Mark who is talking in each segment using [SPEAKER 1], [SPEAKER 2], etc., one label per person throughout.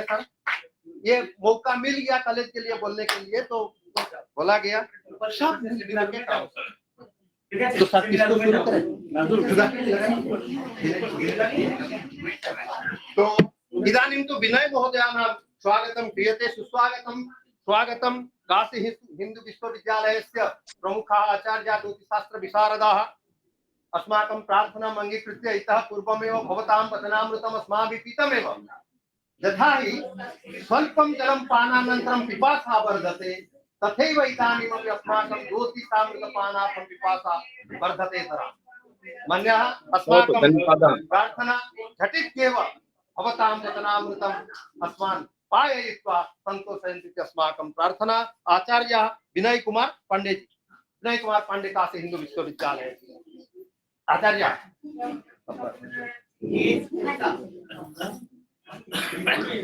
[SPEAKER 1] है सर, ये मौका मिल गया कॉलेज के लिए बोलने के लिए तो बोला गया। सब मिला के काम तो सर किसको शुरू करें? तो इदानीं तो विनय महोदयानां स्वागतं क्रियते। सुस्वागतं। स्वागतं काशी हिंदू विश्वविद्यालयस्य प्रमुखाः आचार्याः ज्योतिषशास्त्र विशारदाः अस्माकं प्रार्थनाम् अंगीकृत्य इतः पूर्वमेव भवतां वचनामृतम् अस्माभिः पीतमेव। यथा हि स्वल्पं जलं पानानन्तरं पिपासा वर्धते तथैव इदानीमपि अस्माकं ज्योतिषामृतपानार्थं पिपासा वर्धते तरा। मन्यः अस्माकं प्रार्थना झटित्येव भवतां वचनामृतम् अस्मान् पाययित्वा सन्तोषयन्तु अस्माकं प्रार्थना। आचार्य विनय कुमार पांडे जी, विनय कुमार पांडे काशी हिंदू विश्वविद्यालय आचार्य।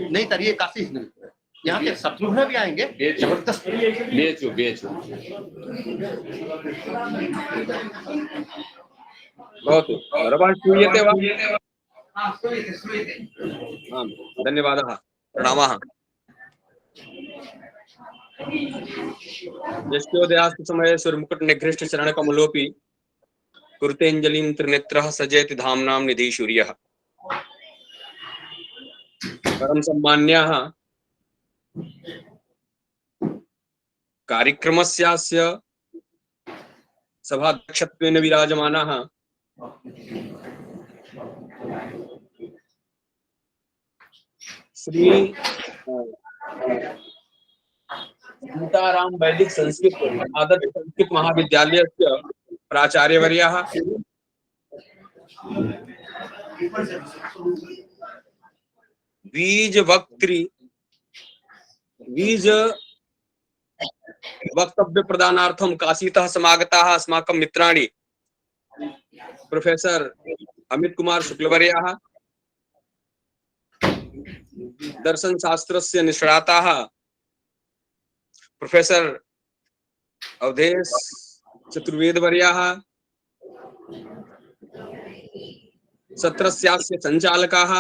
[SPEAKER 1] नहीं सर ये काशी हिंदू, यहाँ के शत्रुघ्न भी आएंगे जबरदस्त।
[SPEAKER 2] बहुत श्रूयते वा? धन्यवादः, प्रणामः। यस्योदयास्तु समये सुरमुकुट निघ्रिष्ट चरण कमलोपि कुरुतेऽञ्जलिं त्रिनेत्रः सजयति धाम्नां निधि सूर्यः। परम सम्मान्याः कार्यक्रमस्यास्य सभाध्यक्षत्वेन विराजमानाः श्री सीताराम वैदिक संस्कृत आदर्श संस्कृत महाविद्यालयस्य प्राचार्यवर्याः बीज वक्तव्य प्रदानार्थं काशीतः समागताः अस्माकं मित्राणि प्रोफेसर अमित कुमार शुक्लवर्याः, दर्शन शास्त्रस्य निष्णाताः प्रोफेसर अवधेश चतुर्वेदवर्याः, सत्रस्यास्य संचालकाः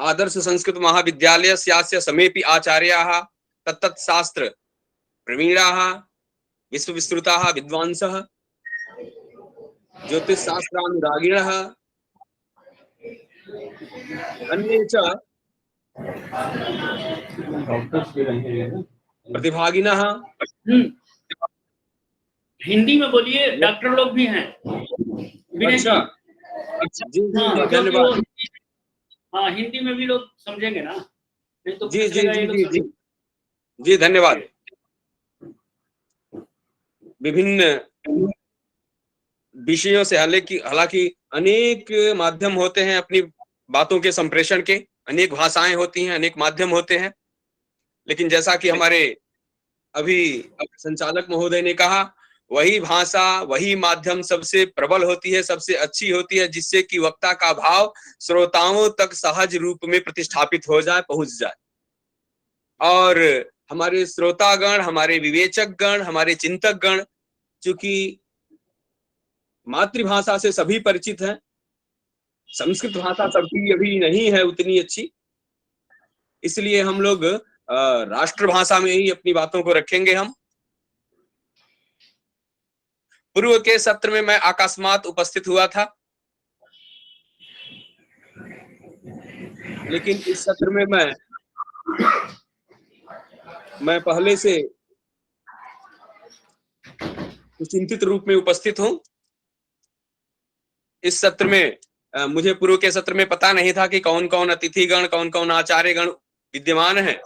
[SPEAKER 2] आदर्श संस्कृत महाविद्यालयस्यास्य समेपि आचार्याः तत्तत् शास्त्र प्रवीणाः विश्वविस्तृताः विद्वांसः ज्योतिष शास्त्रानुरागिणः अन्ये च प्रतिभागिनः।
[SPEAKER 3] हिंदी में बोलिए, डॉक्टर लोग भी हैं।
[SPEAKER 2] अच्छा, जी धन्यवाद।
[SPEAKER 3] हाँ, हिंदी में भी लोग समझेंगे ना, नहीं तो
[SPEAKER 2] जी जी जी जी जी जी धन्यवाद। विभिन्न विषयों से हालांकि अनेक माध्यम होते हैं अपनी बातों के संप्रेषण के, अनेक भाषाएं होती हैं, अनेक माध्यम होते हैं, लेकिन जैसा कि हमारे अभी संचालक महोदय ने कहा, वही भाषा वही माध्यम सबसे प्रबल होती है, सबसे अच्छी होती है, जिससे कि वक्ता का भाव श्रोताओं तक सहज रूप में प्रतिष्ठापित हो जाए, पहुंच जाए। और हमारे श्रोतागण, हमारे विवेचक गण, हमारे चिंतक गण चूंकि मातृभाषा से सभी परिचित हैं, संस्कृत भाषा सबकी अभी नहीं है उतनी अच्छी, इसलिए हम लोग राष्ट्रभाषा में ही अपनी बातों को रखेंगे। हम पूर्व के सत्र में मैं अकस्मात उपस्थित हुआ था, लेकिन इस सत्र में मैं पहले से चिंतित रूप में उपस्थित हूं। इस सत्र में मुझे पूर्व के सत्र में पता नहीं था कि कौन कौन अतिथिगण, कौन कौन आचार्यगण विद्यमान हैं,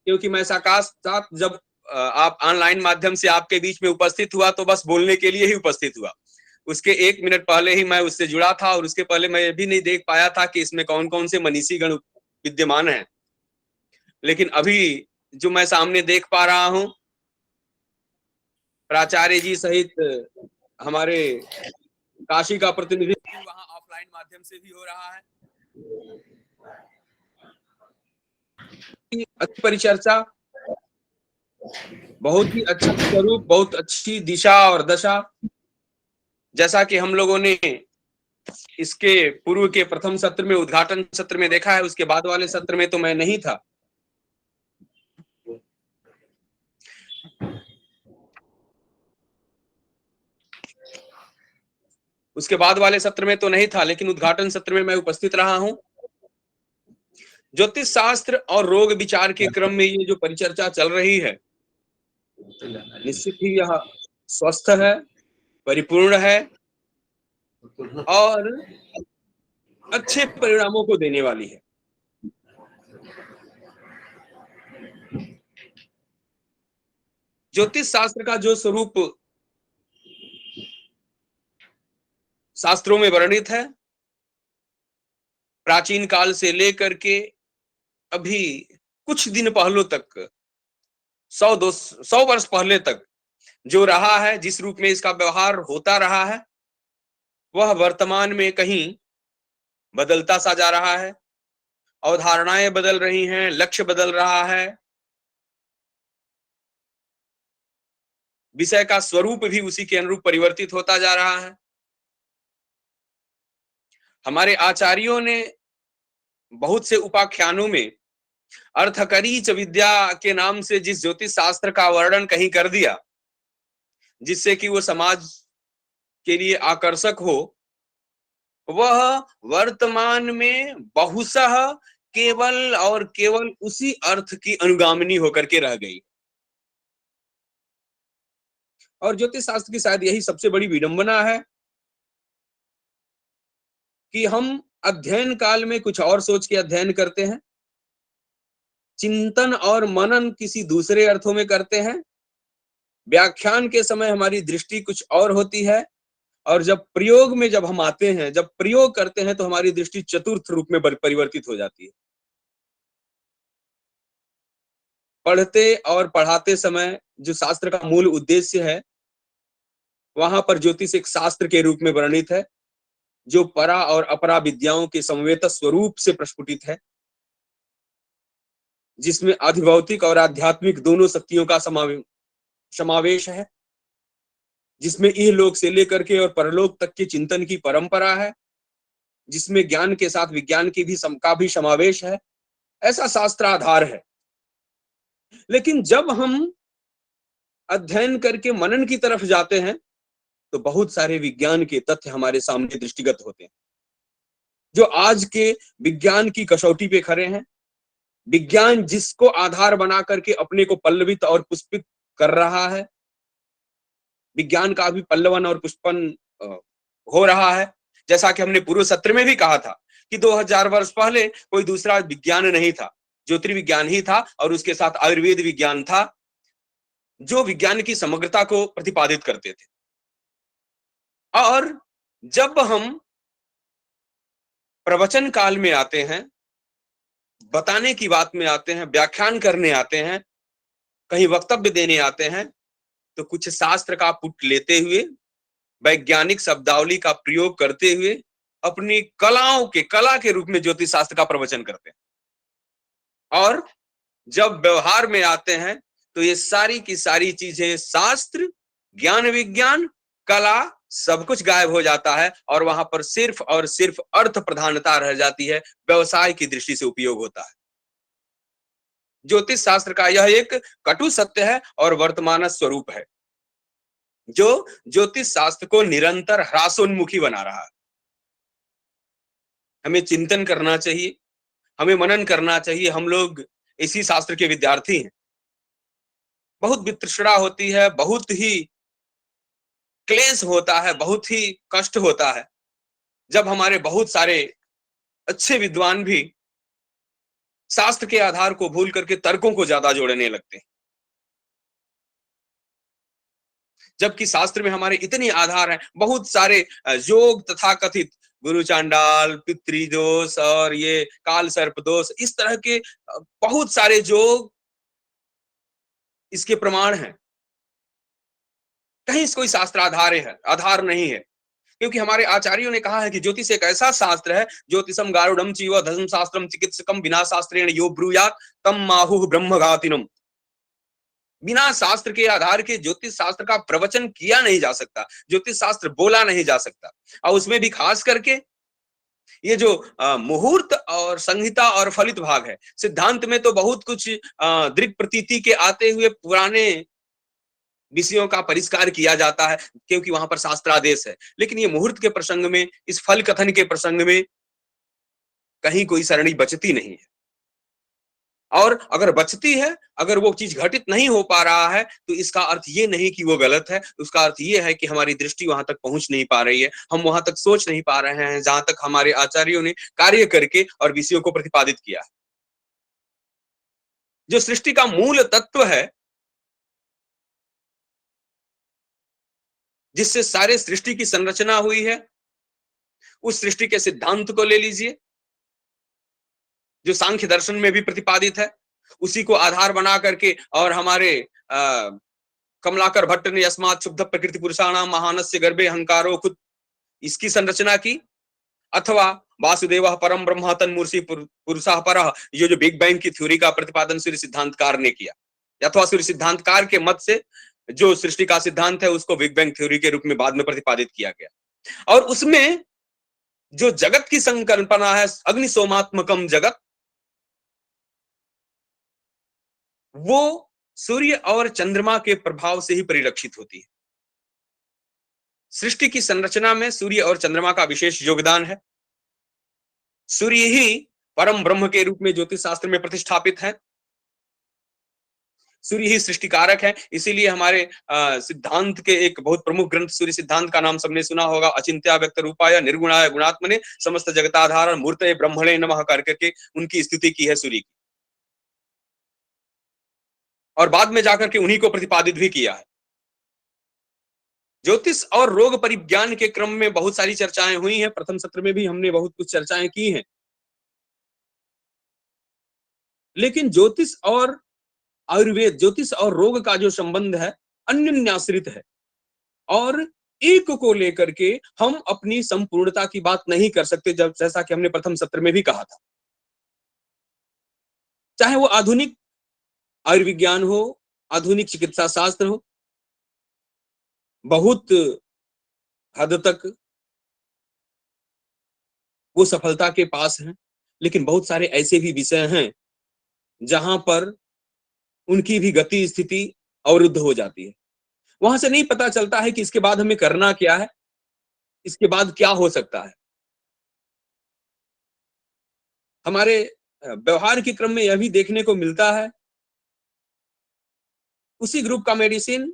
[SPEAKER 2] क्योंकि मैं साक्षात जब आप ऑनलाइन माध्यम से आपके बीच में उपस्थित हुआ तो बस बोलने के लिए ही उपस्थित हुआ। उसके 1 मिनट पहले ही मैं उससे जुड़ा था और उसके पहले मैं ये भी नहीं देख पाया था कि इसमें कौन कौन से मनीषी गण विद्यमान हैं। लेकिन अभी जो मैं सामने देख पा रहा हूं, प्राचार्य जी सहित हमारे काशी का प्रतिनिधित्व वहां ऑफलाइन माध्यम से भी हो रहा है। अच्छी परिचर्चा, बहुत ही अच्छा स्वरूप, बहुत अच्छी दिशा और दशा। जैसा कि हम लोगों ने इसके पूर्व के प्रथम सत्र में, उद्घाटन सत्र में देखा है, उसके बाद वाले सत्र में तो मैं नहीं था। उसके बाद वाले सत्र में तो नहीं था, लेकिन उद्घाटन सत्र में मैं उपस्थित रहा हूं। ज्योतिष शास्त्र और रोग विचार के क्रम में ये जो परिचर्चा चल रही है, निश्चित ही यह स्वस्थ है, परिपूर्ण है और अच्छे परिणामों को देने वाली है। ज्योतिष शास्त्र का जो स्वरूप शास्त्रों में वर्णित है, प्राचीन काल से लेकर के अभी कुछ दिन पहले तक, 100 वर्ष पहले तक जो रहा है, जिस रूप में इसका व्यवहार होता रहा है, वह वर्तमान में कहीं बदलता सा जा रहा है। अवधारणाएं बदल रही हैं, लक्ष्य बदल रहा है, विषय का स्वरूप भी उसी के अनुरूप परिवर्तित होता जा रहा है। हमारे आचार्यों ने बहुत से उपाख्यानों में अर्थकरीच विद्या के नाम से जिस ज्योतिष शास्त्र का वर्णन कहीं कर दिया, जिससे कि वो समाज के लिए आकर्षक हो, वह वर्तमान में बहुशः केवल और केवल उसी अर्थ की अनुगामिनी होकर के रह गई। और ज्योतिष शास्त्र की शायद यही सबसे बड़ी विडंबना है कि हम अध्ययन काल में कुछ और सोच के अध्ययन करते हैं, चिंतन और मनन किसी दूसरे अर्थों में करते हैं, व्याख्यान के समय हमारी दृष्टि कुछ और होती है, और जब प्रयोग में जब हम आते हैं, जब प्रयोग करते हैं, तो हमारी दृष्टि चतुर्थ रूप में परिवर्तित हो जाती है। पढ़ते और पढ़ाते समय जो शास्त्र का मूल उद्देश्य है, वहां पर ज्योतिष एक शास्त्र के रूप में वर्णित है, जो परा और अपरा विद्याओं के समवेत स्वरूप से प्रस्फुटित है, जिसमें अधिभौतिक और आध्यात्मिक दोनों शक्तियों का समावेश है, जिसमें इहलोक से लेकर के और परलोक तक के चिंतन की परंपरा है, जिसमें ज्ञान के साथ विज्ञान की भी समावेश है। ऐसा शास्त्र आधार है। लेकिन जब हम अध्ययन करके मनन की तरफ जाते हैं, तो बहुत सारे विज्ञान के तथ्य हमारे सामने दृष्टिगत होते हैं, जो आज के विज्ञान की कसौटी पे खड़े हैं। विज्ञान जिसको आधार बना करके अपने को पल्लवित और पुष्पित कर रहा है, विज्ञान का भी पल्लवन और पुष्पन हो रहा है। जैसा कि हमने पूर्व सत्र में भी कहा था कि 2000 वर्ष पहले कोई दूसरा विज्ञान नहीं था, ज्योतिर्विज्ञान ही था, और उसके साथ आयुर्वेद विज्ञान था, जो विज्ञान की समग्रता को प्रतिपादित करते थे। और जब हम प्रवचन काल में आते हैं, बताने की बात में आते हैं, व्याख्यान करने आते हैं, कहीं वक्तव्य देने आते हैं, तो कुछ शास्त्र का पुट लेते हुए, वैज्ञानिक शब्दावली का प्रयोग करते हुए, अपनी कला के रूप में ज्योतिष शास्त्र का प्रवचन करते हैं। और जब व्यवहार में आते हैं, तो ये सारी की सारी चीजें, शास्त्र, ज्ञान, विज्ञान, कला, सब कुछ गायब हो जाता है, और वहां पर सिर्फ और सिर्फ अर्थ प्रधानता रह जाती है, व्यवसाय की दृष्टि से उपयोग होता है। ज्योतिष शास्त्र का यह एक कटु सत्य है और वर्तमान स्वरूप है, जो ज्योतिष शास्त्र को निरंतर ह्रासोन्मुखी बना रहा है। हमें चिंतन करना चाहिए, हमें मनन करना चाहिए। हम लोग इसी शास्त्र के विद्यार्थी हैं। बहुत वितृष्णा होती है, बहुत ही क्लेश होता है, बहुत ही कष्ट होता है, जब हमारे बहुत सारे अच्छे विद्वान भी शास्त्र के आधार को भूल करके तर्कों को ज्यादा जोड़ने लगते हैं, जबकि शास्त्र में हमारे इतने आधार हैं। बहुत सारे योग तथा कथित गुरु चांडाल, पितृदोष और ये काल सर्प दोष, इस तरह के बहुत सारे योग इसके प्रमाण हैं। कहीं कोई शास्त्र आधार नहीं है, क्योंकि हमारे आचार्यों ने कहा है कि ज्योतिष एक ऐसा शास्त्र है, ज्योतिषम गारुडम चैव धर्म शास्त्रम चिकित्सकम बिना शास्त्रेण यो ब्रूयात तम माहुः ब्रह्मघातिनम। बिना शास्त्र के आधार के ज्योतिष शास्त्र का प्रवचन किया नहीं जा सकता, ज्योतिष शास्त्र बोला नहीं जा सकता। और उसमें भी खास करके ये जो मुहूर्त और संहिता और फलित भाग है, सिद्धांत में तो बहुत कुछ दृक् प्रतीति के आते हुए पुराने विषयों का परिष्कार किया जाता है, क्योंकि वहां पर शास्त्रादेश है। लेकिन ये मुहूर्त के प्रसंग में, इस फल कथन के प्रसंग में कहीं कोई सरणी बचती नहीं है। और अगर बचती है, अगर वो चीज घटित नहीं हो पा रहा है, तो इसका अर्थ ये नहीं कि वो गलत है, उसका अर्थ ये है कि हमारी दृष्टि वहां तक पहुंच नहीं पा रही है, हम वहां तक सोच नहीं पा रहे हैं जहां तक हमारे आचार्यों ने कार्य करके और विषयों को प्रतिपादित किया। जो सृष्टि का मूल तत्व है, जिससे सारे सृष्टि की संरचना हुई है, उस सृष्टि के सिद्धांत को ले लीजिए, जो सांख्य दर्शन में भी प्रतिपादित है, उसी को आधार बना करके और हमारे कमलाकर भट्ट ने अस्मात् शुद्ध प्रकृति पुरुषाणाम महानस्य गर्भे अहंकारो खुद, इसकी संरचना की। अथवा वासुदेव परम ब्रह्म तन्मूर्षि पुरुषः परः, ये जो बिग बैंग की थ्योरी का प्रतिपादन सूर्य सिद्धांतकार ने किया, अथवा सूर्य सिद्धांतकार के मत से जो सृष्टि का सिद्धांत है उसको बिग बैंग थ्योरी के रूप में बाद में प्रतिपादित किया गया। और उसमें जो जगत की संकल्पना है, अग्नि सोमात्मकम जगत, वो सूर्य और चंद्रमा के प्रभाव से ही परिलक्षित होती है। सृष्टि की संरचना में सूर्य और चंद्रमा का विशेष योगदान है। सूर्य ही परम ब्रह्म के रूप में ज्योतिष शास्त्र में प्रतिष्ठापित है, सूर्य ही सृष्टिकारक है। इसीलिए हमारे सिद्धांत के एक बहुत प्रमुख ग्रंथ सूर्य सिद्धांत का नाम सबने सुना होगा। अचिंत्या व्यक्त रूपाय निर्गुणाय गुणात्मने समस्त जगताधार मूर्तये ब्रह्मणे नमः करके उनकी स्तुति की है सूर्य की, और बाद में जाकर के उन्हीं को प्रतिपादित भी किया है। ज्योतिष और रोग परिज्ञान के क्रम में बहुत सारी चर्चाएं हुई हैं, प्रथम सत्र में भी हमने बहुत कुछ चर्चाएं की हैं। लेकिन ज्योतिष और आयुर्वेद, ज्योतिष और रोग का जो संबंध है अन्योन्याश्रित है, और एक को लेकर के हम अपनी संपूर्णता की बात नहीं कर सकते, जब जैसा कि हमने प्रथम सत्र में भी कहा था। चाहे वो आधुनिक आयुर्विज्ञान हो, आधुनिक चिकित्सा शास्त्र हो, बहुत हद तक वो सफलता के पास हैं, लेकिन बहुत सारे ऐसे भी विषय हैं जहां पर उनकी भी गति स्थिति अवरुद्ध हो जाती है। वहां से नहीं पता चलता है कि इसके बाद हमें करना क्या है, इसके बाद क्या हो सकता है। हमारे व्यवहार के क्रम में यह भी देखने को मिलता है, उसी ग्रुप का मेडिसिन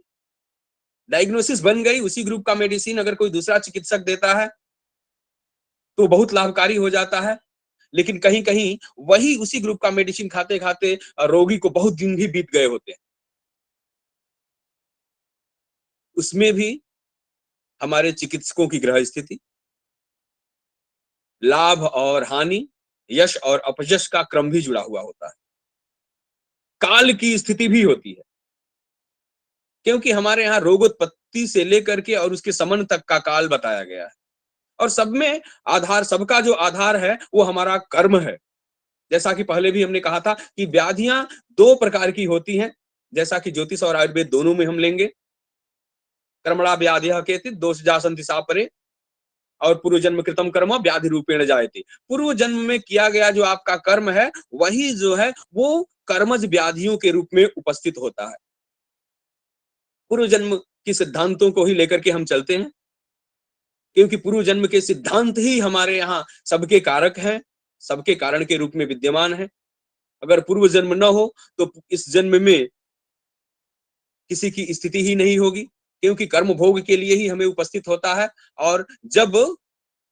[SPEAKER 2] डायग्नोसिस बन गई, उसी ग्रुप का मेडिसिन अगर कोई दूसरा चिकित्सक देता है तो बहुत लाभकारी हो जाता है, लेकिन कहीं कहीं वही उसी ग्रुप का मेडिसिन खाते खाते रोगी को बहुत दिन भी बीत गए होते हैं। उसमें भी हमारे चिकित्सकों की ग्रह स्थिति, लाभ और हानि, यश और अपयश का क्रम भी जुड़ा हुआ होता है, काल की स्थिति भी होती है, क्योंकि हमारे यहाँ रोगोत्पत्ति से लेकर के और उसके समन तक का काल बताया गया है। और सब में आधार, सबका जो आधार है वो हमारा कर्म है। जैसा कि पहले भी हमने कहा था कि व्याधियां दो प्रकार की होती हैं, जैसा कि ज्योतिष और आयुर्वेद दोनों में हम लेंगे। कर्मणा व्याधिः केचित् दोषजा सन्ति सापरे, और पूर्व जन्म कृतम कर्म व्याधि रूपेण जायते। पूर्व जन्म में किया गया जो आपका कर्म है, वही जो है वो कर्मज व्याधियों के रूप में उपस्थित होता है। पूर्व जन्म के सिद्धांतों को ही लेकर के हम चलते हैं, क्योंकि पूर्व जन्म के सिद्धांत ही हमारे यहाँ सबके कारक हैं, सबके कारण के रूप में विद्यमान है। अगर पूर्व जन्म न हो तो इस जन्म में किसी की स्थिति ही नहीं होगी, क्योंकि कर्म भोग के लिए ही हमें उपस्थित होता है। और जब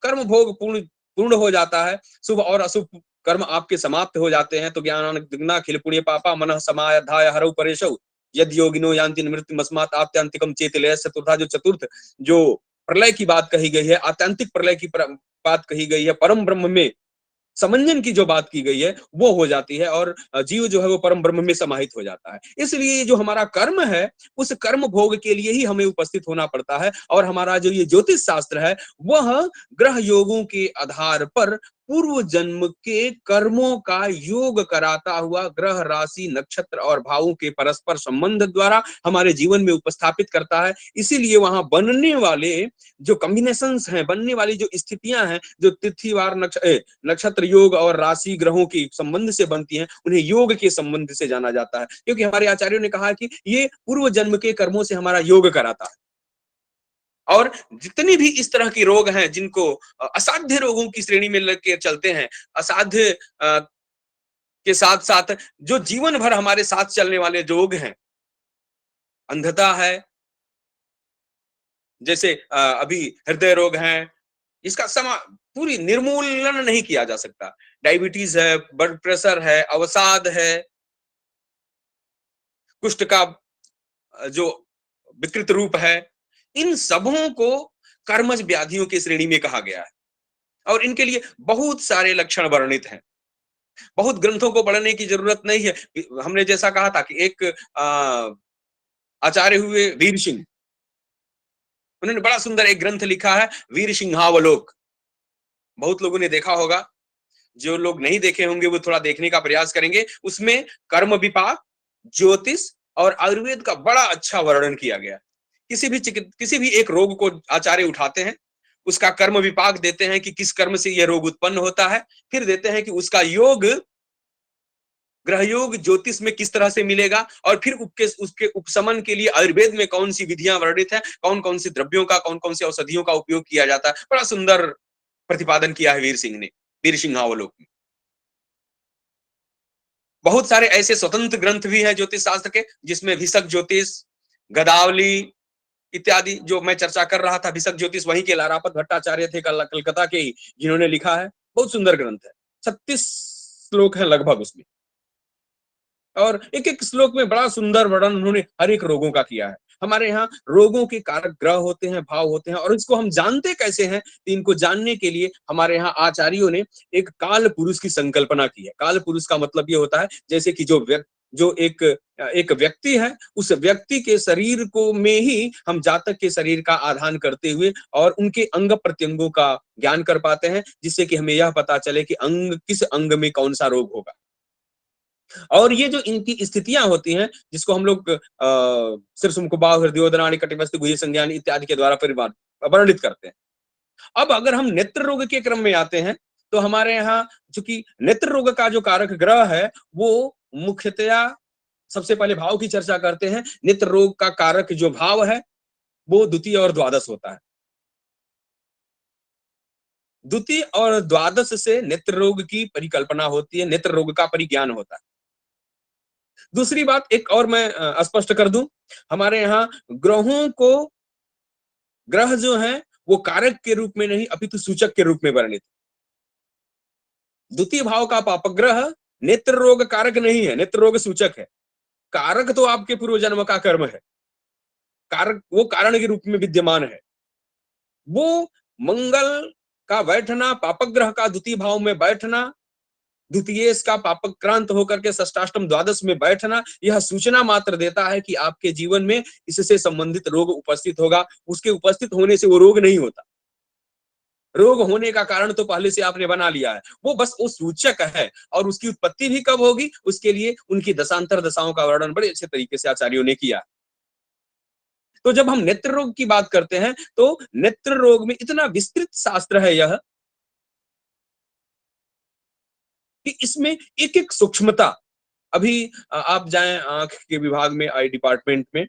[SPEAKER 2] कर्म भोग पूर्ण हो जाता है, शुभ और अशुभ कर्म आपके समाप्त हो जाते हैं, तो ज्ञानाग्ना खिल पुण्य पापा मनः समाधाय हरौ परेशौ यदि योगिनो यान्ति मृत्युमस्मात् आत्यंतिकम चेतलय। चतुर्था जो चतुर्थ जो प्रलय की बात कही गई है, आत्यंतिक प्रलय की बात कही गई है, परम ब्रह्म में समंजन की जो बात की गई है वो हो जाती है, और जीव जो है वो परम ब्रह्म में समाहित हो जाता है। इसलिए जो हमारा कर्म है, उस कर्म भोग के लिए ही हमें उपस्थित होना पड़ता है। और हमारा जो ये ज्योतिष शास्त्र है, वह ग्रह योगों के आधार पर पूर्व जन्म के कर्मों का योग कराता हुआ ग्रह, राशि, नक्षत्र और भावों के परस्पर संबंध द्वारा हमारे जीवन में उपस्थापित करता है। इसीलिए वहां बनने वाले जो कॉम्बिनेशंस हैं, बनने वाली जो स्थितियां हैं, जो तिथिवार नक्षत्र योग और राशि ग्रहों के संबंध से बनती हैं, उन्हें योग के संबंध से जाना जाता है, क्योंकि हमारे आचार्यों ने कहा कि ये पूर्व जन्म के कर्मों से हमारा योग कराता है। और जितनी भी इस तरह के रोग हैं, जिनको असाध्य रोगों की श्रेणी में लेके चलते हैं, असाध्य के साथ साथ जो जीवन भर हमारे साथ चलने वाले रोग हैं, अंधता है, जैसे अभी हृदय रोग है, इसका पूरी निर्मूलन नहीं किया जा सकता। डायबिटीज है, ब्लड प्रेशर है, अवसाद है, कुष्ठ का जो विकृत रूप है, इन सबों को कर्मज व्याधियों की श्रेणी में कहा गया है और इनके लिए बहुत सारे लक्षण वर्णित हैं। बहुत ग्रंथों को पढ़ने की जरूरत नहीं है। हमने जैसा कहा था कि एक आचार्य हुए वीर सिंह, उन्होंने बड़ा सुंदर एक ग्रंथ लिखा है, वीर सिंहावलोक। बहुत लोगों ने देखा होगा, जो लोग नहीं देखे होंगे वो थोड़ा देखने का प्रयास करेंगे। उसमें कर्म विपाक, ज्योतिष और आयुर्वेद का बड़ा अच्छा वर्णन किया गया। किसी भी एक रोग को आचार्य उठाते हैं, उसका कर्म विपाक देते हैं कि किस कर्म से यह रोग उत्पन्न होता है, फिर देते हैं कि उसका योग, ग्रह योग ज्योतिष में किस तरह से मिलेगा, और फिर उसके उपशमन के लिए आयुर्वेद में कौन सी विधियां वर्णित है, कौन कौन सी द्रव्यों का, कौन कौन सी औषधियों का उपयोग किया जाता है। बड़ा सुंदर प्रतिपादन किया है वीर सिंह ने, वीर सिंहावलोक में। बहुत सारे ऐसे स्वतंत्र ग्रंथ भी हैं ज्योतिष शास्त्र के, जिसमें भिषक ज्योतिष, गदावली इत्यादि, जो मैं चर्चा कर रहा था, भिषक ज्योतिष वहीं के लारापत भट्टाचार्य थे, कलकत्ता के ही, जिन्होंने लिखा है। बहुत सुंदर ग्रंथ है, 36 श्लोक है लगभग उसमें, और एक एक श्लोक में बड़ा सुंदर वर्णन उन्होंने हर एक रोगों का किया है। हमारे यहाँ रोगों के कारक ग्रह होते हैं, भाव होते हैं, और इसको हम जानते कैसे हैं? इनको जानने के लिए हमारे यहाँ आचार्यों ने एक काल पुरुष की संकल्पना की है। काल पुरुष का मतलब ये होता है, जैसे कि जो एक व्यक्ति है, उस व्यक्ति के शरीर को में ही हम जातक के शरीर का आधान करते हुए और उनके अंग प्रत्यंगों का ज्ञान कर पाते हैं, जिससे कि हमें यह पता चले कि किस अंग में कौन सा रोग होगा। और ये जो इनकी स्थितियां होती हैं, जिसको हम लोग शीर्षमुखबाहु, हृदयोदराणि, कटिबस्ती, गुह्य संज्ञान इत्यादि के द्वारा वर्णित करते हैं। अब अगर हम नेत्र रोग के क्रम में आते हैं, तो हमारे यहाँ चूंकि नेत्र रोग का जो कारक ग्रह है, वो मुख्यतया सबसे पहले भाव की चर्चा करते हैं। नेत्र रोग का कारक जो भाव है, वो द्वितीय और द्वादश होता है। द्वितीय और द्वादश से नेत्र रोग की परिकल्पना होती है, नेत्र रोग का परिज्ञान होता है। दूसरी बात एक और मैं स्पष्ट कर दूं, हमारे यहाँ ग्रह जो हैं वो कारक के रूप में नहीं, अपितु सूचक के रूप में वर्णित। द्वितीय भाव का पापक ग्रह नेत्र रोग कारक नहीं है, नेत्र रोग सूचक है। कारक तो आपके पूर्व जन्म का कर्म है, कारक वो कारण के रूप में विद्यमान है। वो मंगल का बैठना, पापक ग्रह का द्वितीय भाव में बैठना, द्वितीय का पापक्रांत होकर के षष्ठाष्टम द्वादश में बैठना, यह सूचना मात्र देता है कि आपके जीवन में इससे संबंधित रोग उपस्थित होगा। उसके उपस्थित होने से वो रोग नहीं होता। रोग होने का कारण तो पहले से आपने बना लिया है, वो बस वो सूचक है। और उसकी उत्पत्ति भी कब होगी, उसके लिए उनकी दशांतर दशाओं का वर्णन बड़े अच्छे तरीके से आचार्यों ने किया। तो जब हम नेत्र रोग की बात करते हैं, तो नेत्र रोग में इतना विस्तृत शास्त्र है यह, कि इसमें एक एक सूक्ष्मता, अभी आप जाएं आंख के विभाग में, आई डिपार्टमेंट में,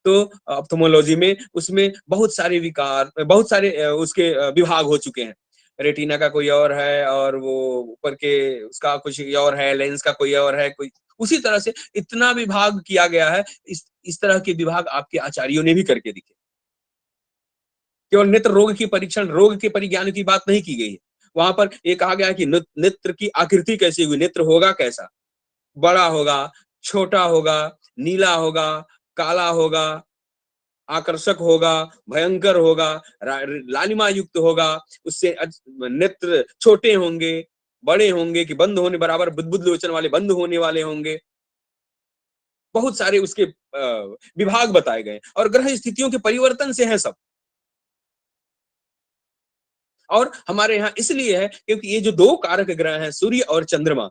[SPEAKER 2] तो ऑप्थेल्मोलॉजी में, उसमें बहुत सारे विकार, बहुत सारे उसके विभाग हो चुके हैं। रेटिना का कोई और है, और वो ऊपर के उसका कुछ और है, लेंस का कोई और है, कोई उसी तरह से इतना विभाग किया गया है। इस तरह के विभाग आपके आचार्यों ने भी करके दिखे। केवल नेत्र रोग की परीक्षण, रोग के परिज्ञान की बात नहीं की गई है। वहां पर ये कहा गया है कि नेत्र की आकृति कैसी हुई, नेत्र होगा कैसा, बड़ा होगा, छोटा होगा, नीला होगा, काला होगा, आकर्षक होगा, भयंकर होगा, लालिमा युक्त होगा, उससे नेत्र छोटे होंगे, बड़े होंगे, कि बंद होने बराबर बुदबुद लोचन वाले बंद होने वाले होंगे। बहुत सारे उसके विभाग बताए गए, और ग्रह स्थितियों के परिवर्तन से है सब। और हमारे यहाँ इसलिए है क्योंकि ये जो दो कारक ग्रह हैं, सूर्य और चंद्रमा,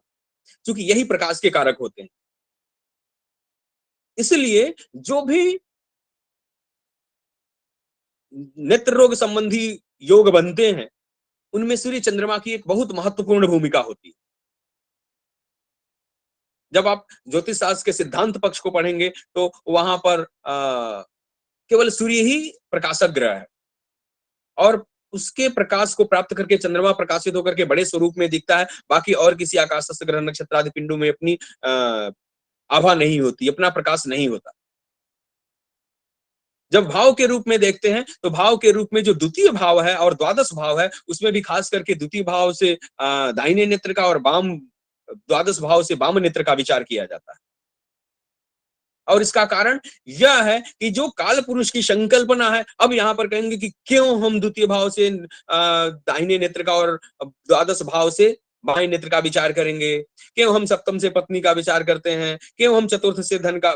[SPEAKER 2] क्योंकि यही प्रकाश के कारक होते हैं, इसलिए जो भी नेत्र रोग संबंधी योग बनते हैं, उनमें सूर्य चंद्रमा की एक बहुत महत्वपूर्ण भूमिका होती है। जब आप ज्योतिष शास्त्र के सिद्धांत पक्ष को पढ़ेंगे तो वहां पर केवल सूर्य ही प्रकाशक ग्रह है, और उसके प्रकाश को प्राप्त करके चंद्रमा प्रकाशित होकर के बड़े स्वरूप में दिखता है, बाकी और किसी आकाशस्थ ग्रह नक्षत्र आदि पिंडों में अपनी आभा नहीं होती, अपना प्रकाश नहीं होता। जब भाव के रूप में देखते हैं तो भाव के रूप में जो द्वितीय भाव है और द्वादश भाव है, उसमें भी खास करके द्वितीय भाव से दाहिने नेत्र का और वाम द्वादश भाव से वाम नेत्र का विचार किया जाता है। और इसका कारण यह है कि जो काल पुरुष की संकल्पना है, अब यहाँ पर कहेंगे कि क्यों हम द्वितीय भाव से दाहिने नेत्र का और द्वादश भाव से बाएं नेत्र का विचार करेंगे, क्यों हम सप्तम से पत्नी का विचार करते हैं, क्यों हम चतुर्थ से धन का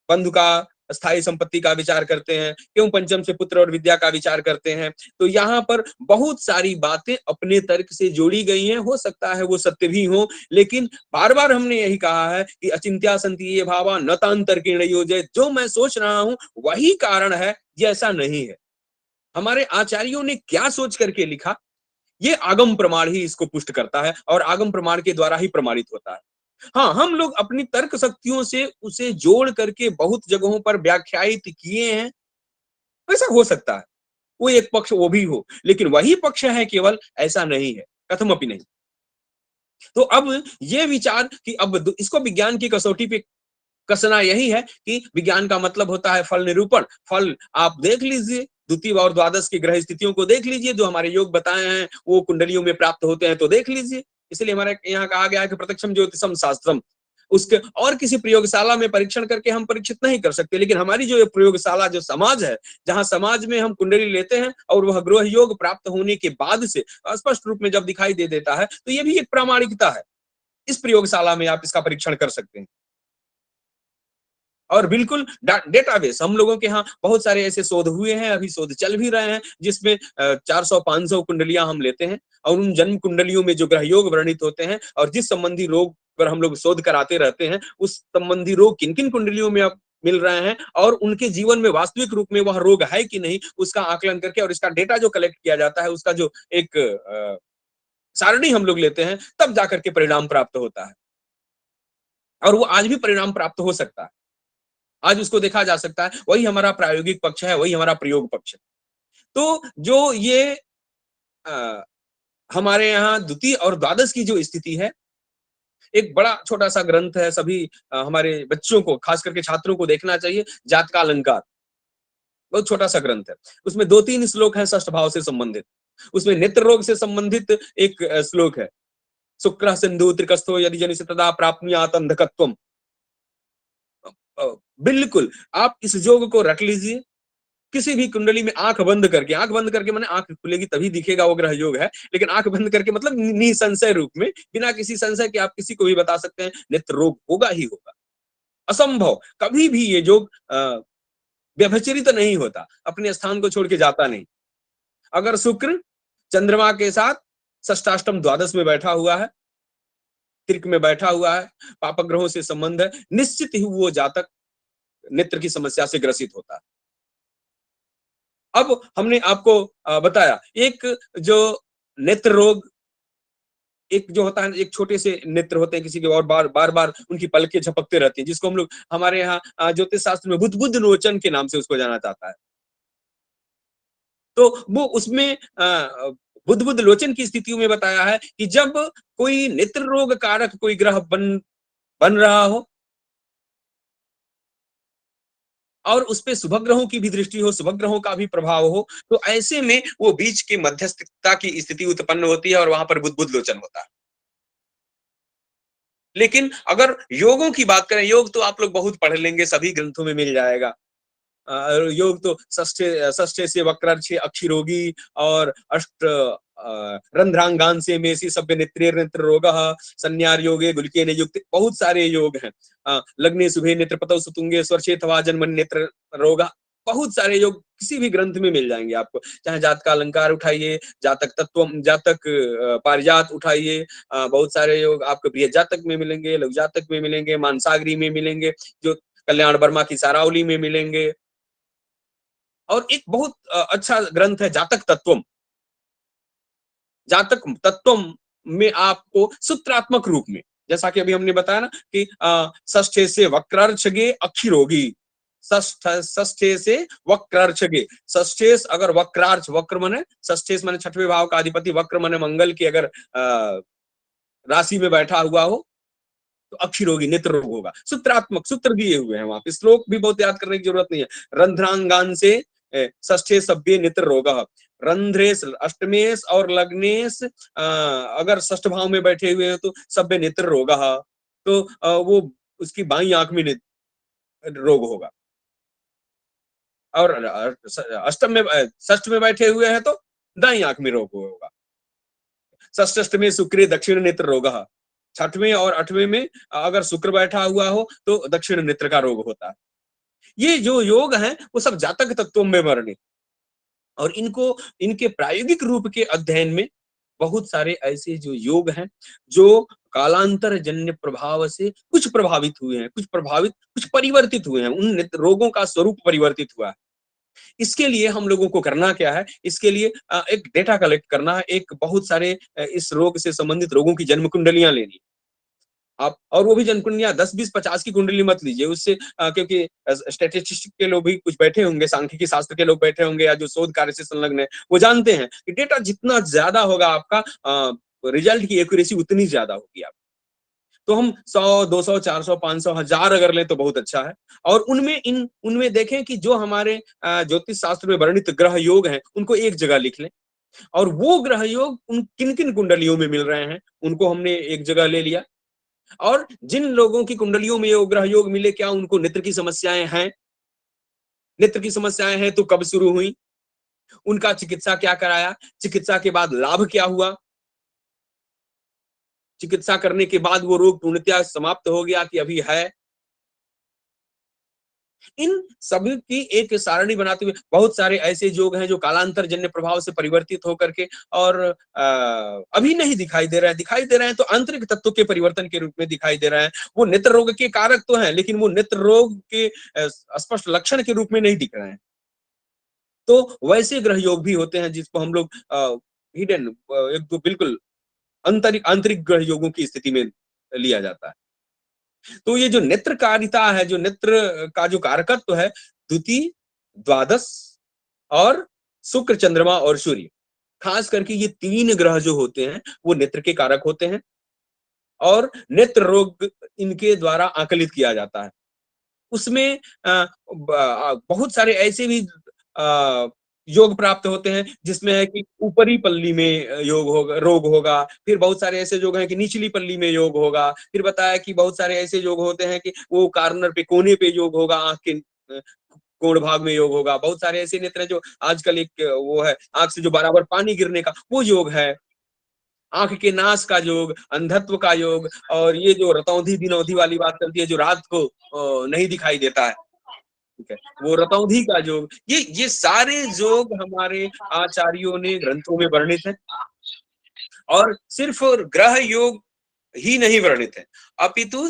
[SPEAKER 2] बंधु का स्थायी संपत्ति का विचार करते हैं, क्यों पंचम से पुत्र और विद्या का विचार करते हैं। तो यहाँ पर बहुत सारी बातें अपने तर्क से जोड़ी गई हैं, हो सकता है वो सत्य भी हो, लेकिन बार बार हमने यही कहा है कि अचिंत्या संति ये भावा न तांतर्किण योजय, जो मैं सोच रहा हूं वही कारण है, ये ऐसा नहीं है। हमारे आचार्यों ने क्या सोच करके लिखा, ये आगम प्रमाण ही इसको पुष्ट करता है, और आगम प्रमाण के द्वारा ही प्रमाणित होता है। हाँ, हम लोग अपनी तर्क शक्तियों से उसे जोड़ करके बहुत जगहों पर व्याख्यायित किए हैं, ऐसा हो सकता है, वो एक पक्ष वो भी हो, लेकिन वही पक्ष है केवल, ऐसा नहीं है, कथमपि नहीं। तो अब ये विचार कि अब इसको विज्ञान की कसौटी पे कसना यही है कि विज्ञान का मतलब होता है फल निरूपण। फल आप देख लीजिए, द्वितीय और द्वादश की ग्रह स्थितियों को देख लीजिए, जो हमारे योग बताए हैं वो कुंडलियों में प्राप्त होते हैं तो देख लीजिए। इसलिए हमारे यहाँ कहा गया है कि प्रत्यक्षम ज्योतिषम शास्त्रम, उसके और किसी प्रयोगशाला में परीक्षण करके हम परीक्षित नहीं कर सकते, लेकिन हमारी जो प्रयोगशाला जो समाज है, जहां समाज में हम कुंडली लेते हैं और वह ग्रह योग प्राप्त होने के बाद से स्पष्ट रूप में जब दिखाई दे देता है, तो ये भी एक प्रामाणिकता है। इस प्रयोगशाला में आप इसका परीक्षण कर सकते हैं। और बिल्कुल डेटाबेस, हम लोगों के यहाँ बहुत सारे ऐसे शोध हुए हैं, अभी शोध चल भी रहे हैं, जिसमें 400-500 कुंडलियां हम लेते हैं, और उन जन्म कुंडलियों में जो ग्रह योग वर्णित होते हैं और जिस संबंधी रोग पर हम लोग शोध कराते रहते हैं, उस संबंधी रोग किन किन कुंडलियों में अब मिल रहे हैं और उनके जीवन में वास्तविक रूप में वह रोग है कि नहीं, उसका आकलन करके और इसका डेटा जो कलेक्ट किया जाता है, उसका जो एक सारणी हम लोग लेते हैं, तब जाकर के परिणाम प्राप्त होता है। और वो आज भी परिणाम प्राप्त हो सकता है, आज उसको देखा जा सकता है। वही हमारा प्रायोगिक पक्ष है, वही हमारा प्रयोग पक्ष है। तो जो ये हमारे यहाँ द्वितीय और द्वादश की जो स्थिति है, एक बड़ा छोटा सा ग्रंथ है, सभी हमारे बच्चों को खास करके छात्रों को देखना चाहिए, जातका अलंकार, बहुत छोटा सा ग्रंथ है। उसमें 2-3 श्लोक हैं षष्ठ भाव से संबंधित। उसमें नेत्र रोग से संबंधित एक श्लोक है, शुक्र सिंधु त्रिकस्थो यदि जनिष तदा प्राप्नुयात अंधकत्वम। बिल्कुल आप इस योग को रख लीजिए, किसी भी कुंडली में आंख बंद करके माने आंख खुलेगी तभी दिखेगा वो ग्रह योग है, लेकिन आंख बंद करके मतलब निसंशय रूप में, बिना किसी संशय के आप किसी को भी बता सकते हैं नेत्र रोग होगा ही होगा। असंभव, कभी भी ये योग व्यभिचरित नहीं होता, अपने स्थान को छोड़ के जाता नहीं। अगर शुक्र चंद्रमा के साथ षष्ठाष्टम द्वादश में बैठा हुआ है, त्रिक में बैठा हुआ है, पाप ग्रहों से संबंध है, निश्चित ही वो जातक नेत्र की समस्या से ग्रसित होता है। अब हमने आपको बताया एक जो नेत्र रोग, एक जो होता है, एक छोटे से नेत्र होते हैं किसी के, और बार बार उनकी पलकें झपकते रहती हैं, जिसको हम लोग हमारे यहाँ ज्योतिष शास्त्र में बुद्ध लोचन के नाम से उसको जाना जाता है। तो वो उसमें बुद्ध लोचन की स्थितियों में बताया है कि जब कोई नेत्र रोग कारक कोई ग्रह बन रहा हो और उस पे शुभ ग्रहों की भी दृष्टि हो, शुभ ग्रहों का भी प्रभाव हो, तो ऐसे में वो बीच की मध्यस्थता की स्थिति उत्पन्न होती है और वहां पर बुद्ध लोचन होता है। लेकिन अगर योगों की बात करें, योग तो आप लोग बहुत पढ़ लेंगे, सभी ग्रंथों में मिल जाएगा। योग तो षष्ठे से वक्रर्षे अक्षिरोगी और अष्ट रंध्रांगान से मेसी सभ्य नेत्र रोगः संन्यार योगे गुलकेन युक्त, बहुत सारे योग हैं। लग्ने शुभे नेत्र पतौ सुतुंगे स्वर्षे तवा जन्मन नेत्र रोगा, बहुत सारे योग किसी भी ग्रंथ में मिल जाएंगे आपको, चाहे जात का अलंकार उठाइए, जातक तत्व, जातक पारिजात उठाइए, बहुत सारे योग आपको बृहद जातक में मिलेंगे, लघु जातक में मिलेंगे, मानसागरी में मिलेंगे, जो कल्याण वर्मा की सारावली में मिलेंगे। और एक बहुत अच्छा ग्रंथ है जातक तत्वम। जातक तत्वम में आपको सूत्रात्मक रूप में, जैसा कि अभी हमने बताया ना कि षष्ठे से वक्रर्छगे अक्षिरोगी, षष्ठे से वक्रर्छगे, षष्ठेश अगर वक्रार्च, वक्र माने षष्ठेश माने छठवें भाव का अधिपति, वक्र माने मंगल की अगर राशि में बैठा हुआ हो तो अक्षिरोगी, नेत्र रोग होगा। सूत्रात्मक सूत्र दिए हुए हैं वहां पे, श्लोक भी बहुत याद करने की जरूरत नहीं है। रंध्रांगान से षष्ठे सभ्य नेत्र रोग, रंध्रेश अष्टमेश और लग्नेश अगर षष्ठ भाव में बैठे हुए हैं तो सभ्य नेत्र रोग, तो वो उसकी बाई आंख में रोग होगा। और अष्टम में, षष्ठ में बैठे हुए हैं तो दाई आंख में रोग होगा। षष्ठ में शुक्र दक्षिण नेत्र रोग, छठवें और आठवें में अगर शुक्र बैठा हुआ हो तो दक्षिण नेत्र का रोग होता है। ये जो योग हैं वो सब जातक तत्वों में वर्णित, और इनको इनके प्रायोगिक रूप के अध्ययन में बहुत सारे ऐसे जो योग हैं जो कालांतर जन्य प्रभाव से कुछ प्रभावित हुए हैं, कुछ परिवर्तित हुए हैं, उन रोगों का स्वरूप परिवर्तित हुआ है। इसके लिए हम लोगों को करना क्या है, इसके लिए एक डेटा कलेक्ट करना है, एक बहुत सारे इस रोग से संबंधित रोगों की जन्म कुंडलियां लेनी आप, और वो भी जन्म कुंडलियां 10, 20, 50 की कुंडली मत लीजिए उससे, क्योंकि स्टैटिस्टिक्स के लोग भी कुछ बैठे होंगे, सांख्यिकी शास्त्र के लोग बैठे होंगे, या जो शोध कार्य से संलग्न है वो जानते हैं कि डेटा जितना ज्यादा होगा आपका रिजल्ट की एक्यूरेसी उतनी ज्यादा होगी आप। तो हम 100, 200, 400, 500, 1000 अगर लें तो बहुत अच्छा है। और उनमें देखें कि जो हमारे ज्योतिष शास्त्र में वर्णित ग्रह योग हैं उनको एक जगह लिख लें, और वो ग्रह योग उन किन किन कुंडलियों में मिल रहे हैं उनको हमने एक जगह ले लिया। और जिन लोगों की कुंडलियों में ये ग्रह योग मिले, क्या उनको नेत्र की समस्याएं हैं, नेत्र की समस्याएं हैं तो कब शुरू हुई, उनका चिकित्सा क्या कराया, चिकित्सा के बाद लाभ क्या हुआ, चिकित्सा करने के बाद वो रोग पूर्णतया समाप्त हो गया कि अभी है। इन सभी की एक सारणी बनाते हुए बहुत सारे ऐसे योग हैं जो कालांतर जन्य प्रभाव से परिवर्तित होकर के और अभी नहीं दिखाई दे रहे हैं तो आंतरिक तत्व के परिवर्तन के रूप में दिखाई दे रहे हैं। वो नेत्र रोग के कारक तो हैं, लेकिन वो नेत्र रोग के स्पष्ट लक्षण के रूप में नहीं दिख रहे हैं। तो वैसे ग्रह योग भी होते हैं जिसको हम लोग हिडन, एक तो बिल्कुल आंतरिक ग्रह योगों की स्थिति में लिया जाता है। तो ये जो नेत्रकारिता है, जो नेत्र का जो कारकत्व है, द्वितीय, द्वादश और शुक्र, चंद्रमा और सूर्य, खास करके ये 3 ग्रह जो होते हैं वो नेत्र के कारक होते हैं, और नेत्र रोग इनके द्वारा आकलित किया जाता है। उसमें बहुत सारे ऐसे भी योग प्राप्त होते हैं जिसमें है कि ऊपरी पल्ली में रोग होगा, फिर बहुत सारे ऐसे योग हैं कि निचली पल्ली में योग होगा, फिर बताया कि बहुत सारे ऐसे योग होते हैं कि वो कार्नर पे, कोने पे योग होगा, आंख के कोण भाग में योग होगा। बहुत सारे ऐसे नेत्र हैं जो आजकल एक वो है आंख से जो बराबर पानी गिरने का वो योग है, आंख के नाश का योग, अंधत्व का योग, और ये जो रतौंधी बिनौधी वाली बात चलती है जो रात को नहीं दिखाई देता है, ठीक है, वो रतौंधी का योग, ये सारे योग हमारे आचार्यों ने ग्रंथों में वर्णित है। और सिर्फ ग्रह योग ही नहीं वर्णित है, अपितु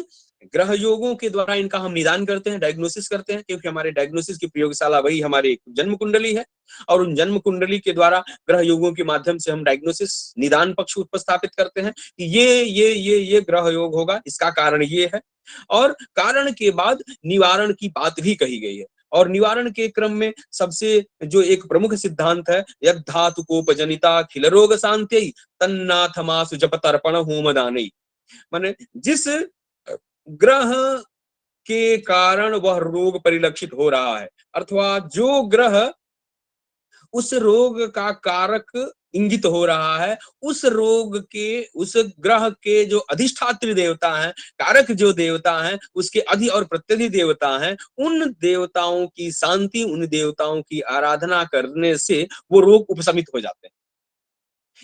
[SPEAKER 2] ग्रह योगों के द्वारा इनका हम निदान करते हैं, डायग्नोसिस करते हैं, क्योंकि हमारे डायग्नोसिस की प्रयोगशाला वही हमारी जन्म कुंडली है, और उन जन्म कुंडली के द्वारा ग्रह योगों के माध्यम से हम डायग्नोसिस, निदान पक्ष उपस्थापित करते हैं कि ये ग्रह योग होगा, इसका कारण ये है। और कारण के बाद निवारण की बात भी कही गई है, और निवारण के क्रम में सबसे जो एक प्रमुख सिद्धांत है, यद धातु कोपजनिता खिल रोग शांत्यै तन्नाथमासु जप तर्पण होम दानई, माने जिस ग्रह के कारण वह रोग परिलक्षित हो रहा है, अथवा जो ग्रह उस रोग का कारक इंगित हो रहा है, उस रोग के, उस ग्रह के जो अधिष्ठात्री देवता हैं, कारक जो देवता हैं, उसके अधि और प्रत्यधि देवता हैं, उन देवताओं की शांति, उन देवताओं की आराधना करने से वो रोग उपशमित हो जाते हैं।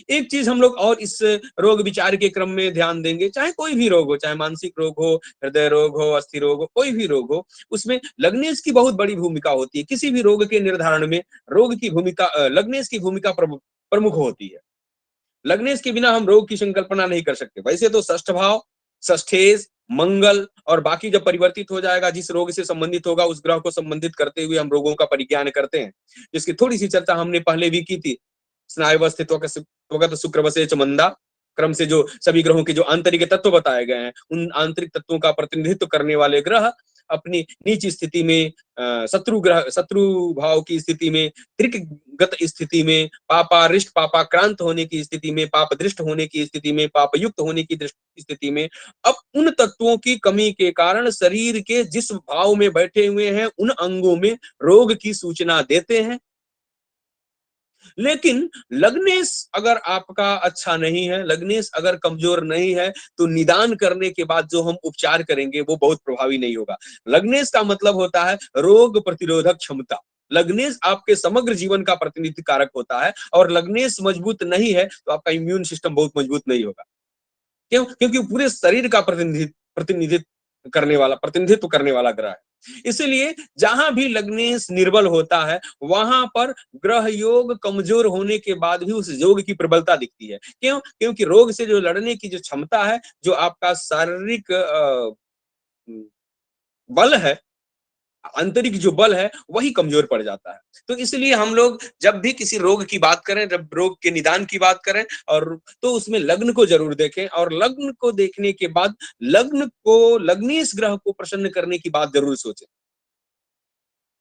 [SPEAKER 2] एक चीज हम लोग और इस रोग विचार के क्रम में ध्यान देंगे, चाहे कोई भी रोग हो, चाहे मानसिक रोग हो, हृदय रोग हो, अस्थि रोग हो, कोई भी रोग हो, उसमें लग्नेश की बहुत बड़ी भूमिका होती है। किसी भी रोग के निर्धारण में रोग की भूमिका, लग्नेश की भूमिका प्रमुख होती है। लग्नेश के बिना हम रोग की संकल्पना नहीं कर सकते। वैसे तो षष्ठ भाव, षष्ठेश, मंगल और बाकी जब परिवर्तित हो जाएगा, जिस रोग से संबंधित होगा उस ग्रह को संबंधित करते हुए हम रोगों का परिज्ञान करते हैं, जिसकी थोड़ी सी चर्चा हमने पहले भी की थी। स्नायुवस्थित त्वगत शुक्रवशेष मंदा क्रम से जो सभी ग्रहों के जो आंतरिक तत्व बताए गए हैं, उन आंतरिक तत्वों का प्रतिनिधित्व करने वाले ग्रह अपनी नीच स्थिति में, शत्रु भाव की स्थिति में, त्रिकगत स्थिति में, पापारिष्ट पापाक्रांत होने की स्थिति में, पाप दृष्ट होने की स्थिति में, पाप युक्त होने की स्थिति में, अब उन तत्वों की कमी के कारण शरीर के जिस भाव में बैठे हुए हैं उन अंगों में रोग की सूचना देते हैं। लेकिन लग्नेश अगर आपका अच्छा नहीं है, लग्नेश अगर कमजोर नहीं है, तो निदान करने के बाद जो हम उपचार करेंगे वो बहुत प्रभावी नहीं होगा। लग्नेश का मतलब होता है रोग प्रतिरोधक क्षमता। लग्नेश आपके समग्र जीवन का प्रतिनिधि कारक होता है, और लग्नेश मजबूत नहीं है तो आपका इम्यून सिस्टम बहुत मजबूत नहीं होगा। क्यों? क्योंकि पूरे शरीर का प्रतिनिधित्व करने वाला ग्रह है। इसलिए जहां भी लग्नेश निर्बल होता है, वहां पर ग्रह योग कमजोर होने के बाद भी उस योग की प्रबलता दिखती है। क्यों? क्योंकि रोग से जो लड़ने की जो क्षमता है, जो आपका शारीरिक बल है, आंतरिक जो बल है, वही कमजोर पड़ जाता है। तो इसलिए हम लोग जब भी किसी रोग की बात करें, जब रोग के निदान की बात करें, और तो उसमें लग्न को जरूर देखें, और लग्न को देखने के बाद लग्नेश ग्रह को प्रसन्न करने की बात जरूर सोचें।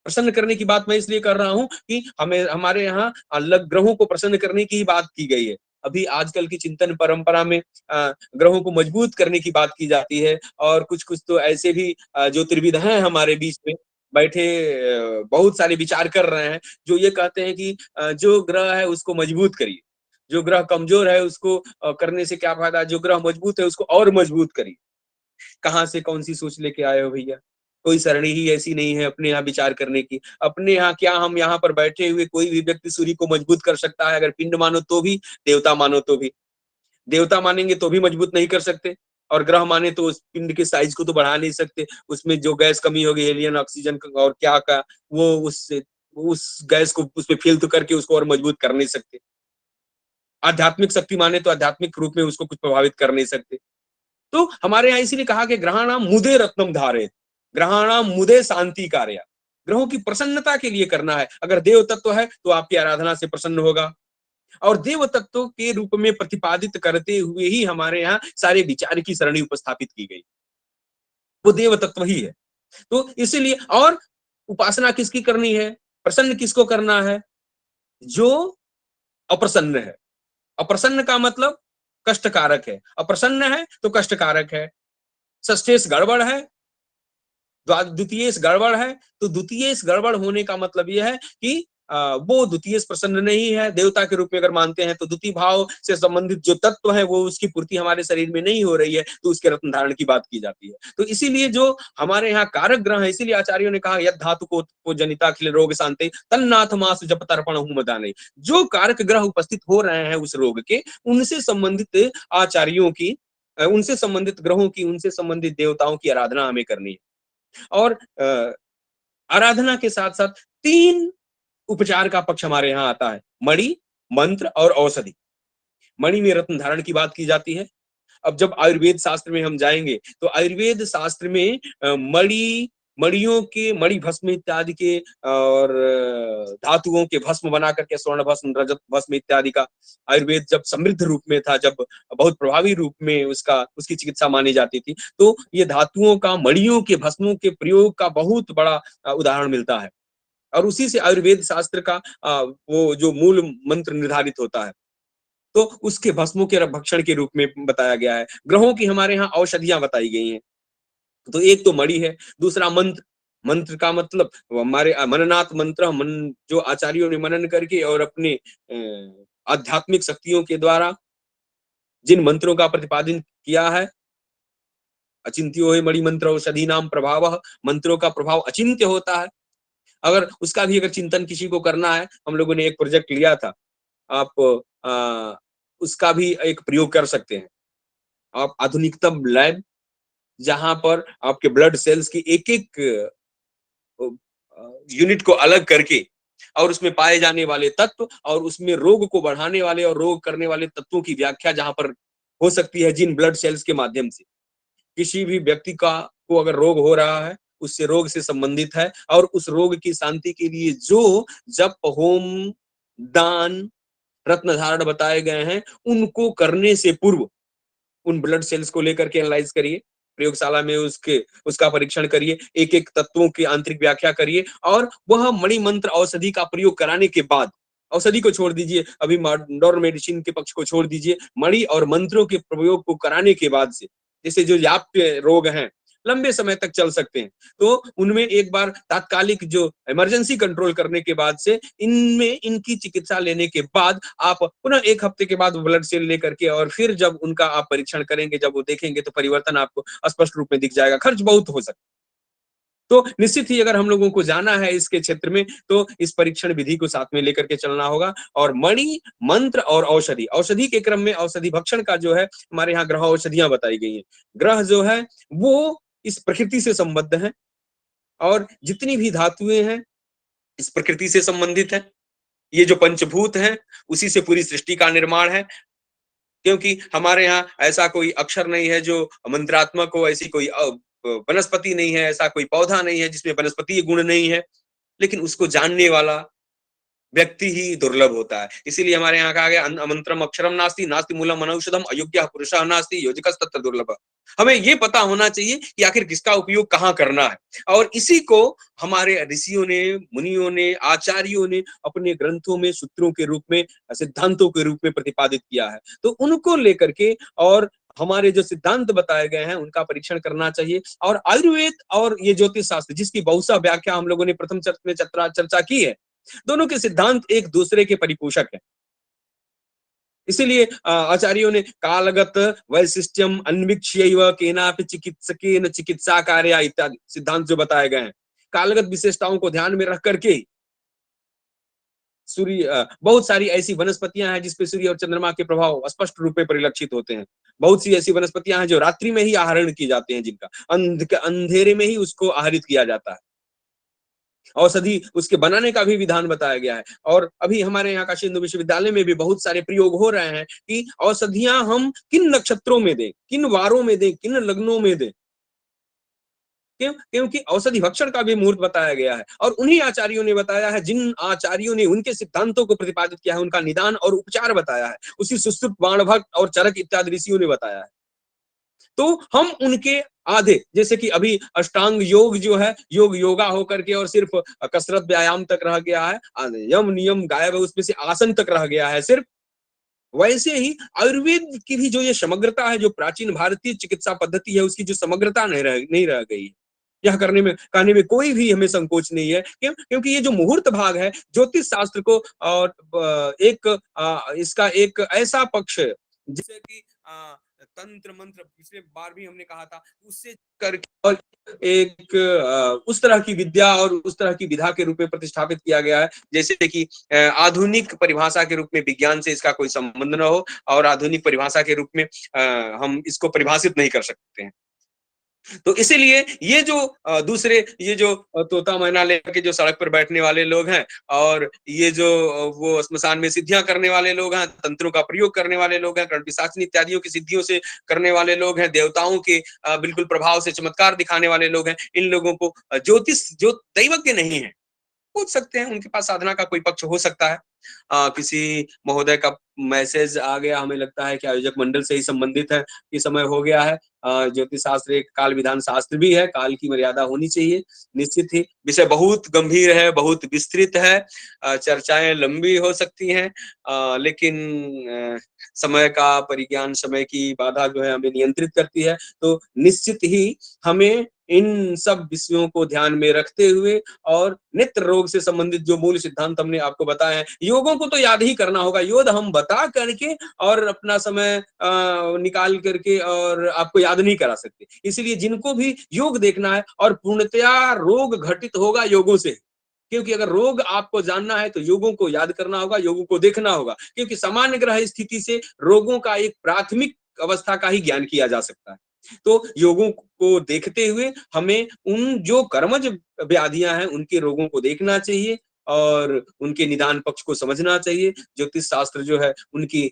[SPEAKER 2] प्रसन्न करने की बात मैं इसलिए कर रहा हूं कि हमारे यहाँ अलग ग्रहों को प्रसन्न करने की ही बात की गई है। अभी आजकल की चिंतन परंपरा में ग्रहों को मजबूत करने की बात की जाती है, और कुछ कुछ तो ऐसे भी ज्योतिर्विद हैं हमारे बीच में बैठे, बहुत सारे विचार कर रहे हैं, जो ये कहते हैं कि जो ग्रह है उसको मजबूत करिए, जो ग्रह कमजोर है उसको करने से क्या फायदा, जो ग्रह मजबूत है उसको और मजबूत करिए। कहाँ से कौन सी सोच लेके आए हो भैया? कोई सरणी ही ऐसी नहीं है अपने यहाँ विचार करने की। अपने यहाँ क्या, हम यहाँ पर बैठे हुए कोई भी व्यक्ति सूर्य को मजबूत कर सकता है, अगर पिंड मानो तो भी, देवता मानो तो भी। देवता मानेंगे तो भी मजबूत नहीं कर सकते, और ग्रह माने तो उस पिंड के साइज को तो बढ़ा नहीं सकते। उसमें जो गैस कमी होगी, हेलियम, ऑक्सीजन और क्या का, वो उस गैस को उसमें फिल तो करके उसको और मजबूत कर नहीं सकते। आध्यात्मिक शक्ति माने तो आध्यात्मिक रूप में उसको कुछ प्रभावित कर नहीं सकते। तो हमारे यहाँ इसीलिए कहा कि ग्रहाणाम मुदे रत्नम धारेत, ग्रहाणाम मुदे शांति कार्य। ग्रहों की प्रसन्नता के लिए करना है। अगर देव तत्व है तो आपकी आराधना से प्रसन्न होगा, और देव तत्व के रूप में प्रतिपादित करते हुए ही हमारे यहाँ सारे विचार की सरणी उपस्थापित की गई, वो देव तत्व ही है। तो इसीलिए, और उपासना किसकी करनी है, प्रसन्न किसको करना है? जो अप्रसन्न है। अप्रसन्न का मतलब कष्टकारक है, अप्रसन्न है तो कष्टकारक है। षष्ठेश गड़बड़ है, द्वितीयेश गड़बड़ है, तो द्वितीयेश गड़बड़ होने का मतलब यह है कि वो द्वितीयेश प्रसन्न नहीं है। देवता के रूप में अगर मानते हैं तो द्वितीय भाव से संबंधित जो तत्व है वो उसकी पूर्ति हमारे शरीर में नहीं हो रही है, तो उसके रत्न धारण की बात की जाती है। तो इसीलिए जो हमारे यहाँ कारक ग्रह है, इसीलिए आचार्यों ने कहा यद धातु को जनिता अखिल रोग शांति तन्नाथ मास जप तर्पण हूं मदाने। जो कारक ग्रह उपस्थित हो रहे हैं उस रोग के, उनसे संबंधित आचार्यों की, उनसे संबंधित ग्रहों की, उनसे संबंधित देवताओं की आराधना हमें करनी है। और आराधना के साथ साथ 3 उपचार का पक्ष हमारे यहाँ आता है, मणि, मंत्र और औषधि। मणि में रत्न धारण की बात की जाती है। अब जब आयुर्वेद शास्त्र में हम जाएंगे तो आयुर्वेद शास्त्र में मणियों के, मणि भस्म इत्यादि के, और धातुओं के भस्म बना करके, स्वर्ण भस्म, रजत भस्म इत्यादि का आयुर्वेद जब समृद्ध रूप में था, जब बहुत प्रभावी रूप में उसकी चिकित्सा मानी जाती थी, तो ये धातुओं का, मणियों के भस्मों के प्रयोग का बहुत बड़ा उदाहरण मिलता है, और उसी से आयुर्वेद शास्त्र का वो जो मूल मंत्र निर्धारित होता है, तो उसके भस्मों के भक्षण के रूप में बताया गया है। ग्रहों की हमारे यहाँ औषधियां बताई गई हैं। तो एक तो मणि है, दूसरा मंत्र। मंत्र का मतलब हमारे मननाथ मंत्र, जो आचार्यों ने मनन करके और अपने आध्यात्मिक शक्तियों के द्वारा जिन मंत्रों का प्रतिपादन किया है, अचिंत्यो है मणि मंत्र औषधि नाम प्रभाव, मंत्रों का प्रभाव अचिंत्य होता है। अगर उसका भी अगर चिंतन किसी को करना है, हम लोगों ने एक प्रोजेक्ट लिया था, आप उसका भी एक प्रयोग कर सकते हैं। आप आधुनिकतम लैब, जहां पर आपके ब्लड सेल्स की एक एक यूनिट को अलग करके और उसमें पाए जाने वाले तत्व और उसमें रोग को बढ़ाने वाले और रोग करने वाले तत्वों की व्याख्या जहां पर हो सकती है जिन ब्लड सेल्स के माध्यम से। किसी भी व्यक्ति का को अगर रोग हो रहा है, उससे रोग से संबंधित है और उस रोग की शांति के लिए जो जप, होम, दान, रत्न धारण बताए गए हैं, उनको करने से पूर्व उन ब्लड सेल्स को लेकर के एनालाइज करिए, प्रयोगशाला में उसका परीक्षण करिए, एक एक तत्वों की आंतरिक व्याख्या करिए और वह मणि मंत्र औषधि का प्रयोग कराने के बाद, औषधि को छोड़ दीजिए, अभी मॉडर्न मेडिसिन के पक्ष को छोड़ दीजिए, मणि और मंत्रों के प्रयोग को कराने के बाद से, जैसे जो व्याप्य रोग हैं लंबे समय तक चल सकते हैं, तो उनमें एक बार तात्कालिक जो इमरजेंसी कंट्रोल करने के बाद से इनमें इनकी चिकित्सा लेने के बाद आप पुनः 1 हफ्ते के बाद ब्लड सेल लेकर के और फिर जब उनका आप परीक्षण करेंगे, जब वो देखेंगे तो परिवर्तन आपको स्पष्ट रूप में दिख जाएगा। खर्च बहुत हो सकता है। तो निश्चित ही अगर हम लोगों को जाना है इसके क्षेत्र में, तो इस परीक्षण विधि को साथ में लेकर के चलना होगा और मणि, मंत्र और औषधि, औषधि के क्रम में औषधि भक्षण का जो है हमारे यहाँ ग्रह औषधियां बताई गई हैं। ग्रह जो है वो इस प्रकृति से संबद्ध है और जितनी भी धातुएं हैं इस प्रकृति से संबंधित है। ये जो पंचभूत हैं उसी से पूरी सृष्टि का निर्माण है, क्योंकि हमारे यहाँ ऐसा कोई अक्षर नहीं है जो मंत्रात्मक हो, ऐसी कोई वनस्पति नहीं है, ऐसा कोई पौधा नहीं है जिसमें वनस्पति गुण नहीं है, लेकिन उसको जानने वाला व्यक्ति ही दुर्लभ होता है। इसीलिए हमारे यहाँ कहा गया अमंत्रम अक्षरम नास्ति नास्ति मूलम अनौषधम अयोग्यः पुरुषः नास्ति योजकस्तत्र दुर्लभः। हमें ये पता होना चाहिए कि आखिर किसका उपयोग कहाँ करना है और इसी को हमारे ऋषियों ने, मुनियों ने, आचार्यों ने अपने ग्रंथों में सूत्रों के रूप में, सिद्धांतों के रूप में प्रतिपादित किया है। तो उनको लेकर के और हमारे जो सिद्धांत बताए गए हैं उनका परीक्षण करना चाहिए और आयुर्वेद और ये ज्योतिष शास्त्र जिसकी बहुसा व्याख्या हम लोगों ने प्रथम में चर्चा की है, दोनों के सिद्धांत एक दूसरे के परिपोषक हैं। इसीलिए आचार्यों ने कालगत वैशिष्ट्यम अन्वीक्ष्यैव केनापि चिकित्सकेन चिकित्सा कार्य इत्यादि सिद्धांत जो बताए गए हैं, कालगत विशेषताओं को ध्यान में रख करके सूर्य, बहुत सारी ऐसी वनस्पतियां हैं जिसपे सूर्य और चंद्रमा के प्रभाव स्पष्ट रूप में परिलक्षित होते हैं। बहुत सी ऐसी वनस्पतियां हैं जो रात्रि में ही आहरण की जाती हैं, जिनका अंधेरे में ही उसको आहरित किया जाता है। औषधि उसके बनाने का भी विधान बताया गया है और अभी हमारे यहाँ काशी हिंदू विश्वविद्यालय में भी बहुत सारे प्रयोग हो रहे हैं कि औषधियां हम किन नक्षत्रों में दें, किन वारों में दें, किन लग्नों में दें। क्योंकि औषधि भक्षण का भी मुहूर्त बताया गया है और उन्हीं आचार्यों ने बताया है, जिन आचार्यों ने उनके सिद्धांतों को प्रतिपादित किया है, उनका निदान और उपचार बताया है, उसी सुश्रुत, बाणभट्ट और चरक इत्यादि ऋषियों ने बताया है। तो हम उनके आधे, जैसे कि अभी अष्टांग योग जो है, योग योगा होकर के और सिर्फ कसरत व्यायाम तक रह गया है, यम नियम गायब है उसमें से आसन तक रह गया है सिर्फ, वैसे ही आयुर्वेद की भी जो ये समग्रता है, जो प्राचीन भारतीय चिकित्सा पद्धति है, उसकी जो समग्रता नहीं रह गई है। यह कहने में कोई भी हमें संकोच नहीं है। क्यों? क्योंकि ये जो मुहूर्त भाग है ज्योतिष शास्त्र को और इसका एक ऐसा पक्ष जिसे कि तंत्र मंत्र पिछले बार भी हमने कहा था, उससे करके और एक उस तरह की विद्या और उस तरह की विधा के रूप में प्रतिष्ठापित किया गया है, जैसे कि आधुनिक परिभाषा के रूप में विज्ञान से इसका कोई संबंध न हो और आधुनिक परिभाषा के रूप में हम इसको परिभाषित नहीं कर सकते हैं। तो इसीलिए ये जो दूसरे ये जो तोता मैना लेकर के जो सड़क पर बैठने वाले लोग हैं और ये जो वो श्मशान में सिद्धियां करने वाले लोग हैं, तंत्रों का प्रयोग करने वाले लोग हैं, कर्णपिशाचिनी इत्यादियों की सिद्धियों से करने वाले लोग हैं, देवताओं के बिल्कुल प्रभाव से चमत्कार दिखाने वाले लोग हैं, इन लोगों को ज्योतिष जो दैवज्ञ नहीं है पूछ सकते हैं, उनके पास साधना का कोई पक्ष हो सकता है। किसी महोदय का मैसेज आ गया, हमें लगता है कि आयोजक मंडल से ही संबंधित है कि समय हो गया है। ज्योतिष शास्त्र एक काल विधान शास्त्र भी है, काल की मर्यादा होनी चाहिए। निश्चित ही विषय बहुत गंभीर है, बहुत विस्तृत है, चर्चाएं लंबी हो सकती हैं, लेकिन समय का परिज्ञान, समय की बाधा जो है हमें नियंत्रित करती है। तो निश्चित ही हमें इन सब विषयों को ध्यान में रखते हुए और नेत्र रोग से संबंधित जो मूल सिद्धांत हमने आपको बताए हैं, योगों को तो याद ही करना होगा, योग हम बता करके और अपना समय निकाल करके और आपको याद नहीं करा सकते। इसलिए जिनको भी योग देखना है और पूर्णतया रोग घटित होगा योगों से, क्योंकि अगर रोग आपको जानना है तो योगों को याद करना होगा, योगों को देखना होगा, क्योंकि सामान्य ग्रह स्थिति से रोगों का एक प्राथमिक अवस्था का ही ज्ञान किया जा सकता है। तो योगों को देखते हुए हमें उन जो कर्मज व्याधियां हैं उनके रोगों को देखना चाहिए और उनके निदान पक्ष को समझना चाहिए। ज्योतिष शास्त्र जो है उनकी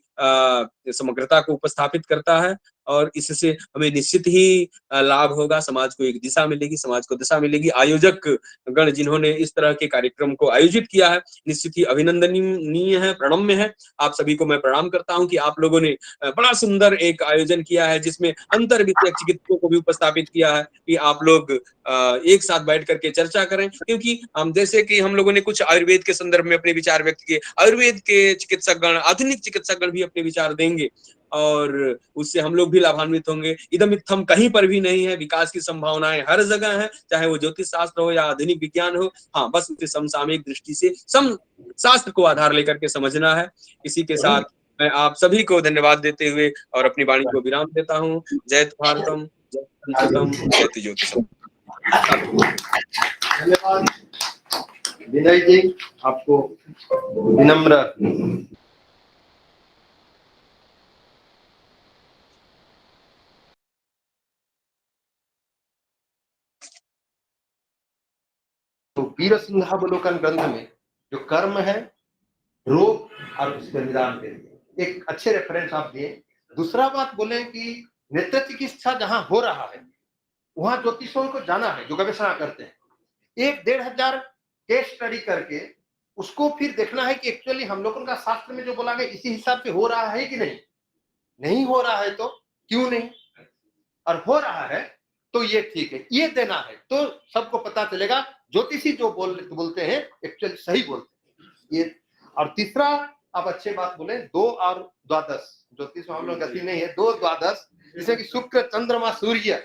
[SPEAKER 2] समग्रता को उपस्थापित करता है और इससे हमें निश्चित ही लाभ होगा, समाज को एक दिशा मिलेगी, समाज को दिशा मिलेगी। आयोजक गण जिन्होंने इस तरह के कार्यक्रम को आयोजित किया है निश्चित ही अभिनंदनीय है, प्रणम्य है। आप सभी को मैं प्रणाम करता हूं कि आप लोगों ने बड़ा सुंदर एक आयोजन किया है जिसमें अंतर विषयक चिकित्सकों को भी उपस्थापित किया है कि आप लोग एक साथ बैठ करके चर्चा करें, क्योंकि हम जैसे कि हम लोगों ने कुछ आयुर्वेद के संदर्भ में अपने विचार व्यक्त किए, आयुर्वेद के चिकित्सक गण, आधुनिक चिकित्सक गण भी अपने विचार देंगे और उससे हम लोग भी लाभान्वित होंगे। इदम इत्थम कहीं पर भी नहीं है, विकास की संभावनाएं हर जगह है, चाहे वो ज्योतिष शास्त्र हो या आधुनिक विज्ञान हो। हाँ, बस उसे समसामयिक दृष्टि से सम शास्त्र को आधार लेकर के समझना है। इसी के साथ मैं आप सभी को धन्यवाद देते हुए और अपनी वाणी को विराम देता हूँ। जय भारतम, जय संस्कृतम, जय ज्योतिषम।
[SPEAKER 1] धन्यवाद विनय जी, आपको विनम्र तो वीर सिंहावलोकन ग्रंथ में जो कर्म है, रोग और उसके निदान के लिए एक अच्छे रेफरेंस आप दिए। दूसरा बात बोले कि नेत्र चिकित्सा जहां हो रहा है वहां ज्योतिषों को जाना है जो गवेषणा करते हैं, 1-1,500 केस स्टडी करके उसको फिर देखना है कि एक्चुअली हम लोगों का शास्त्र में जो बोला गया इसी हिसाब से हो रहा है कि नहीं। नहीं हो रहा है तो क्यों नहीं, और हो रहा है तो ये ठीक है, ये देना है तो सबको पता चलेगा ज्योतिषी जो बोलते हैं एक्चुअली सही बोलते हैं ये। और तीसरा आप अच्छे बात बोले 2 और 12 ज्योतिष में हम लोग गति नहीं है, 2-12 जैसे कि शुक्र चंद्रमा सूर्य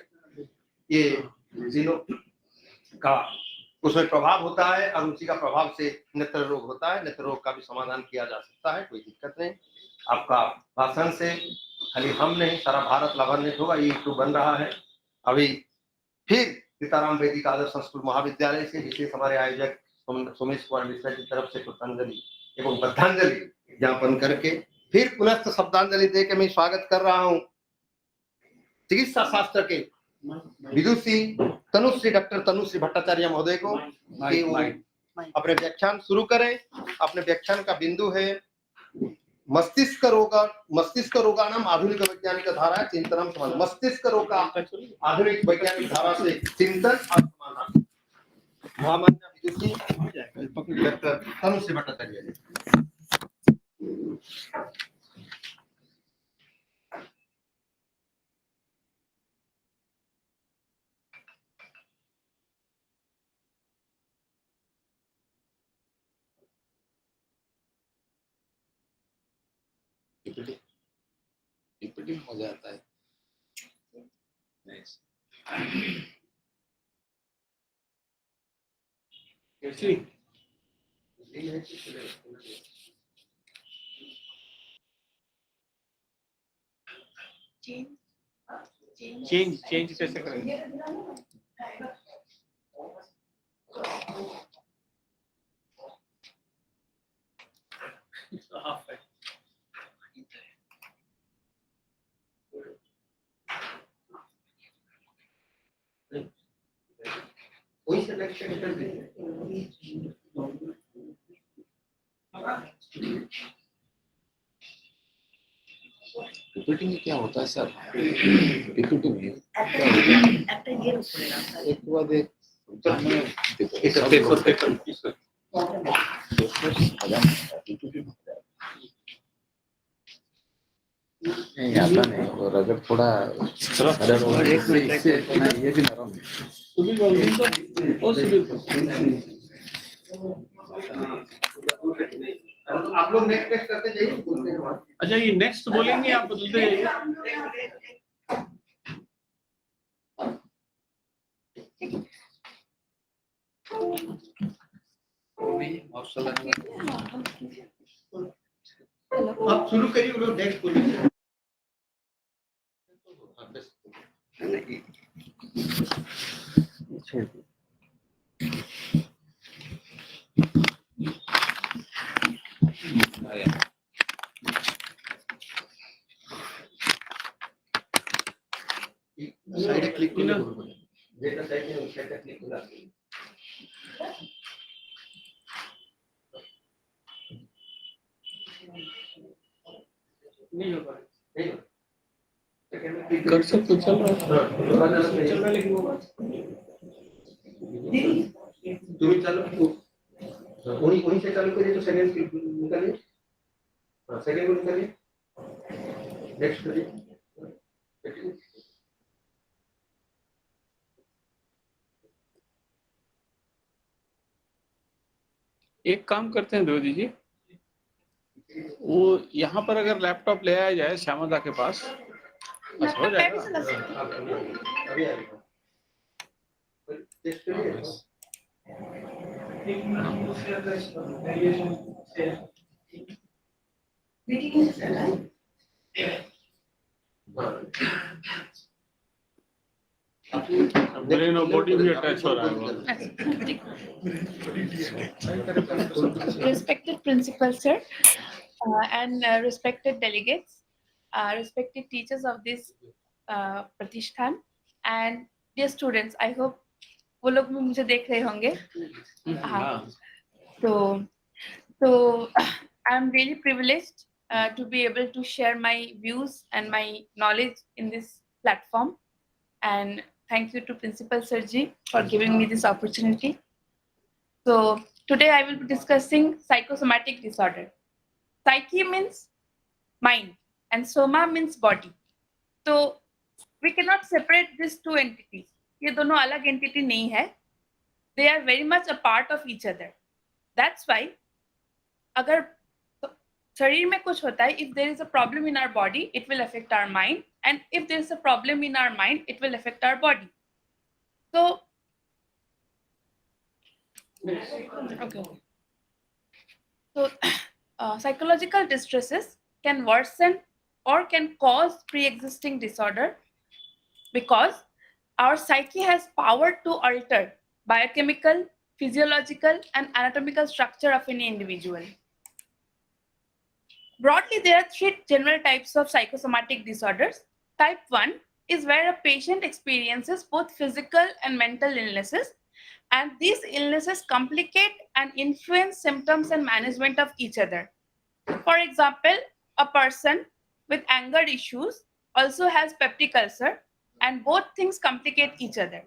[SPEAKER 1] ये तीनों का उसमें प्रभाव होता है और उसी का प्रभाव से नेत्र रोग होता है। नेत्र रोग का भी समाधान किया जा सकता है, कोई दिक्कत नहीं। आपका भाषण से खाली हम नहीं सारा भारत लाभान्वित होगा। ये यूट्यूब बन रहा है अभी फिर सीताराम वैदिक आदर्श संस्कृत महाविद्यालय से विशेष हमारे आयोजक सोमेश कुमार मिश्रा की तरफ से पुष्पांजलि एवं श्रद्धांजलि ज्ञापन करके फिर पुनः शब्दांजलि दे के मैं स्वागत कर रहा हूँ चिकित्सा शास्त्र के विदुषी तनुश्री डॉक्टर तनुश्री भट्टाचार्य महोदय को कि वो अपने व्याख्यान शुरू करें। अपने व्याख्यान का बिंदु है मस्तिष्क रोगाणाम आधुनिक वैज्ञानिक धारा चिंतनम समाधान। मस्तिष्क रोग का आधुनिक वैज्ञानिक धारा से चिंतन और समाधान। महामान्य विदुषी डॉक्टर तनुश्री भट्टाचार्य जी।
[SPEAKER 4] टिप्पणी हो जाता है।
[SPEAKER 3] चेंज कैसे करेंगे?
[SPEAKER 1] कोई सिलेक्शन कर दीजिए।
[SPEAKER 4] पीपीटी में क्या होता है सर? पीपीटी में क्या होता है? एक बाद एक नहीं आता नहीं, और अगर थोड़ा ये भी नरम है।
[SPEAKER 1] आप लोग नेक्स्ट करते जाइए।
[SPEAKER 3] अच्छा, ये नेक्स्ट बोलेंगे आप बदलते जाइए।
[SPEAKER 1] आप शुरू करिए, वो लोग नेक्स्ट बोलिए।
[SPEAKER 4] সাইডে ক্লিক করলে করবো না।
[SPEAKER 1] যেটা চাইছে ওই সাইডটা ক্লিক করে আসবে।
[SPEAKER 3] नहीं हो पा रहा
[SPEAKER 1] नहीं हो? सेकंड में क्लिक
[SPEAKER 4] कर्सर तो चल रहा है।
[SPEAKER 3] चल रहा है लेकिन वो
[SPEAKER 1] तुम्ही चालू उन्हीं से चालू करिए तो सेकंड निकालिए। हाँ सेकंड को निकालिए। नेक्स्ट करिए।
[SPEAKER 4] एक काम करते हैं द्विवेदी जी, वो यहाँ पर अगर लैपटॉप ले आया जाए श्यामदा के पास, बस हो जाएगा।
[SPEAKER 1] अभी आएगा। टेस्ट करिए।
[SPEAKER 4] ब्रेन और बॉडी भी अटैच हो रहा है वो।
[SPEAKER 5] Respected principal sir, and respected delegates, respected teachers of this Pratishthan, and dear students, I hope वो लोग भी मुझे देख रहे होंगे। हाँ, so I am really privileged to be able to share my views and my knowledge in this platform, and thank you to Principal Sirji for giving me this opportunity. So today I will be discussing psychosomatic disorder. Psyche means mind and soma means body. So we cannot separate these two entities. ये दोनों अलग entity नहीं है. They are very much a part of each other. That's why अगर शरीर में कुछ होता है, if there is a problem in our body, it will affect our mind, and if there is a problem in our mind, it will affect our body. So okay. So psychological distresses can worsen or can cause pre-existing disorder because our psyche has power to alter biochemical, physiological, and anatomical structure of any individual. Broadly, there are three general types of psychosomatic disorders. Type 1 is where a patient experiences both physical and mental illnesses, and these illnesses complicate and influence symptoms and management of each other. For example, a person with anger issues also has peptic ulcer, and both things complicate each other.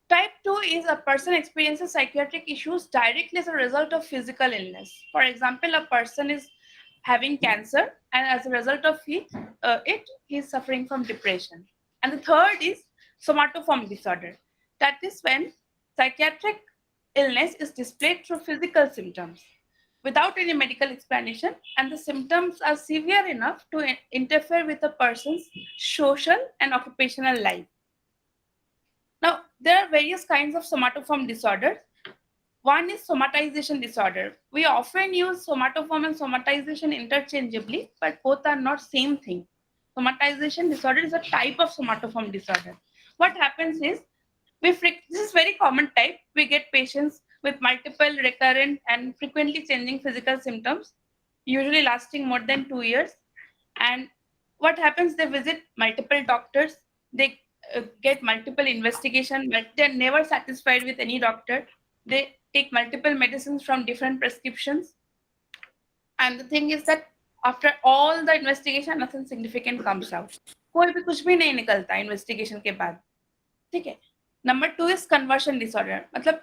[SPEAKER 5] Type 2 is a person experiences psychiatric issues directly as a result of physical illness. For example, a person is having cancer, and as a result of it, he is suffering from depression. And the third is somatoform disorder. That is when psychiatric illness is displayed through physical symptoms without any medical explanation, and the symptoms are severe enough to interfere with a person's social and occupational life. Now, there are various kinds of somatoform disorders. One is somatization disorder. We often use somatoform and somatization interchangeably, but both are not same thing. Somatization disorder is a type of somatoform disorder. What happens is, this is very common type. We get patients with multiple recurrent and frequently changing physical symptoms, usually lasting more than 2 years. And what happens, they visit multiple doctors, they get multiple investigation, but they're never satisfied with any doctor. They take multiple medicines from different prescriptions. And the thing is that after all the investigation, nothing significant comes out. कोई भी कुछ भी नहीं निकलता investigation के बाद. ठीक है. Number 2 is conversion disorder. मतलब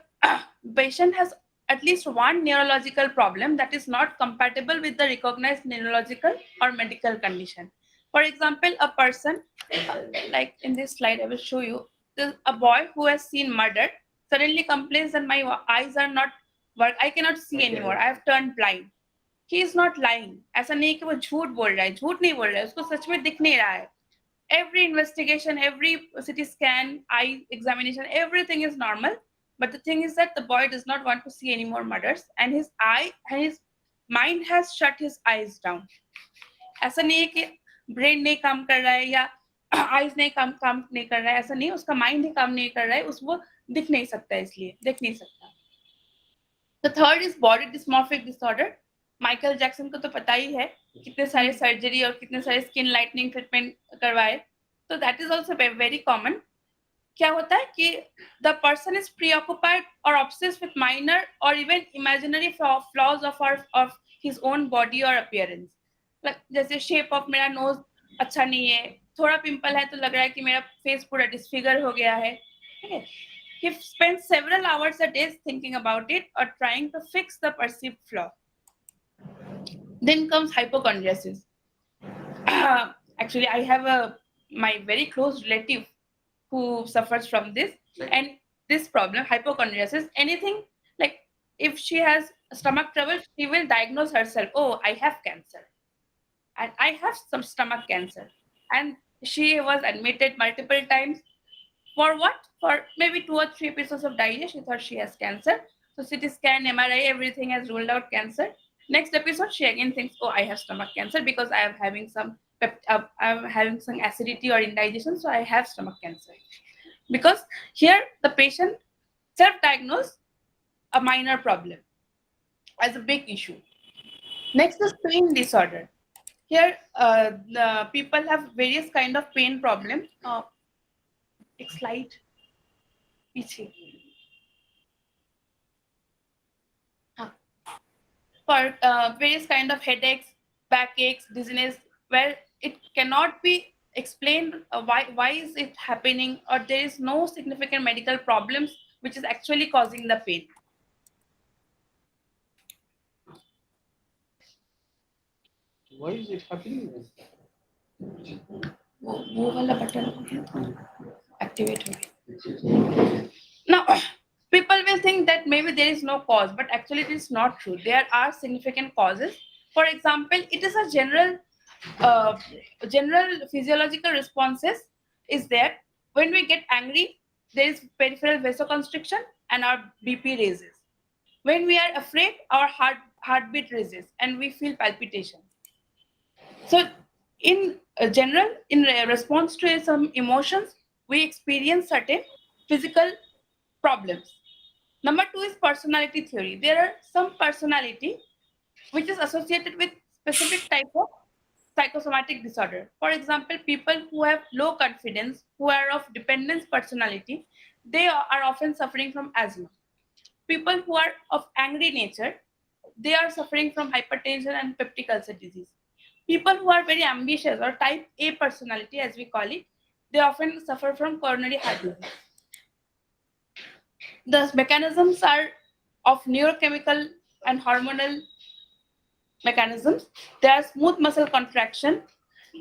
[SPEAKER 5] patient has at least one neurological problem that is not compatible with the recognized neurological or medical condition. For example, a person, like in this slide, I will show you, a boy who has seen murder suddenly complains that my eyes are not work, I cannot see anymore, I have turned blind. He is not lying. ऐसा नहीं कि वो झूठ बोल रहा है, झूठ नहीं बोल रहा है, उसको सच में दिख नहीं रहा है. Every investigation, every CT scan, eye examination, everything is normal. But the thing is that the boy does not want to see any more murders, and his mind has shut his eyes down. ऐसा नहीं है कि brain नहीं काम कर रहा है या eyes नहीं काम नहीं कर रहा है, ऐसा नहीं, उसका mind ही काम नहीं कर रहा है, उसको दिख नहीं सकता, इसलिए देख नहीं सकता. The third is body dysmorphic disorder. Michael Jackson को तो पता ही है कितने सारे सर्जरी और कितने सारे स्किन लाइटनिंग ट्रीटमेंट करवाए. So that is also very common. क्या होता है कि the person is preoccupied or obsessed with minor or even imaginary flaws of his own body or appearance. Like जैसे shape of मेरा nose अच्छा नहीं है, थोड़ा पिंपल है तो लग रहा है कि मेरा face पूरा disfigure हो गया है. Okay. He spends several hours a day thinking about it or trying to fix the perceived flaw. Then comes hypochondriasis. Actually, I have my very close relative who suffers from this, and this problem, hypochondriasis, anything like if she has stomach trouble, she will diagnose herself, oh, I have cancer and I have some stomach cancer, and she was admitted multiple times. For what? For maybe 2 or 3 episodes of diarrhea, she thought she has cancer. So CT scan, MRI, everything has ruled out cancer. Next episode, she again thinks, oh, I have stomach cancer because I am having some acidity or indigestion, so I have stomach cancer. Because here the patient self-diagnosed a minor problem as a big issue. Next is pain disorder. Here the people have various kind of pain problems. Next slide. For various kind of headaches, backaches, dizziness, where it cannot be explained why is it happening, or there is no significant medical problems which is actually causing the pain.
[SPEAKER 4] Why is it happening?
[SPEAKER 5] वो वाला button activate हो गया. Now, people will think that maybe there is no cause, but actually it is not true. There are significant causes. For example, it is a general physiological responses is there. When we get angry, there is peripheral vasoconstriction and our BP raises. When we are afraid, our heartbeat raises and we feel palpitation. So in general, in response to some emotions, we experience certain physical problems. Number 2 is personality theory. There are some personality which is associated with specific type of psychosomatic disorder. For example, people who have low confidence, who are of dependence personality, they are often suffering from asthma. People who are of angry nature, they are suffering from hypertension and peptic ulcer disease. People who are very ambitious or type A personality, as we call it, they often suffer from coronary heart disease. The mechanisms are of neurochemical and hormonal mechanisms. There are smooth muscle contraction,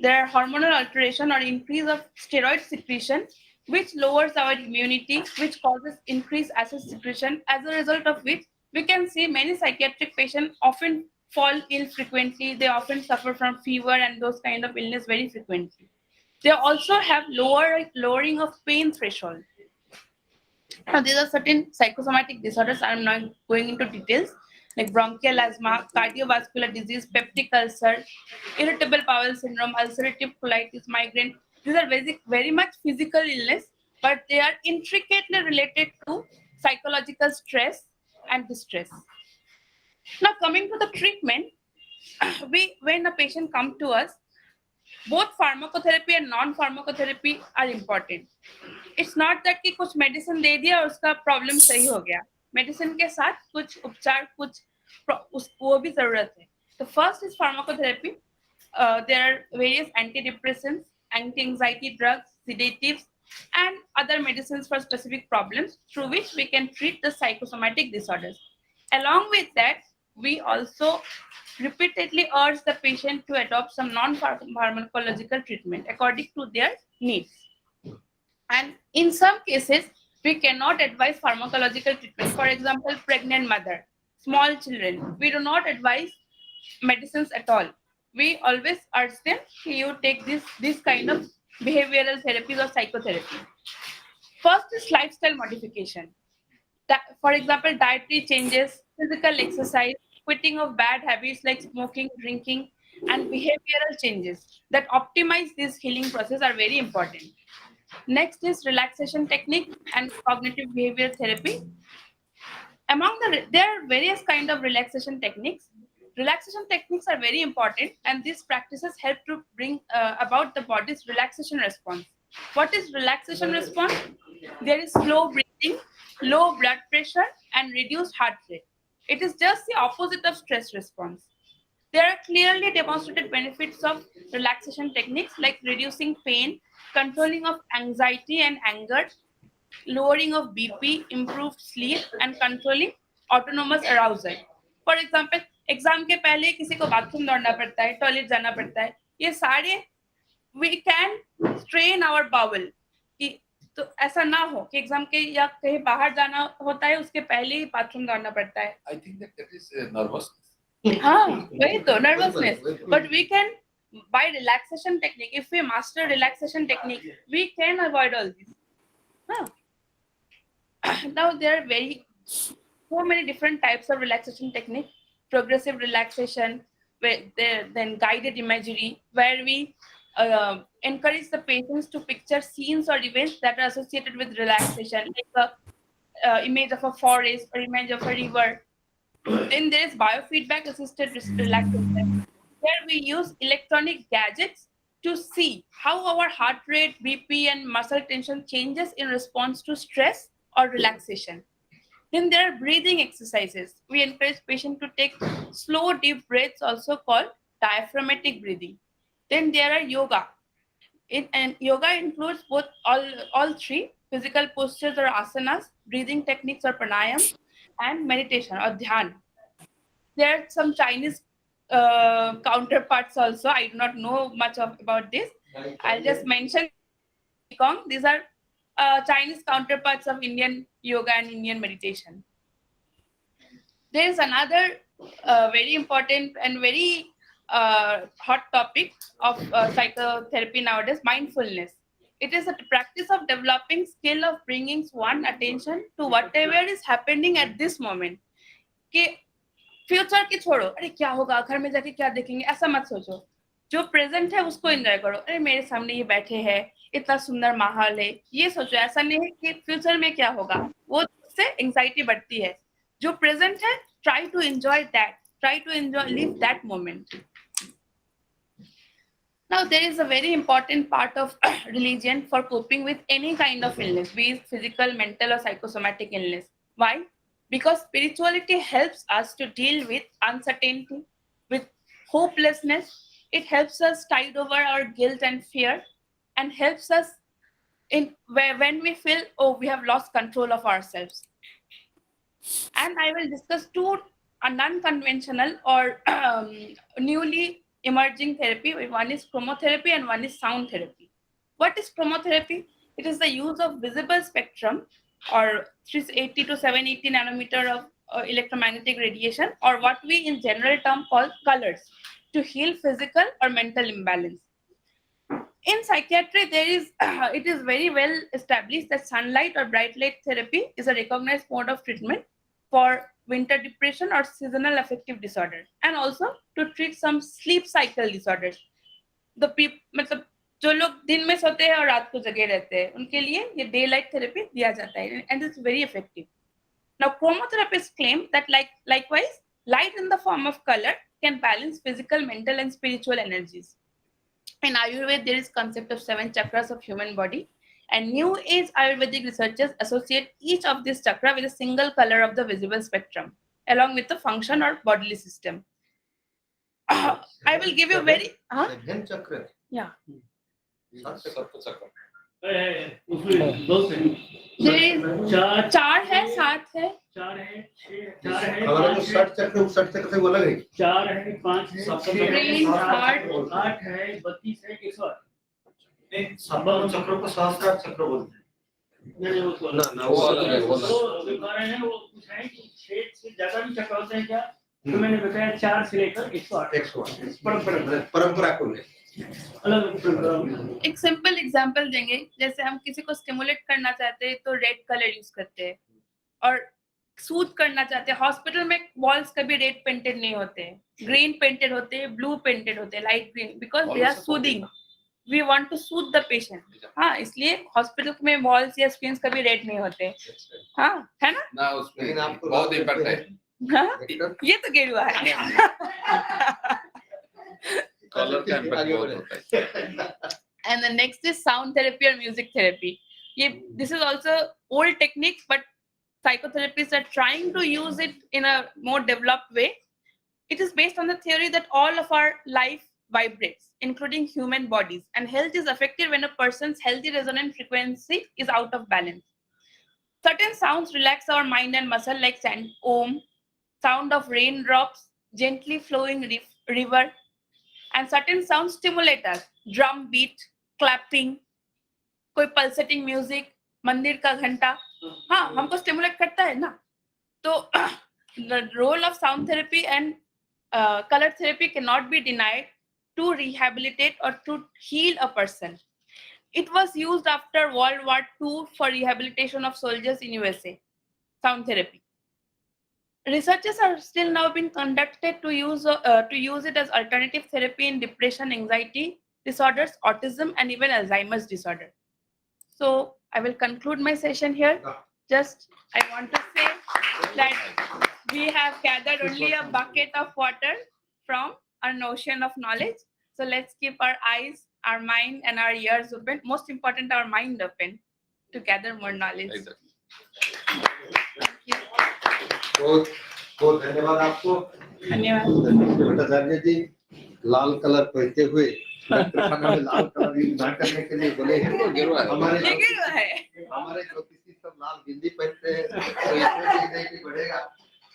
[SPEAKER 5] there are hormonal alteration or increase of steroid secretion, which lowers our immunity, which causes increased acid secretion, as a result of which we can see many psychiatric patients often fall ill frequently. They often suffer from fever and those kind of illness very frequently. They also have lowering of pain threshold. Now, these are certain psychosomatic disorders. I'm not going into details, like bronchial asthma, cardiovascular disease, peptic ulcer, irritable bowel syndrome, ulcerative colitis, migraine. These are very much physical illness, but they are intricately related to psychological stress and distress. Now, coming to the treatment, when a patient comes to us, both pharmacotherapy and non-pharmacotherapy are important. It's not that कि कुछ medicine दे दिया और उसका problem सही हो गया. Medicine के साथ कुछ उपचार वो भी जरूरत है. The first is pharmacotherapy. There are various antidepressants, anti-anxiety drugs, sedatives, and other medicines for specific problems through which we can treat the psychosomatic disorders. Along with that, we also repeatedly urge the patient to adopt some non-pharmacological treatment according to their needs. And in some cases, we cannot advise pharmacological treatment. For example, pregnant mother, small children, we do not advise medicines at all. We always urge them to you take this kind of behavioral therapies or psychotherapy. First is lifestyle modification. For example, dietary changes, physical exercise, quitting of bad habits like smoking, drinking, and behavioral changes that optimize this healing process are very important. Next is relaxation technique and cognitive behavior therapy. There are various kind of relaxation techniques. Relaxation techniques are very important, and these practices help to bring about the body's relaxation response. What is relaxation response? There is slow breathing, low blood pressure, and reduced heart rate. It is just the opposite of stress response. There are clearly demonstrated benefits of relaxation techniques like reducing pain, controlling of anxiety and anger, lowering of BP, improved sleep, and controlling autonomous arousal. For example, exam के पहले किसी को bathroom दौड़ना पड़ता है, toilet जाना पड़ता है, ये सारे we can strain our bowel कि तो ऐसा ना हो कि एग्जाम के या कहीं बाहर जाना होता है उसके पहले ही बाथरूम दौड़ना पड़ता है.
[SPEAKER 6] I think that is nervous.
[SPEAKER 5] हाँ, वही तो nervousness. But we can, by relaxation technique, if we master relaxation technique, we can avoid all this. Huh. Now there are so many different types of relaxation technique. Progressive relaxation, then guided imagery, where we encourage the patients to picture scenes or events that are associated with relaxation, like the image of a forest or image of a river. Then there is biofeedback assisted relaxation, where we use electronic gadgets to see how our heart rate, BP, and muscle tension changes in response to stress or relaxation. Then there are breathing exercises. We encourage patients to take slow, deep breaths, also called diaphragmatic breathing. Then there are yoga. And yoga includes both all three: physical postures or asanas, breathing techniques or pranayam, and meditation or dhyan. There are some Chinese counterparts also. I do not know much about this. I'll just mention Qigong. These are Chinese counterparts of Indian yoga and Indian meditation. There is another very important and very hot topic of psychotherapy nowadays: mindfulness. It is a practice of developing skill of bringing one's attention to whatever is happening at this moment. कि future की छोड़ो, अरे क्या होगा, घर में जाके क्या देखेंगे, ऐसा मत सोचो. जो प्रेजेंट है उसको एंजॉय करो. अरे मेरे सामने ये बैठे हैं, इतना सुंदर माहौल है, ये सोचो. ऐसा नहीं है कि फ्यूचर में क्या होगा, वो उससे एंजाइटी बढ़ती है. जो प्रेजेंट है, try to enjoy that, try to enjoy, live that moment. Now there is a very important part of religion for coping with any kind of illness, be it physical, mental, or psychosomatic illness. Why? Because spirituality helps us to deal with uncertainty, with hopelessness. It helps us tide over our guilt and fear, and helps us in when we feel, oh, we have lost control of ourselves. And I will discuss two non-conventional or newly emerging therapy. One is chromotherapy and one is sound therapy. What is chromotherapy? It is the use of visible spectrum or 380 to 780 nanometer of electromagnetic radiation, or what we in general term call colors, to heal physical or mental imbalance. In psychiatry, it is very well established that sunlight or bright light therapy is a recognized mode of treatment for winter depression or seasonal affective disorder, and also to treat some sleep cycle disorders. मतलब जो लोग दिन में सोते हैं और रात को जगे रहते हैं, उनके लिए ये डे लाइट थेरेपी दिया जाता है, and it's very effective. Now, chromotherapists claim that likewise, light in the form of color can balance physical, mental, and spiritual energies. In Ayurveda, there is concept of 7 chakras of human body, and New Age Ayurvedic researchers associate each of these chakra with a single color of the visible spectrum, along with the function or bodily system. I will give you very...
[SPEAKER 1] Seven chakra.
[SPEAKER 5] Yeah.
[SPEAKER 3] उसमें दो से
[SPEAKER 5] चार है, 7 है,
[SPEAKER 3] 4 है, 6 है,
[SPEAKER 1] अगर वो 60 चक्र, 60 चक्र से वो अलग है.
[SPEAKER 3] 4 है, 5 है, 6 है,
[SPEAKER 5] Brain, heart.
[SPEAKER 3] 8 है, 32 है, 108.
[SPEAKER 1] नहीं, सब चक्रों को सहस्त्रार चक्र बोलते हैं.
[SPEAKER 3] नहीं, वो तो
[SPEAKER 1] ना, वो अलग है, वो अलग है.
[SPEAKER 3] वो कारण है, वो कुछ है कि 6 से ज्यादा भी चक्र होते हैं क्या? तो मैंने बताया 4 से लेकर 108.
[SPEAKER 1] परंपरा को ले.
[SPEAKER 3] अलग
[SPEAKER 5] एक सिंपल एग्जांपल देंगे. जैसे हम किसी को स्टिमुलेट करना चाहते हैं तो रेड कलर यूज करते हैं, और सूद करना चाहते हैं. हॉस्पिटल में वॉल्स कभी रेड पेंटेड नहीं होते हैं, ग्रीन पेंटेड होते हैं, ब्लू पेंटेड होते हैं, light green, because they are soothing. We want to soothe the patient. हाँ, इसलिए हॉस्पिटल में वॉल्स या स्क्रीन्स कभी रेड नहीं होते. हाँ, है ना?
[SPEAKER 6] ना उसमें बहुत इम्पैक्ट है.
[SPEAKER 5] हाँ? ये तो गेरुआ है.
[SPEAKER 6] कलर का इम्पैक्ट बहुत होता है.
[SPEAKER 5] And the next is sound therapy or music therapy. This is also old technique, but psychotherapists are trying to use it in a more developed way. It is based on the theory that all of our life vibrates, including human bodies, and health is affected when a person's healthy resonant frequency is out of balance. Certain sounds relax our mind and muscle, like om, sound of raindrops, gently flowing river, and certain sounds stimulate us, drum beat, clapping, कोई pulsating music, मंदिर का घंटा, हाँ हमको stimulate करता है ना. तो the role of sound therapy and color therapy cannot be denied to rehabilitate or to heal a person. It was used after World War II for rehabilitation of soldiers in USA. Sound therapy. Researches are still now being conducted to use it as alternative therapy in depression, anxiety disorders, autism, and even Alzheimer's disorder. So I will conclude my session here. Just I want to say that we have gathered only a bucket of water from an ocean of knowledge. So let's keep our eyes, our mind, and our ears open. Most important, our mind open to gather more knowledge.
[SPEAKER 2] Exactly.
[SPEAKER 5] Thank you.
[SPEAKER 1] बहुत बहुत धन्यवाद आपको।
[SPEAKER 5] धन्यवाद।
[SPEAKER 1] भट्टाचार्य जी लाल colour पहनते हुए doctor खाना में लाल colour use न करने के लिए बोले हैं। हमारे ज्योतिषी सब लाल बिंदी पहनते हैं, तो इसमें नहीं बढ़ेगा।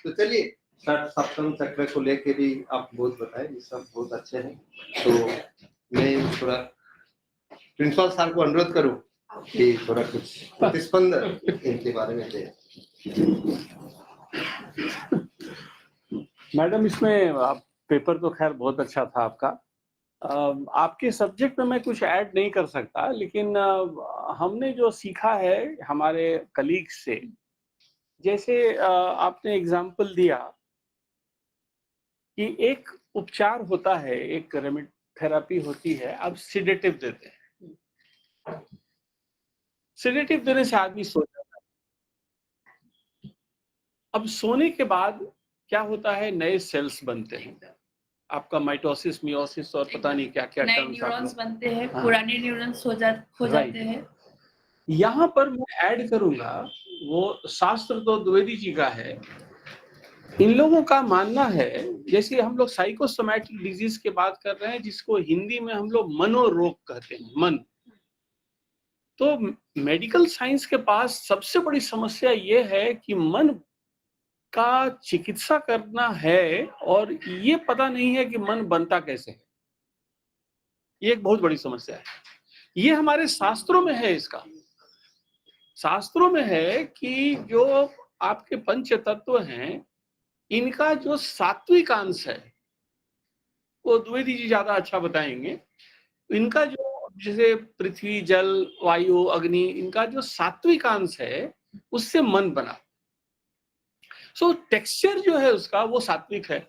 [SPEAKER 1] तो चलिए छठ सप्तम चक्र को लेके भी आप बहुत बताएं, ये सब बहुत अच्छे हैं। तो मैं थोड़ा प्रिंसिपल सर को अनुरोध करूं कि थोड़ा कुछ प्रतिस्पंद इनके बारे में दें।
[SPEAKER 4] मैडम, इसमें पेपर तो खैर बहुत अच्छा था आपका। आपके सब्जेक्ट में मैं कुछ ऐड नहीं कर सकता, लेकिन हमने जो सीखा है हमारे कलीग से, जैसे आपने एग्जाम्पल दिया कि एक उपचार होता है, एक रेमेडी थेरेपी होती है, अब सिडेटिव देते हैं। सिडेटिव देने से आदमी सो जाता है। अब सोने के बाद क्या होता है, नए सेल्स बनते हैं, आपका माइटोसिस, मियोसिस और पता नहीं क्या क्या
[SPEAKER 5] नए न्यूरॉन्स बनते हैं, पुराने न्यूरॉन्स खो जाते हैं।
[SPEAKER 4] यहाँ पर मैं ऐड करूंगा, वो शास्त्र तो द्विवेदी जी का है। इन लोगों का मानना है, जैसे हम लोग साइकोसोमैटिक डिजीज की बात कर रहे हैं, जिसको हिंदी में हम लोग मनोरोग कहते हैं, मन। तो मेडिकल साइंस के पास सबसे बड़ी समस्या ये है कि मन का चिकित्सा करना है और ये पता नहीं है कि मन बनता कैसे है। ये एक बहुत बड़ी समस्या है। ये हमारे शास्त्रों में है, इसका शास्त्रों में है कि जो आपके पंच तत्व हैं, इनका जो सात्विक अंश है, वो द्विवेदी जी ज्यादा अच्छा बताएंगे। इनका जो जैसे पृथ्वी, जल, वायु, अग्नि, इनका जो सात्विक अंश है, उससे मन बना। सो टेक्सचर जो है उसका, वो सात्विक है।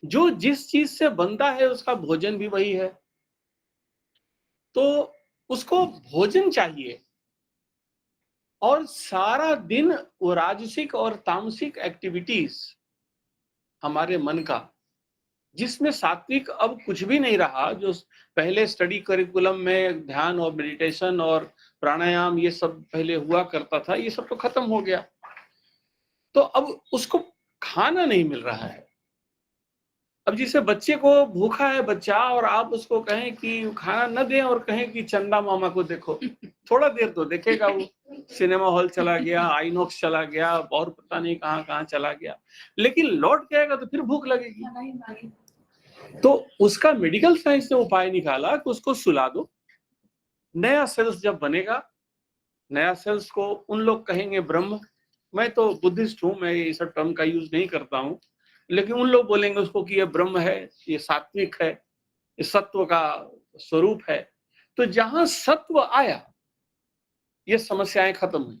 [SPEAKER 4] जो जिस चीज से बनता है उसका भोजन भी वही है, तो उसको भोजन चाहिए। और सारा दिन वो राजसिक और तामसिक एक्टिविटीज हमारे मन का, जिसमें सात्विक अब कुछ भी नहीं रहा। जो पहले स्टडी करिकुलम में ध्यान और मेडिटेशन और प्राणायाम ये सब पहले हुआ करता था, ये सब तो खत्म हो गया। तो अब उसको खाना नहीं मिल रहा है। अब जैसे बच्चे को भूखा है बच्चा, और आप उसको कहें कि खाना न दें और कहें कि चंदा मामा को देखो, थोड़ा देर तो देखेगा, वो सिनेमा हॉल चला गया, आइनॉक्स चला गया, और पता नहीं कहाँ कहाँ चला गया, लेकिन लौट के आएगा तो फिर भूख लगेगी। तो उसका मेडिकल साइंस ने उपाय निकाला कि उसको सुला दो। नया सेल्स जब बनेगा, नया सेल्स को उन लोग कहेंगे ब्रह्म। मैं तो बुद्धिस्ट हूँ, मैं ये सब टर्म का यूज नहीं करता हूँ, लेकिन उन लोग बोलेंगे उसको कि ये ब्रह्म है, ये सात्विक है, ये सत्व का स्वरूप है। तो जहां सत्व आया, ये समस्याएं खत्म हुई।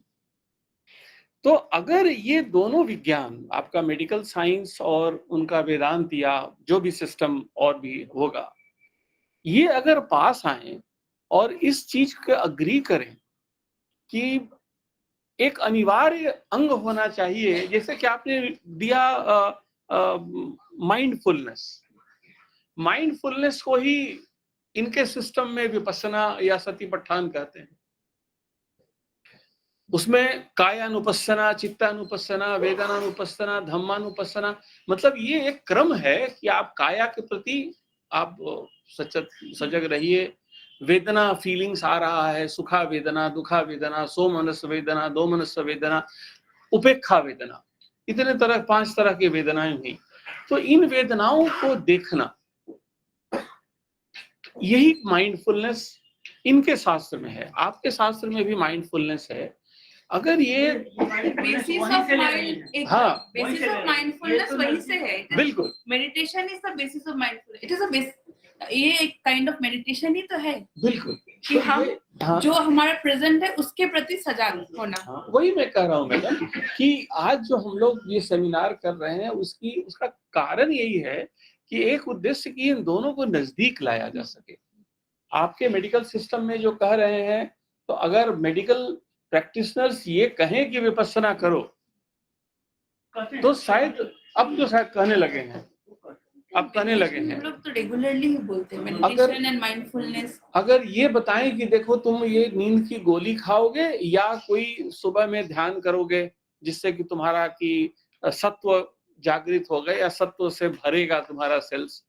[SPEAKER 4] तो अगर ये दोनों विज्ञान, आपका मेडिकल साइंस और उनका वेदांत या जो भी सिस्टम और भी होगा, ये अगर पास आए और इस चीज को अग्री करें कि एक अनिवार्य अंग होना चाहिए, जैसे कि आपने दिया माइंडफुलनेस, माइंडफुलनेस को ही इनके सिस्टम में विपස්සना या सतिपट्ठान कहते हैं। उसमें कायानुपස්සना, चित्तानुपස්සना, वेदनानुपස්සना, धम्मानुपස්සना, मतलब ये एक क्रम है कि आप काया के प्रति आप सजग रहिए। वेदना फीलिंग्स आ रहा है, सुखा वेदना, दुखा वेदना, सोमनस वेदना, दोमनस वेदना, उपेक्षा वेदना, इतने तरह 5 तरह की वेदनाएं हुई। तो इन वेदनाओं को देखना, यही माइंडफुलनेस इनके शास्त्र में है। आपके शास्त्र में भी माइंडफुलनेस है। अगर ये
[SPEAKER 5] बेसिस ऑफ माइंड,
[SPEAKER 4] हाँ,
[SPEAKER 5] बेसिस ऑफ माइंडफुलनेस वहीं से है।
[SPEAKER 4] बिल्कुल
[SPEAKER 5] meditation is the basis of mindfulness. It is a base, ये एक काइंड ऑफ मेडिटेशन ही तो है
[SPEAKER 4] बिल्कुल
[SPEAKER 5] कि हम
[SPEAKER 4] हाँ,
[SPEAKER 5] जो हमारा प्रेजेंट है उसके प्रति सजाग होना।
[SPEAKER 4] हाँ, वही मैं कह रहा हूँ मैडम कि आज जो हम लोग ये सेमिनार कर रहे हैं उसका कारण यही है कि एक उद्देश्य कि इन दोनों को नजदीक लाया जा सके। आपके मेडिकल सिस्टम में जो कह रहे हैं, तो अगर मेडिकल प्रैक्टिशनर्स ये कहें कि विपස්සना करो, तो शायद अब तो शायद कहने लगे हैं, अब कहने लगे हैं।
[SPEAKER 5] हम लोग तो रेगुलरली ही बोलते हैं मेडिटेशन एंड माइंडफुलनेस।
[SPEAKER 4] अगर ये बताएं कि देखो तुम ये नींद की गोली खाओगे या कोई सुबह में ध्यान करोगे जिससे कि तुम्हारा की सत्व जागृत होगा या सत्व से भरेगा तुम्हारा सेल्स,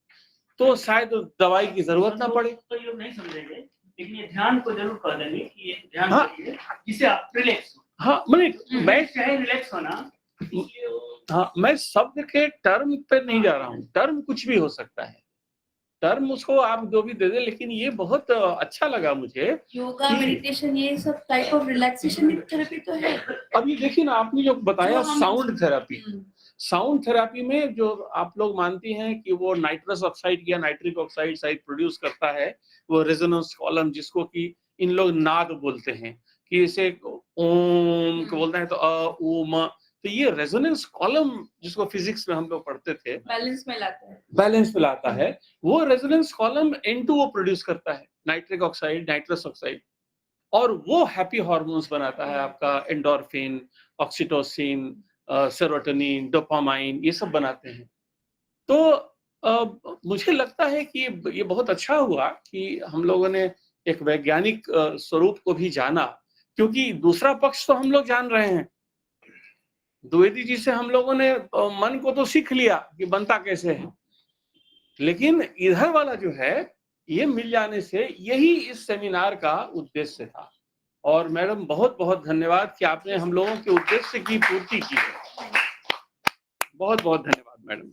[SPEAKER 4] तो शायद दवाई की जरूरत ना पड़े।
[SPEAKER 3] तो ये नहीं समझेंगे, लेकिन ये ध्यान को जरूर कह देंगे कि ये ध्यान
[SPEAKER 4] हाँ,
[SPEAKER 3] करिए जिससे आप रिलैक्स हो।
[SPEAKER 4] हाँ, मैं
[SPEAKER 3] चाहे रिलैक्स होना,
[SPEAKER 4] हाँ, मैं शब्द के टर्म पे नहीं जा रहा हूँ। टर्म कुछ भी हो सकता है, टर्म उसको आप जो भी दे दे, लेकिन ये बहुत अच्छा लगा मुझे।
[SPEAKER 5] योगा, मेडिटेशन, ये सब टाइप ऑफ रिलैक्सेशन थेरेपी तो है।
[SPEAKER 4] अब ये देखिए ना, आपने जो बताया
[SPEAKER 5] जो हम-
[SPEAKER 4] साउंड थेरेपी, साउंड थेरेपी में जो आप लोग मानती हैं कि वो नाइट्रस ऑक्साइड या नाइट्रिक ऑक्साइड शायद प्रोड्यूस करता है, वो रेजोनेंस कॉलम, जिसको कि इन लोग नाद बोलते हैं, कि इसे ओम को बोलते हैं तो अ उ म, तो ये रेजोनेंस कॉलम जिसको फिजिक्स में हम लोग पढ़ते थे,
[SPEAKER 5] बैलेंस में लाता है।
[SPEAKER 4] बैलेंस में लाता है, वो रेजोनेंस कॉलम N2O प्रोड्यूस करता है, नाइट्रिक ऑक्साइड, नाइट्रस ऑक्साइड, और वो हैप्पी हार्मोन्स बनाता है, आपका एंडोर्फिन, ऑक्सीटोसिन, सेरोटोनिन, डोपामाइन, ये सब बनाते हैं। तो मुझे लगता है कि ये बहुत अच्छा हुआ कि हम लोगों ने एक वैज्ञानिक स्वरूप को भी जाना, क्योंकि दूसरा पक्ष तो हम लोग जान रहे हैं। द्विवेदी जी से हम लोगों ने मन को तो सीख लिया कि बनता कैसे है, लेकिन इधर वाला जो है ये मिल जाने से यही इस सेमिनार का उद्देश्य था। और मैडम बहुत बहुत धन्यवाद कि आपने हम लोगों के उद्देश्य की पूर्ति की है। बहुत बहुत धन्यवाद मैडम।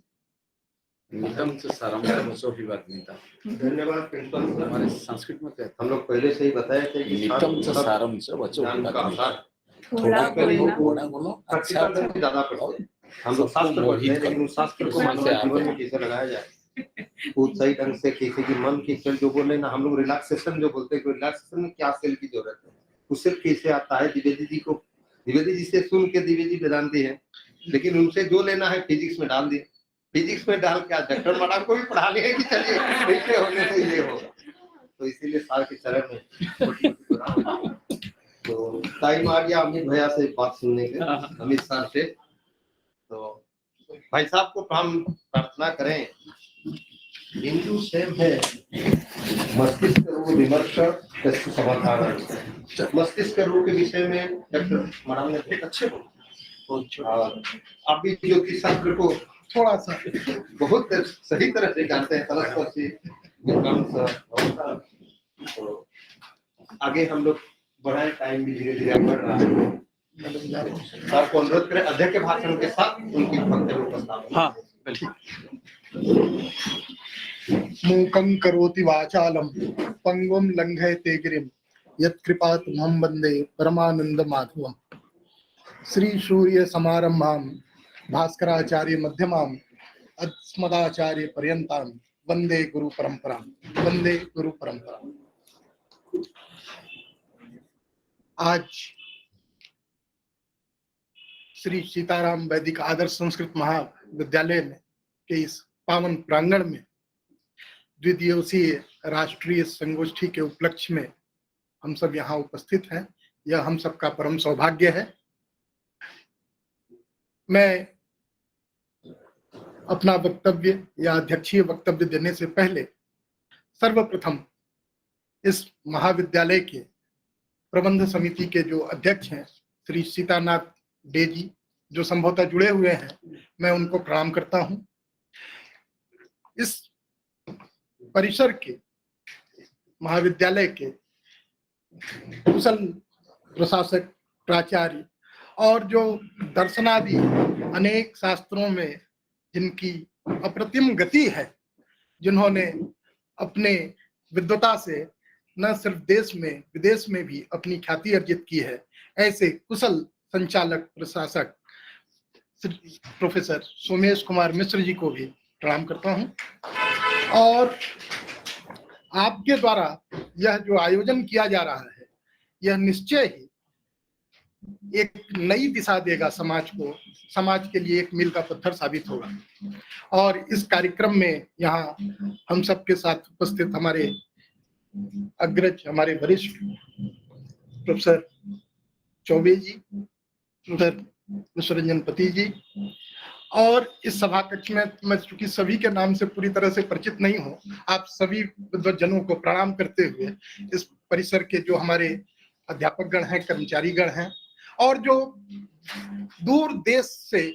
[SPEAKER 6] नितम से सारम सोफी बात नहीं था।
[SPEAKER 1] धन्यवाद प्रिंसिपल सर।
[SPEAKER 6] हमारे संस्कृत में कहते
[SPEAKER 1] हम लोग पहले से ही बताए थे कि
[SPEAKER 6] हैं नितम से सारम से बच्चों की
[SPEAKER 1] ज्ञान
[SPEAKER 6] बात
[SPEAKER 1] का
[SPEAKER 6] नहीं।
[SPEAKER 1] आधार
[SPEAKER 5] थोड़ा बोलना।
[SPEAKER 6] थोड़ा बोलो, अच्छा
[SPEAKER 1] प्रैक्टिकल से ज्यादा पढ़ते हैं। हम लोग शास्त्र पढ़ते हैं, लेकिन उस शास्त्र को मानव जीवन में कैसे लगाया जाए, वो सही ढंग से किसी की मन की सेल जो बोले ना, हम लोग रिलैक्सेशन जो बोलते हैं, रिलैक्सेशन में क्या सेल की जरूरत है, उससे कैसे आता है। द्विवेदी जी से सुन के द्विवेदी वेदांती है, लेकिन उनसे जो लेना है फिजिक्स में डाल दिए। फिजिक्स में डाल के डॉक्टर मैडम को भी पढ़ा लिया कि चलिए ऐसे होने से ये होगा। तो इसीलिए साल के चरण में तो टाइम आ गया अमित भैया से बात सुनने के, अमित सर से। तो भाई साहब को हम प्रार्थना करें, हिंदू सेम है, मस्तिष्क रोग विमर्श समाधान। मस्तिष्क रोग के विषय में डॉक्टर मैडम ने बहुत अच्छे और आप भी ज्योतिष शास्त्र को थोड़ा सा बहुत सही तरह से जानते हैं, सरस्वती विक्रम सर। तो आगे हम लोग बढ़ाए, टाइम भी धीरे धीरे बढ़ रहा है। सर को अनुरोध करें अध्यक्ष के भाषण के साथ उनकी वक्तव्य उपस्थापन।
[SPEAKER 4] हाँ,
[SPEAKER 7] मूकं करोति वाचालं पंगुं लंघयते गिरिं यत्कृपातमहं वन्दे परमानंद माधवम्। श्री सूर्य समारंभां भास्कराचार्य मध्यमां अस्मदाचार्य पर्यन्तां वन्दे गुरु परंपरां, वन्दे गुरु परंपरां। आज श्री सीताराम वैदिक आदर्श संस्कृत महाविद्यालय में के इस पावन प्रांगण में द्विदिवसीय राष्ट्रीय संगोष्ठी के उपलक्ष्य में हम सब यहाँ उपस्थित हैं। यह हम सबका परम सौभाग्य है। मैं अपना वक्तव्य या अध्यक्षीय वक्तव्य देने से पहले सर्वप्रथम इस महाविद्यालय के प्रबंध समिति के जो अध्यक्ष हैं श्री सीतानाथ डे जी, जो संभवतः जुड़े हुए हैं, मैं उनको प्रणाम करता हूं। इस परिसर के महाविद्यालय के कुशल प्रशासक, प्राचार्य और जो दर्शनादि अनेक शास्त्रों में जिनकी अप्रतिम गति है, जिन्होंने अपने विद्वता से न सिर्फ देश में विदेश में भी अपनी ख्याति अर्जित की है, ऐसे कुशल संचालक प्रशासक प्रोफेसर सोमेश कुमार मिश्र जी को भी प्रणाम करता हूं। और आपके द्वारा यह जो आयोजन किया जा रहा है, यह निश्चय ही एक नई दिशा देगा समाज को, समाज के लिए एक मील का पत्थर साबित होगा। और इस कार्यक्रम में यहाँ हम सबके साथ उपस्थित हमारे अग्रज, हमारे वरिष्ठ प्रोफेसर चौबे जी, प्रोफेसर विश्वरंजन पति जी, और इस सभा कक्ष में मैं चूंकि सभी के नाम से पूरी तरह से परिचित नहीं हूँ, आप सभी विद्वज्जनों को प्रणाम करते हुए इस परिसर के जो हमारे अध्यापक गण हैं, कर्मचारी गण हैं, और जो दूर देश से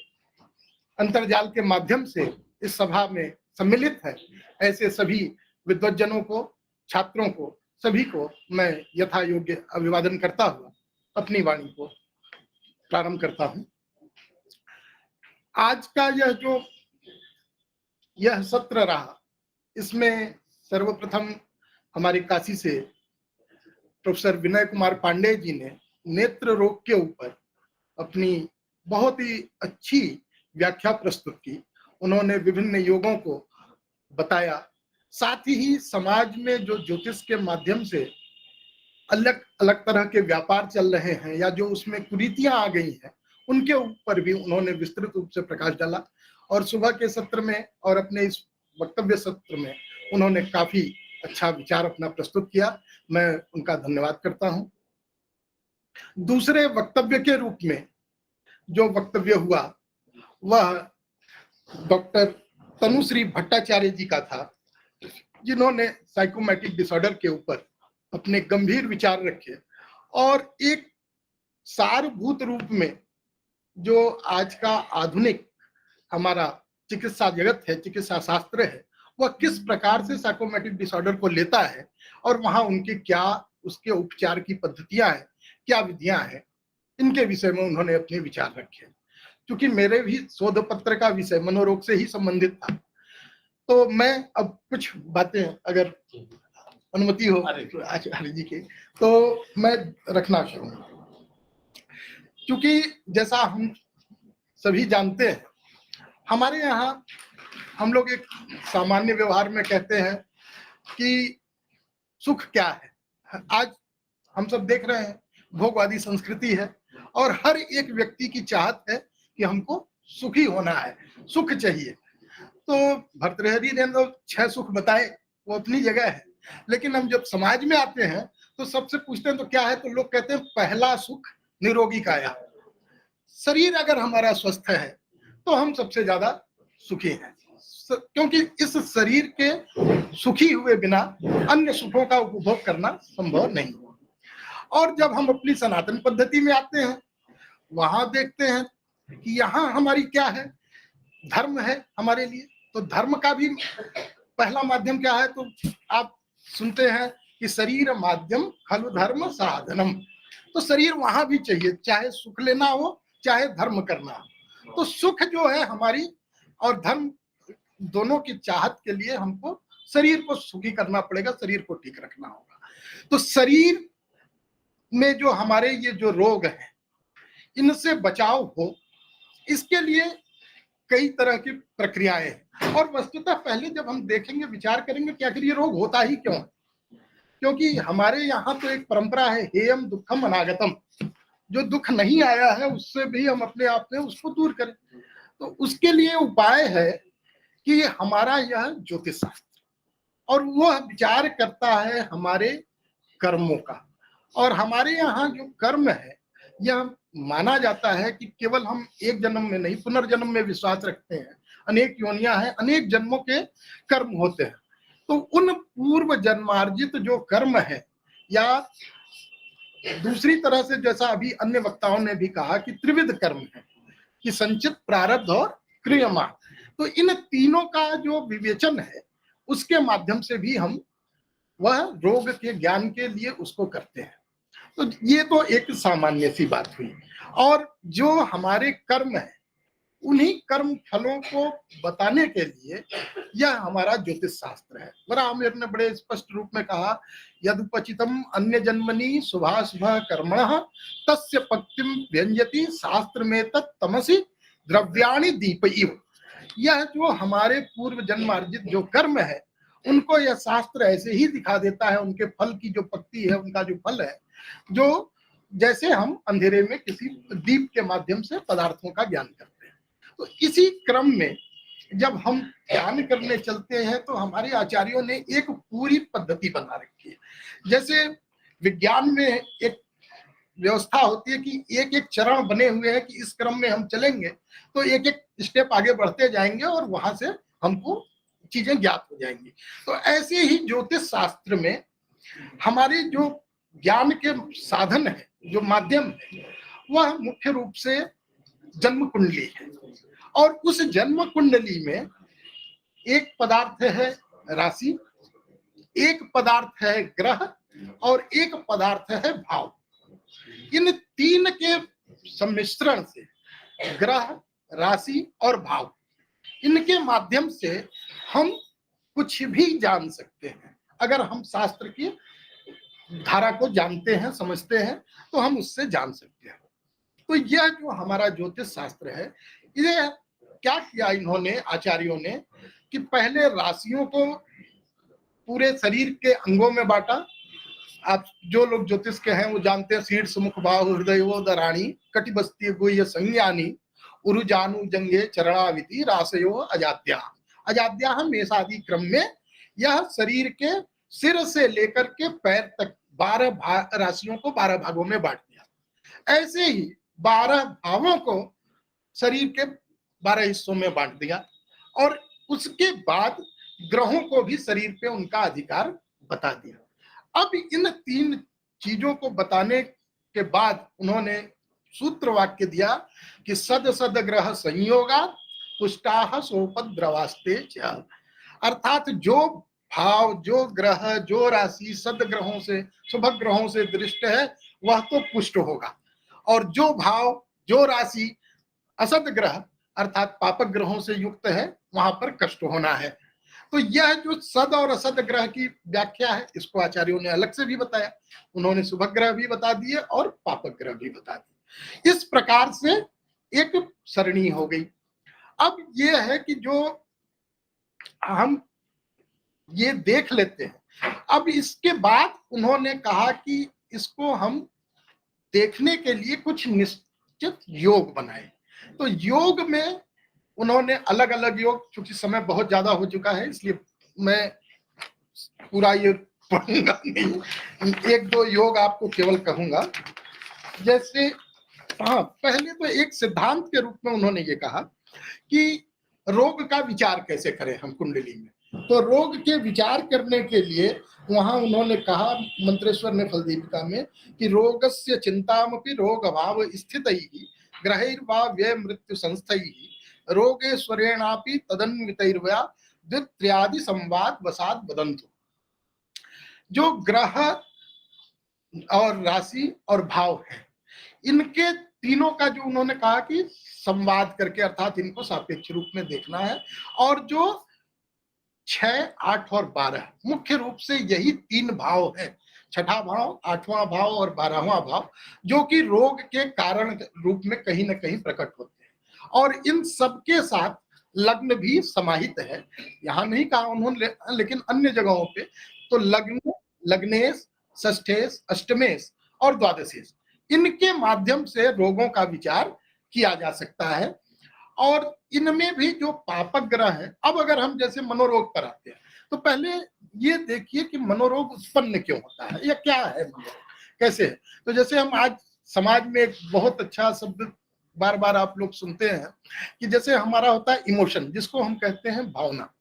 [SPEAKER 7] अंतर्जाल के माध्यम से इस सभा में सम्मिलित है, ऐसे सभी विद्वज्जनों को, छात्रों को, सभी को मैं यथा योग्य अभिवादन करता हुआ अपनी वाणी को प्रारंभ करता हूं। आज का यह सत्र रहा, इसमें सर्वप्रथम हमारे काशी से प्रोफेसर विनय कुमार पांडे जी ने नेत्र रोग के ऊपर अपनी बहुत ही अच्छी व्याख्या प्रस्तुत की। उन्होंने विभिन्न योगों को बताया, साथ ही समाज में जो ज्योतिष के माध्यम से अलग अलग तरह के व्यापार चल रहे हैं या जो उसमें कुरीतियां आ गई हैं, उनके ऊपर भी उन्होंने विस्तृत रूप से प्रकाश डाला। और सुबह के सत्र में और अपने इस वक्तव्य सत्र में उन्होंने काफी अच्छा विचार अपना प्रस्तुत किया, मैं उनका धन्यवाद करता हूं। दूसरे वक्तव्य के रूप में जो वक्तव्य हुआ वह डॉक्टर तनुश्री भट्टाचार्य जी का था, जिन्होंने साइकोमैटिक डिसऑर्डर के ऊपर अपने गंभीर विचार रखे और एक सारभूत रूप में जो आज का आधुनिक हमारा चिकित्सा जगत है, चिकित्सा शास्त्र है, वह किस प्रकार से साइकोमैटिक डिसऑर्डर को लेता है और वहां उनके क्या उसके उपचार की पद्धतियां हैं, क्या विधियां हैं, इनके विषय में उन्होंने अपने विचार रखे। क्योंकि मेरे भी शोध पत्र का विषय मनोरोग से ही संबंधित था, तो मैं अब कुछ बातें अगर अनुमति हो आचार्य जी की तो मैं रखना चाहूंगा। क्योंकि जैसा हम सभी जानते हैं, हमारे यहाँ हम लोग एक सामान्य व्यवहार में कहते हैं कि सुख क्या है। आज हम सब देख रहे हैं भोगवादी संस्कृति है और हर एक व्यक्ति की चाहत है कि हमको सुखी होना है, सुख चाहिए। तो भर्तृहरि ने तो 6 सुख बताए, वो अपनी जगह है, लेकिन हम जब समाज में आते हैं तो सबसे पूछते हैं तो क्या है, तो लोग कहते हैं पहला सुख निरोगी काया। शरीर अगर हमारा स्वस्थ है तो हम सबसे ज्यादा सुखी हैं, क्योंकि इस शरीर के सुखी हुए बिना अन्य सुखों का उपभोग करना संभव नहीं। और जब हम अपनी सनातन पद्धति में आते हैं, वहां देखते हैं कि यहाँ हमारी क्या है, धर्म है हमारे लिए। तो धर्म का भी पहला माध्यम क्या है, तो आप सुनते हैं कि शरीर माध्यम खलु धर्म साधनम। तो शरीर वहां भी चाहिए, चाहे सुख लेना हो चाहे धर्म करना हो। तो सुख जो है हमारी और धर्म दोनों की चाहत के लिए हमको शरीर को सुखी करना पड़ेगा, शरीर को ठीक रखना होगा। तो शरीर में जो हमारे ये जो रोग हैं, इनसे बचाव हो, इसके लिए कई तरह की प्रक्रियाएं हैं। और वस्तुतः पहले जब हम देखेंगे, विचार करेंगे कि आखिर ये रोग होता ही क्यों है, क्योंकि हमारे यहाँ तो एक परंपरा है, हेयम दुखम अनागतम, जो दुख नहीं आया है उससे भी हम अपने आप में उसको दूर करें। तो उसके लिए उपाय है कि हमारा यह ज्योतिष शास्त्र, और वह विचार करता है हमारे कर्मों का। और हमारे यहाँ जो कर्म है, यह माना जाता है कि केवल हम एक जन्म में नहीं, पुनर्जन्म में विश्वास रखते हैं। अनेक योनियां हैं, अनेक जन्मों के कर्म होते हैं। तो उन पूर्व जन्मार्जित जो कर्म है, या दूसरी तरह से जैसा अभी अन्य वक्ताओं ने भी कहा कि त्रिविध कर्म है, कि संचित, प्रारब्ध और क्रियमाण, तो इन तीनों का जो विवेचन है उसके माध्यम से भी हम वह रोग के ज्ञान के लिए उसको करते हैं। तो ये तो एक सामान्य सी बात हुई। और जो हमारे कर्म है, उन्हीं कर्म फलों को बताने के लिए यह हमारा ज्योतिष शास्त्र है। आमिर ने बड़े स्पष्ट रूप में कहा, यदुपचितम अन्य जन्मनि शुभाशुभ कर्मणः तस्य पक्तिम व्यंजति शास्त्र में तमसि द्रव्याणि दीपइव। यह जो हमारे पूर्व जन्मार्जित जो कर्म है, उनको यह शास्त्र ऐसे ही दिखा देता है, उनके फल की जो पक्ति है, उनका जो फल है, जो जैसे हम अंधेरे में किसी दीप के माध्यम से पदार्थों का ज्ञान करते हैं। तो इसी क्रम में जब हम ज्ञान करने चलते हैं तो हमारे आचार्यों ने एक पूरी पद्धति बना रखी है। जैसे विज्ञान में एक व्यवस्था होती है कि एक एक चरण बने हुए हैं कि इस क्रम में हम चलेंगे तो एक एक स्टेप आगे बढ़ते जाएंगे और वहां से हमको चीजें ज्ञात हो जाएंगी। तो ऐसे ही ज्योतिष शास्त्र में हमारे जो ज्ञान के साधन है, जो माध्यम है, वह मुख्य रूप से जन्म कुंडली है। और उस जन्म कुंडली में एक पदार्थ है राशि, एक पदार्थ है ग्रह और एक पदार्थ है भाव। इन तीन के सम्मिश्रण से ग्रह, राशि और भाव, इनके माध्यम से हम कुछ भी जान सकते हैं। अगर हम शास्त्र की धारा को जानते हैं, समझते हैं, तो हम उससे जान सकते हैं। तो यह जो हमारा ज्योतिष शास्त्र है, ये क्या किया इन्होंने, आचार्यों ने, कि पहले राशियों को पूरे शरीर के अंगों में बांटा। आप जो लोग ज्योतिष के हैं वो जानते हैं, शीर्ष मुख बाहु हृदयो दराणी कटिबस्ती गुह्य संज्ञानी उरुजानु जंगे चरणाविति राशयो अजाद्या। अजाद्या मेषादि क्रम में यह शरीर के सिर से लेकर के पैर तक 12 राशियों को 12 भागों में बांट दिया। ऐसे ही 12 भावों को शरीर के 12 हिस्सों में बांट दिया और उसके बाद ग्रहों को भी शरीर पे उनका अधिकार बता दिया। अब इन तीन चीजों को बताने के बाद उन्होंने सूत्र वाक्य दिया कि सद सद ग्रह संयोगा पुष्टाह सोपद्रवास्ते च। अर्थात जो भाव, जो ग्रह, जो राशि सद ग्रहों से, शुभ ग्रहों से दृष्ट है, वह तो पुष्ट होगा, और जो भाव, जो राशि असद ग्रह अर्थात पापक ग्रहों से युक्त है, वहां पर कष्ट होना है। तो यह जो सद और असद ग्रह की व्याख्या है, इसको आचार्यों ने अलग से भी बताया। उन्होंने शुभ ग्रह भी बता दिए और पापक ग्रह भी बता दिए। इस प्रकार से एक सरणी हो गई। अब यह है कि जो हम ये देख लेते हैं, अब इसके बाद उन्होंने कहा कि इसको हम देखने के लिए कुछ निश्चित योग बनाए। तो योग में उन्होंने अलग अलग योग, चूंकि समय बहुत ज्यादा हो चुका है इसलिए मैं पूरा ये पढ़ूंगा नहीं, एक दो योग आपको केवल कहूंगा। जैसे पहले तो एक सिद्धांत के रूप में उन्होंने ये कहा कि रोग का विचार कैसे करें हम कुंडली में। तो रोग के विचार करने के लिए वहां उन्होंने कहा, मंत्रेश्वर ने फलदीपिका में, कि रोगस्य चिंतामपि रोग अभाव स्थितैः ग्रहैर्वा व्यय मृत्यु संस्थैः रोगेश्वरेणापि तदन्वितैर्वा द्वित्र्यादि संवाद वसाद वदन्तु। जो ग्रह और राशि और भाव है, इनके तीनों का जो उन्होंने कहा कि संवाद करके, अर्थात इनको सापेक्ष रूप में देखना है। और जो 6, 8 और 12 मुख्य रूप से यही 3 भाव है, छठा भाव, 8वां भाव और 12वां भाव, जो कि रोग के कारण रूप में कहीं ना कहीं प्रकट होते हैं। और इन सबके साथ लग्न भी समाहित है। यहाँ नहीं कहा उन्होंने, लेकिन अन्य जगहों पे तो लग्न, लग्नेश, षष्ठेश, अष्टमेश और द्वादशेश, इनके माध्यम से रोगों का विचार किया जा सकता है। और इनमें भी जो पापक ग्रह है, अब अगर हम जैसे मनोरोग पर आते हैं तो पहले ये देखिए कि मनोरोग उत्पन्न क्यों होता है या क्या है, कैसे है। तो जैसे हम आज समाज में एक बहुत अच्छा शब्द बार बार आप लोग सुनते हैं कि जैसे हमारा होता है इमोशन, जिसको हम कहते हैं भावना।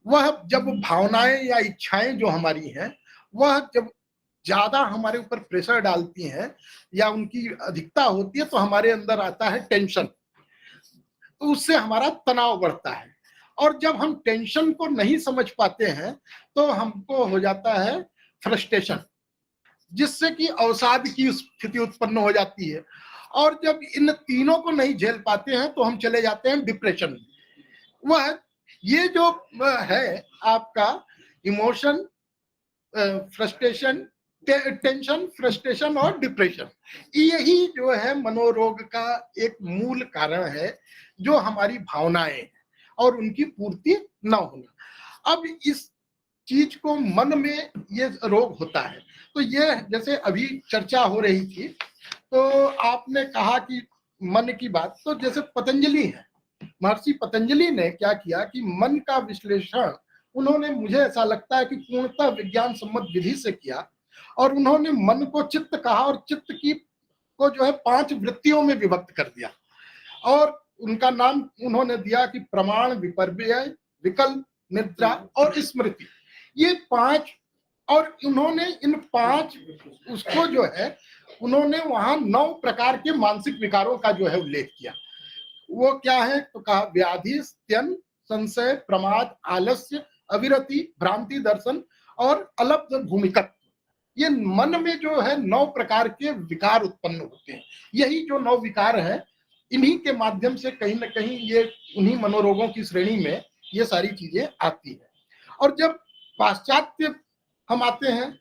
[SPEAKER 7] वह जब भावनाएं या इच्छाएं जो हमारी हैं वह जब ज्यादा हमारे ऊपर प्रेशर डालती हैं या उनकी अधिकता होती है तो हमारे अंदर आता है टेंशन, तो उससे हमारा तनाव बढ़ता है। और जब हम टेंशन को नहीं समझ पाते हैं तो हमको हो जाता है फ्रस्ट्रेशन, जिससे कि अवसाद की स्थिति उत्पन्न हो जाती है। और जब इन तीनों को नहीं झेल पाते हैं तो हम चले जाते हैं डिप्रेशन में। वह ये जो है आपका इमोशन, फ्रस्ट्रेशन, टेंशन, फ्रस्ट्रेशन और डिप्रेशन, यही जो है मनोरोग का एक मूल कारण है, जो हमारी भावनाएं हैं और उनकी पूर्ति न होना। अब इस चीज को मन में ये रोग होता है, तो ये जैसे अभी चर्चा हो रही थी तो आपने कहा कि मन की बात, तो जैसे पतंजलि है, महर्षि पतंजलि ने क्या किया कि मन का विश्लेषण उन्होंने, मुझे ऐसा लगता है कि पूर्णतः विज्ञान सम्मत विधि से किया, और उन्होंने मन को चित्त कहा और चित्त की को जो है 5 वृत्तियों में विभक्त कर दिया और उनका नाम उन्होंने दिया कि प्रमाण, विपर्यय, विकल्प, निद्रा और स्मृति। ये 5, और उन्होंने इन 5 उसको जो है उन्होंने वहां 9 प्रकार के मानसिक विकारों का जो है उल्लेख किया। वो क्या है तो कहा व्याधि, स्तन, संशय, प्रमाद, आलस्य, अविरति, भ्रांति दर्शन और अलब्ध भूमिकत्व। ये मन में जो है 9 प्रकार के विकार उत्पन्न होते हैं। यही जो 9 विकार है, इन्हीं के माध्यम से कहीं ना कहीं ये उन्हीं मनोरोगों की श्रेणी में ये सारी चीजें आती है। और जब पाश्चात्य हम आते हैं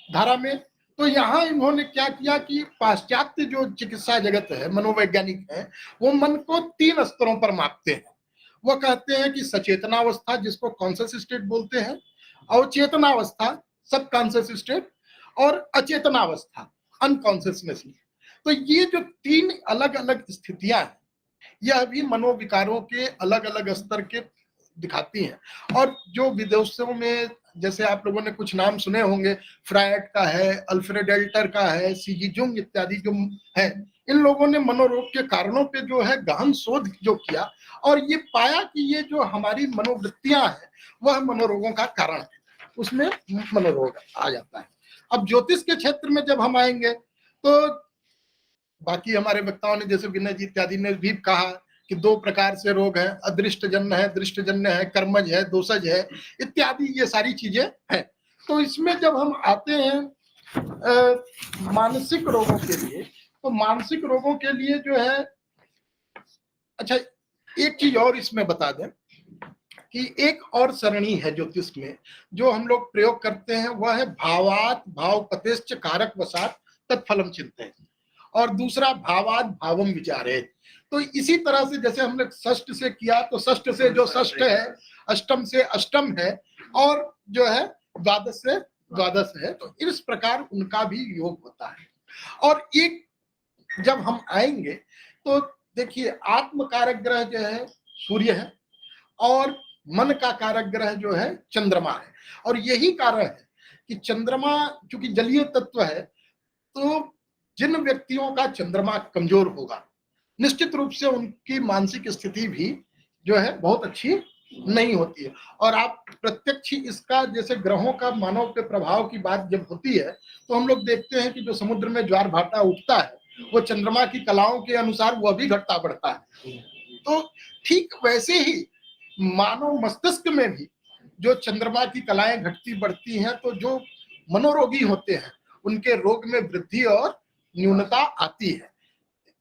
[SPEAKER 7] धारा में, तो यहाँ इन्होंने क्या किया कि पाश्चात्य जो चिकित्सा जगत है, मनोवैज्ञानिक है, वो मन को 3 स्तरों पर मापते हैं। वो कहते हैं कि सचेतनावस्था, जिसको कॉन्शियस स्टेट बोलते हैं, अवचेतनावस्था, सब कॉन्शियस स्टेट, और अचेतनावस्था, अनकॉन्शियसनेस। तो ये जो 3 अलग अलग स्थितियां हैं, यह भी मनोविकारों के अलग अलग स्तर के दिखाती हैं। और जो विदेशों में, जैसे आप लोगों ने कुछ नाम सुने होंगे, फ्रायड का है, अल्फ्रेड एल्टर का है, सीजी जुंग इत्यादि जो है, इन लोगों ने मनोरोग के कारणों पे जो है गहन शोध जो किया और ये पाया कि ये जो हमारी मनोवृत्तियां हैं वह मनोरोगों का कारण है, उसमें मनोरोग आ जाता है। अब ज्योतिष के क्षेत्र में जब हम आएंगे तो बाकी हमारे वक्ताओं ने, जैसे विनय जी इत्यादि ने भी कहा कि 2 प्रकार से रोग है, अदृष्टजन्य है, दृष्टजन्य है, कर्मज है, दोषज है इत्यादि, ये सारी चीजें हैं। तो इसमें जब हम आते हैं मानसिक रोगों के लिए, तो मानसिक रोगों के लिए जो है, अच्छा एक चीज और इसमें बता दें कि एक और सरणी है ज्योतिष में जो हम लोग प्रयोग करते हैं, वह है भावात भावपतेश्च कारक वसात तत्फलम चिंतयेत्, और दूसरा भावात भावम विचारेत्। तो इसी तरह से जैसे हमने षष्ठ से किया, तो षष्ठ से जो षष्ठ है, अष्टम से अष्टम है, और जो है द्वादश से द्वादश है, तो इस प्रकार उनका भी योग होता है। और एक जब हम आएंगे तो देखिए, आत्म कारक ग्रह जो है सूर्य है और मन का कारक ग्रह जो है चंद्रमा है। और यही कारण है कि चंद्रमा चूंकि जलीय तत्व है, तो जिन व्यक्तियों का चंद्रमा कमजोर होगा, निश्चित रूप से उनकी मानसिक स्थिति भी जो है बहुत अच्छी नहीं होती है। और आप प्रत्यक्ष इसका, जैसे ग्रहों का मानव पे प्रभाव की बात जब होती है, तो हम लोग देखते हैं कि जो समुद्र में ज्वार भाटा उठता है वो चंद्रमा की कलाओं के अनुसार वह भी घटता बढ़ता है। तो ठीक वैसे ही मानव मस्तिष्क में भी जो चंद्रमा की कलाएं घटती बढ़ती हैं, तो जो मनोरोगी होते हैं उनके रोग में वृद्धि और न्यूनता आती है।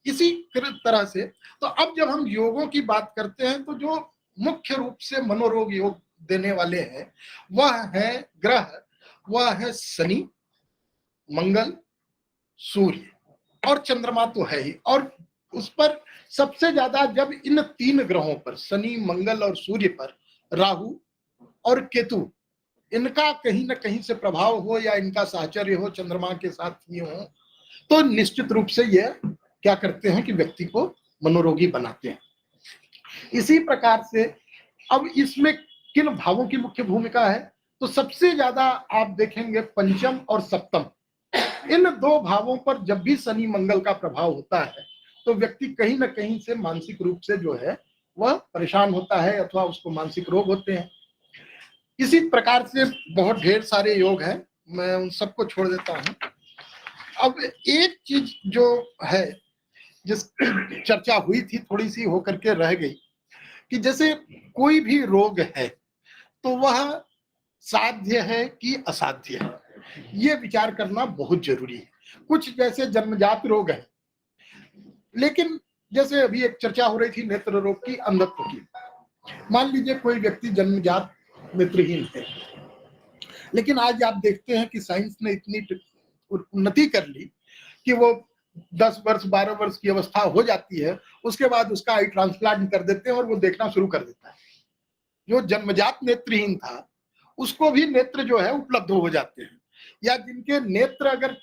[SPEAKER 7] इसी तरह से तो अब जब हम योगों की बात करते हैं, तो जो मुख्य रूप से मनोरोग योग देने वाले हैं वह है ग्रह, वह है शनि, मंगल, सूर्य और चंद्रमा तो है ही। और उस पर सबसे ज्यादा जब इन 3 ग्रहों पर, शनि, मंगल और सूर्य पर राहु और केतु, इनका कहीं ना कहीं से प्रभाव हो या इनका साहचर्य हो चंद्रमा के साथ ही हो, तो निश्चित रूप से ये क्या करते हैं कि व्यक्ति को मनोरोगी बनाते हैं। इसी प्रकार से अब इसमें किन भावों की मुख्य भूमिका है, तो सबसे ज्यादा आप देखेंगे पंचम और सप्तम, इन 2 भावों पर जब भी शनि मंगल का प्रभाव होता है तो व्यक्ति कहीं ना कहीं से मानसिक रूप से जो है वह परेशान होता है अथवा उसको मानसिक रोग होते हैं। इसी प्रकार से बहुत ढेर सारे योग हैं, मैं उन सबको छोड़ देता हूँ। अब एक चीज जो है जिसकी चर्चा हुई थी, थोड़ी सी होकर के रह गई, कि जैसे कोई भी रोग है तो वह साध्य है कि असाध्य है, ये विचार करना बहुत जरूरी है। कुछ जैसे जन्मजात रोग है, लेकिन जैसे अभी एक चर्चा हो रही थी नेत्र रोग की, अंधत्व की। मान लीजिए कोई व्यक्ति जन्मजात नेत्रहीन है, लेकिन आज आप देखते हैं कि साइंस ने इतनी उन्नति कर ली कि वो 10 वर्ष 12 वर्ष की अवस्था हो जाती है, उसके बाद उसका आई ट्रांसप्लांट कर देते हैं और वो देखना शुरू कर देता है। जो जन्मजात नेत्रहीन था उसको भी नेत्र जो है उपलब्ध हो जाते हैं, या जिनके नेत्र अगर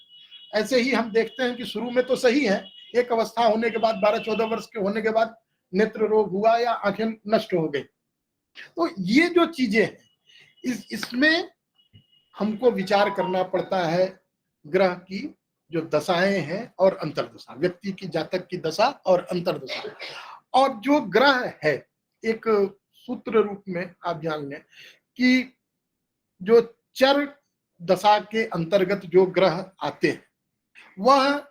[SPEAKER 7] ऐसे ही हम देखते हैं कि शुरू में तो सही है, एक अवस्था होने के बाद 12-14 वर्ष के होने के बाद नेत्र रोग हुआ या आंखें नष्ट हो गई। तो ये जो चीजें हैं इसमें हमको विचार करना पड़ता है ग्रह की जो दशाएं हैं और अंतर्दशा, व्यक्ति की जातक की दशा और अंतर्दशा। और जो ग्रह है, एक सूत्र रूप में आप जान लें कि जो चर दशा के अंतर्गत जो ग्रह आते हैं, वह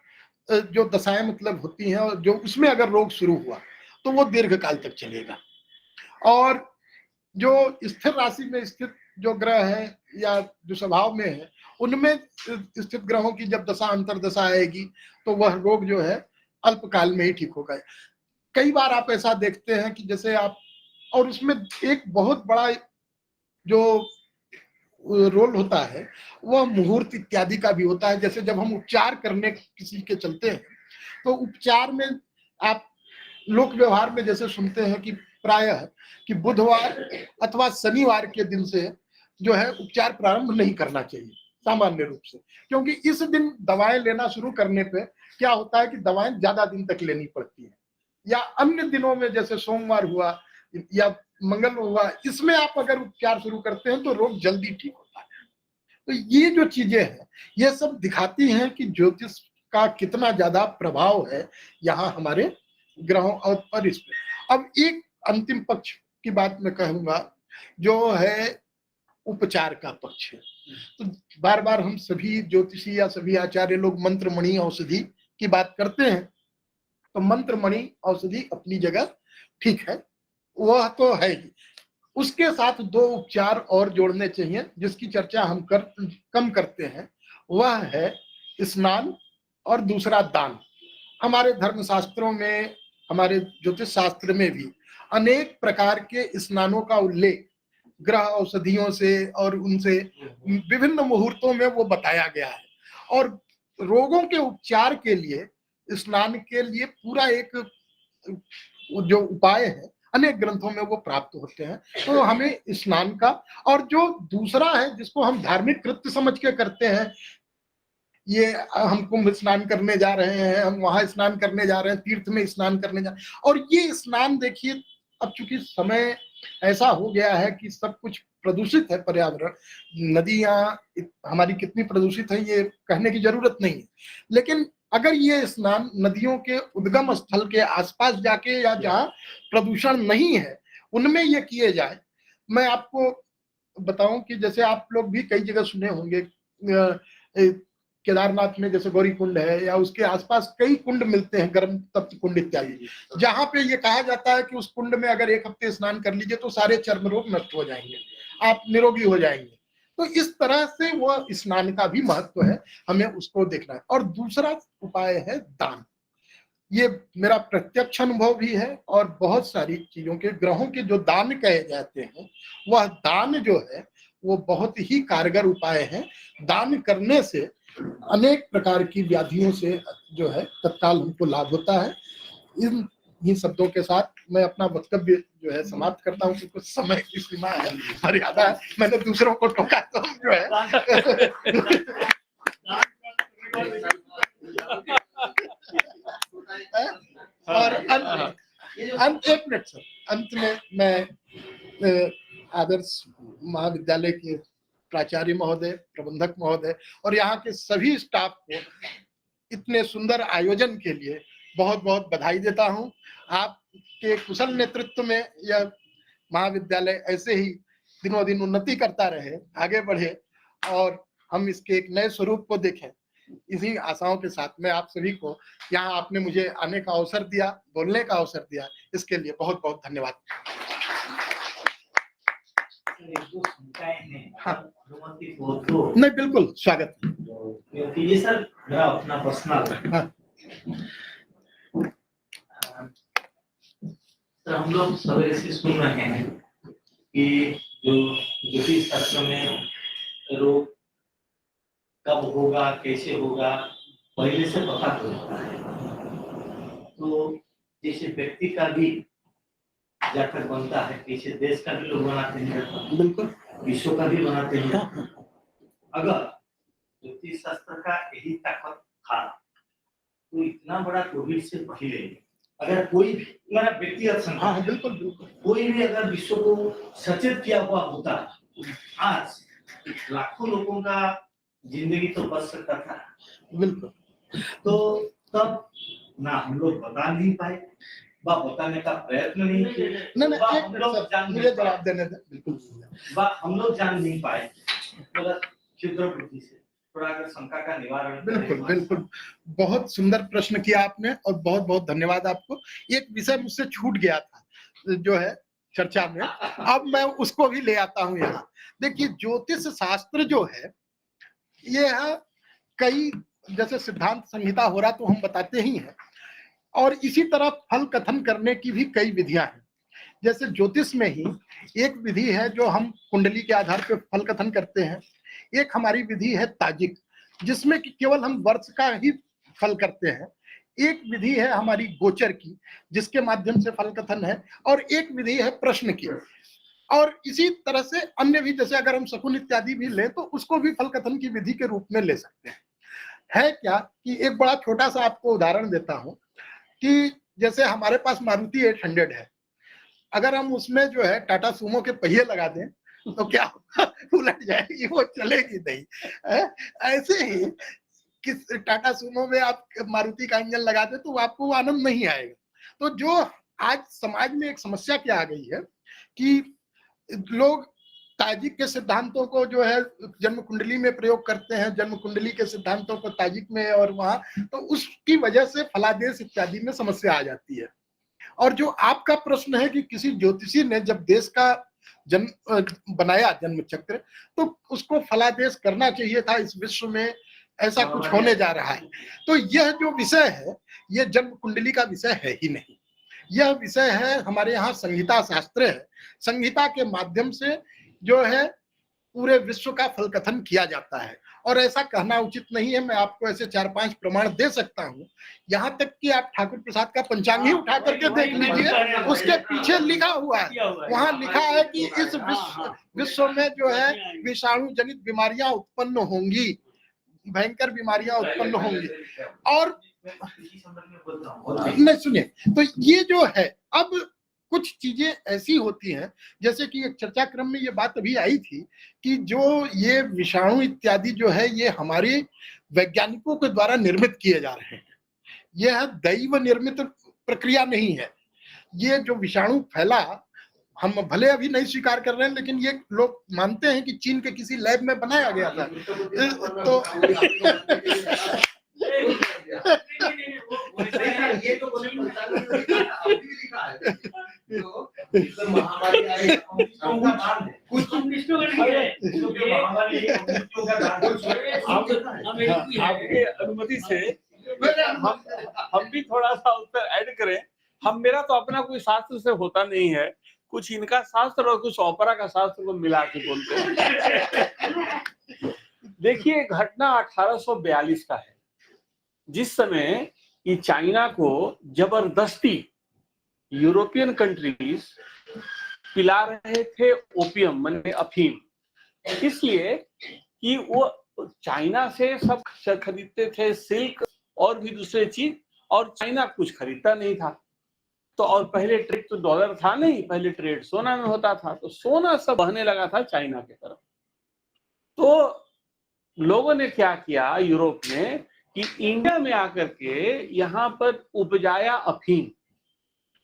[SPEAKER 7] जो दशाएं मतलब होती हैं, और जो उसमें अगर रोग शुरू हुआ तो वो दीर्घ काल तक चलेगा। और जो स्थिर राशि में स्थित जो ग्रह है या जो स्वभाव में है, उनमें स्थित ग्रहों की जब दशा अंतर्दशा आएगी तो वह रोग जो है अल्पकाल में ही ठीक होगा। कई बार आप ऐसा देखते हैं कि जैसे आप, और उसमें एक बहुत बड़ा जो रोल होता है वह मुहूर्त इत्यादि का भी होता है। जैसे जब हम उपचार करने किसी के चलते हैं तो उपचार में आप लोक व्यवहार में जैसे सुनते हैं कि प्रायः कि बुधवार अथवा शनिवार के दिन से जो है उपचार प्रारंभ नहीं करना चाहिए सामान्य रूप से, क्योंकि इस दिन दवाएं लेना शुरू करने पे क्या होता है कि दवाएं ज्यादा दिन तक लेनी पड़ती है। या अन्य दिनों में जैसे सोमवार हुआ या मंगल हुआ, इसमें आप अगर उपचार शुरू करते हैं तो रोग जल्दी ठीक होता है। तो ये जो चीजें हैं ये सब दिखाती हैं कि ज्योतिष का कितना ज्यादा प्रभाव है यहाँ हमारे ग्रहों और पर इस पे। अब एक अंतिम पक्ष की बात मैं कहूंगा जो है उपचार का पक्ष है। तो बार बार हम सभी ज्योतिषी या सभी आचार्य लोग मंत्रमणि औषधि की बात करते हैं, तो मंत्रमणि औषधि अपनी जगह ठीक है, वह तो है ही। उसके साथ दो उपचार और जोड़ने चाहिए जिसकी चर्चा हम कम करते हैं, वह है स्नान और दूसरा दान। हमारे धर्मशास्त्रों में, हमारे ज्योतिष शास्त्र में भी अनेक प्रकार के स्नानों का उल्लेख ग्रह औषधियों से और उनसे विभिन्न मुहूर्तों में वो बताया गया है। और रोगों के उपचार के लिए स्नान के लिए पूरा एक जो उपाय है अनेक ग्रंथों में वो प्राप्त होते हैं। तो हमें स्नान का, और जो दूसरा है जिसको हम धार्मिक कृत्य समझ के करते हैं, ये हम कुंभ स्नान करने जा रहे हैं, हम वहां स्नान करने जा रहे हैं, तीर्थ में स्नान करने जा, और ये स्नान देखिए अब चूंकि समय ऐसा हो गया है कि सब कुछ प्रदूषित है, पर्यावरण, नदियां हमारी कितनी प्रदूषित है ये कहने की जरूरत नहीं है। लेकिन अगर ये स्नान नदियों के उद्गम स्थल के आसपास जाके या जहाँ प्रदूषण नहीं है उनमें ये किए जाए। मैं आपको बताऊं कि जैसे आप लोग भी कई जगह सुने होंगे, केदारनाथ में जैसे गौरी कुंड है या उसके आसपास कई कुंड मिलते हैं, गर्म तप्त कुंड इत्यादि, जहां पे ये कहा जाता है कि उस कुंड में अगर एक हफ्ते स्नान कर लीजिए तो सारे चर्म रोग नष्ट हो जाएंगे, आप निरोगी हो जाएंगे। तो इस तरह से वो स्नान का भी महत्व है, हमें उसको देखना है। और दूसरा उपाय है दान। ये मेरा प्रत्यक्ष अनुभव भी है, और बहुत सारी चीजों के ग्रहों के जो दान कहे जाते हैं वह दान जो है वो बहुत ही कारगर उपाय है। दान करने से अनेक प्रकार की व्याधियों से जो है तत्काल हमको लाभ होता है। इन शब्दों के साथ मैं अपना वक्तव्य जो है समाप्त करता हूँ, क्योंकि समय की सीमा है, मर्यादा है। मैंने दूसरों को टोका तो जो है और अंत एक मिनट सर, अंत में मैं आदर्श महाविद्यालय के प्राचार्य महोदय, प्रबंधक महोदय और यहाँ के सभी स्टाफ को इतने सुंदर आयोजन के लिए बहुत बहुत बधाई देता हूँ। आपके कुशल नेतृत्व में यह महाविद्यालय ऐसे ही दिनों दिन उन्नति करता रहे, आगे बढ़े और हम इसके एक नए स्वरूप को देखें। इसी आशाओं के साथ में आप सभी को यहाँ आपने मुझे आने का अवसर दिया, बोलने का अवसर दिया, इसके लिए बहुत बहुत धन्यवाद। हाँ। नहीं, बिल्कुल स्वागत।
[SPEAKER 3] क्योंकि ये सर मेरा अपना पर्सनल
[SPEAKER 7] हाँ।
[SPEAKER 3] सर हम लोग सवेरे से सुन रहे हैं कि जो ज्योतिष शास्त्र में रोग कब होगा, कैसे होगा, पहले से पता चलता है। तो जैसे व्यक्ति का भी जाकर बनता है, कैसे देश का भी लोग बनाते हैं,
[SPEAKER 7] बिल्कुल
[SPEAKER 3] विश्व का भी बनाते हैं। अगर ज्योतिष शास्त्र का यही ताकत था तो इतना बड़ा कोविड से पहले अगर कोई भी मेरा व्यक्तिगत संकल्प,
[SPEAKER 7] हाँ बिल्कुल बिल्कुल, कोई
[SPEAKER 3] भी अगर विश्व को सचेत किया हुआ होता, आज लाखों लोगों का जिंदगी तो बच सकता था।
[SPEAKER 7] बिल्कुल।
[SPEAKER 3] तो तब ना हम लोग बता नहीं पाए, बताने का प्रयत्न नहीं किए,
[SPEAKER 7] मुझे जवाब देने दे। बिल्कुल,
[SPEAKER 3] हम लोग जान नहीं पाए, मतलब क्षुद्र बुद्धि से थोड़ा अगर शंका का निवारण।
[SPEAKER 7] बिल्कुल बिल्कुल, बहुत सुंदर प्रश्न किया आपने और बहुत बहुत धन्यवाद आपको। एक विषय मुझसे छूट गया था जो है चर्चा में, अब मैं उसको भी ले आता हूँ यहाँ। देखिए, ज्योतिष शास्त्र जो है ये है, कई जैसे सिद्धांत संहिता हो रहा तो हम बताते ही हैं, और इसी तरह फल कथन करने की भी कई विधियां हैं। जैसे ज्योतिष में ही एक विधि है जो हम कुंडली के आधार पर फल कथन करते हैं, एक हमारी विधि है ताजिक जिसमें कि केवल हम वर्ष का ही फल करते हैं, एक विधि है हमारी गोचर की जिसके माध्यम से फल कथन है, और एक विधि है प्रश्न की। और इसी तरह से अन्य भी, जैसे अगर हम शकुन इत्यादि भी लें तो उसको भी फल कथन की विधि के रूप में ले सकते हैं। है क्या कि एक बड़ा छोटा सा आपको उदाहरण देता हूं कि जैसे हमारे पास मारुति 800 है, अगर हम उसमें जो है टाटा सुमो के पहिए लगा दें तो क्या उलट जाएगी, वो चलेगी नहीं। ऐसे ही किस टाटा सुमो में आप मारुति का इंजन लगा दें तो आपको आनंद नहीं आएगा। तो जो आज समाज में एक समस्या क्या आ गई है कि लोग ताजिक के सिद्धांतों को जो है जन्म कुंडली में प्रयोग करते हैं, जन्म कुंडली के सिद्धांतों को ताजिक में, और वहां तो उसकी वजह से फलादेश इत्यादि में समस्या आ जाती है। और जो आपका प्रश्न है कि किसी ज्योतिषी ने जब देश का जन्म बनाया जन्म चक्र, तो उसको फलादेश करना चाहिए था, इस विश्व में ऐसा कुछ होने जा रहा है। तो यह जो विषय है यह जन्म कुंडली का विषय है ही नहीं, यह विषय है हमारे यहाँ संहिता शास्त्र है। संहिता के माध्यम से जो है पूरे विश्व का फल कथन किया जाता है, और ऐसा कहना उचित नहीं है। मैं आपको ऐसे 4-5 प्रमाण दे सकता हूँ, यहाँ तक कि आप ठाकुर प्रसाद का पंचांग ही उठा करके देख लीजिए, उसके पीछे लिखा हुआ है, वहां लिखा है कि इस विश्व में जो है विषाणु जनित बीमारियां उत्पन्न होंगी, भयंकर बीमारियां उत्पन्न होंगी। और नहीं, सुनिए, तो ये जो है, अब कुछ चीजें ऐसी होती हैं, जैसे कि एक चर्चा क्रम में ये बात अभी आई थी कि जो ये विषाणु इत्यादि जो है ये हमारे वैज्ञानिकों के द्वारा निर्मित किए जा रहे हैं, यह दैव निर्मित प्रक्रिया नहीं है। ये जो विषाणु फैला, हम भले अभी नहीं स्वीकार कर रहे हैं, लेकिन ये लोग मानते हैं कि चीन के किसी लैब में बनाया गया था। तो
[SPEAKER 1] ये तो महामारी
[SPEAKER 4] आपके अनुमति से हम भी थोड़ा सा उस पर ऐड करें। मेरा तो अपना कोई शास्त्र से होता नहीं है, कुछ इनका शास्त्र और कुछ ओपेरा का शास्त्र को मिला के बोलते हैं। देखिए, घटना 1842 का है, जिस समय कि चाइना को जबरदस्ती यूरोपियन कंट्रीज पिला रहे थे ओपियम माने अफीम, इसलिए कि वो चाइना से सब खरीदते थे, सिल्क और भी दूसरे चीज, और चाइना कुछ खरीदता नहीं था। तो और पहले ट्रेड तो डॉलर था नहीं, पहले ट्रेड सोना में होता था, तो सोना सब बहने लगा था चाइना की तरफ। तो लोगों ने क्या किया यूरोप में कि इंडिया में आकर के यहाँ पर उपजाया अफीम,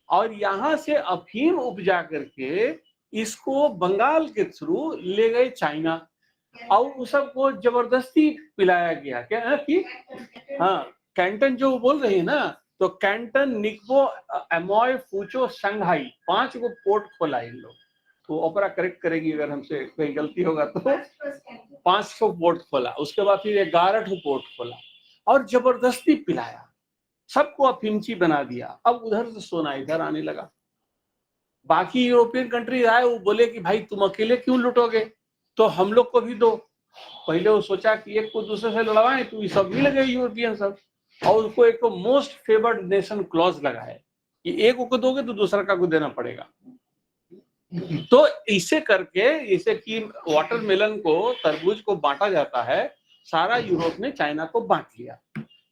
[SPEAKER 4] और यहाँ से अफीम उपजा करके इसको बंगाल के थ्रू ले गए चाइना और उस सबको जबरदस्ती पिलाया गया क्या है कि हाँ कैंटन जो बोल रही है ना, तो कैंटन, निक्बो, एमोय, फूचो, शंघाई 5 को पोर्ट खोला इन लोग। तो ओपरा करेक्ट करेगी अगर हमसे कोई गलती होगा तो। 500 पोर्ट खोला, उसके बाद फिर 11 पोर्ट खोला और जबरदस्ती पिलाया, सबको अफिमची बना दिया। अब उधर से सोना इधर आने लगा। बाकी यूरोपियन कंट्री आए, वो बोले कि भाई तुम अकेले क्यों लुटोगे, तो हम लोग को भी दो। पहले वो सोचा कि एक को दूसरे से लड़वाएं, तो ये सब मिल गए यूरोपियन सब, और उसको एक तो मोस्ट फेवर्ड नेशन क्लॉज लगा है कि एक को दोगे तो दूसरा का को देना पड़ेगा। तो इसे करके, इसे कि वाटरमेलन को, तरबूज को बांटा जाता है, सारा यूरोप ने चाइना को बांट लिया।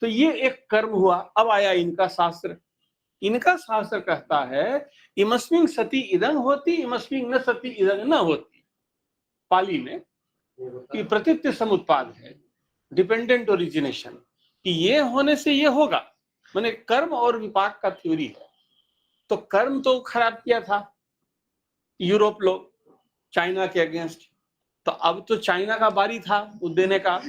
[SPEAKER 4] तो ये एक कर्म हुआ। अब आया इनका शास्त्र। इनका शास्त्र कहता है इमस्मिंग सती इदं होती, इमस्मिंग न सती इदं न होती। पाली में कि प्रतित्य समुत्पाद है, डिपेंडेंट ओरिजिनेशन, कि ये होने से ये होगा, माने कर्म और विपाक का थ्योरी है। तो कर्म तो खराब किया था यूरोप लोग चाइना के अगेंस्ट, तो अब तो चाइना का बारी था वो देने का।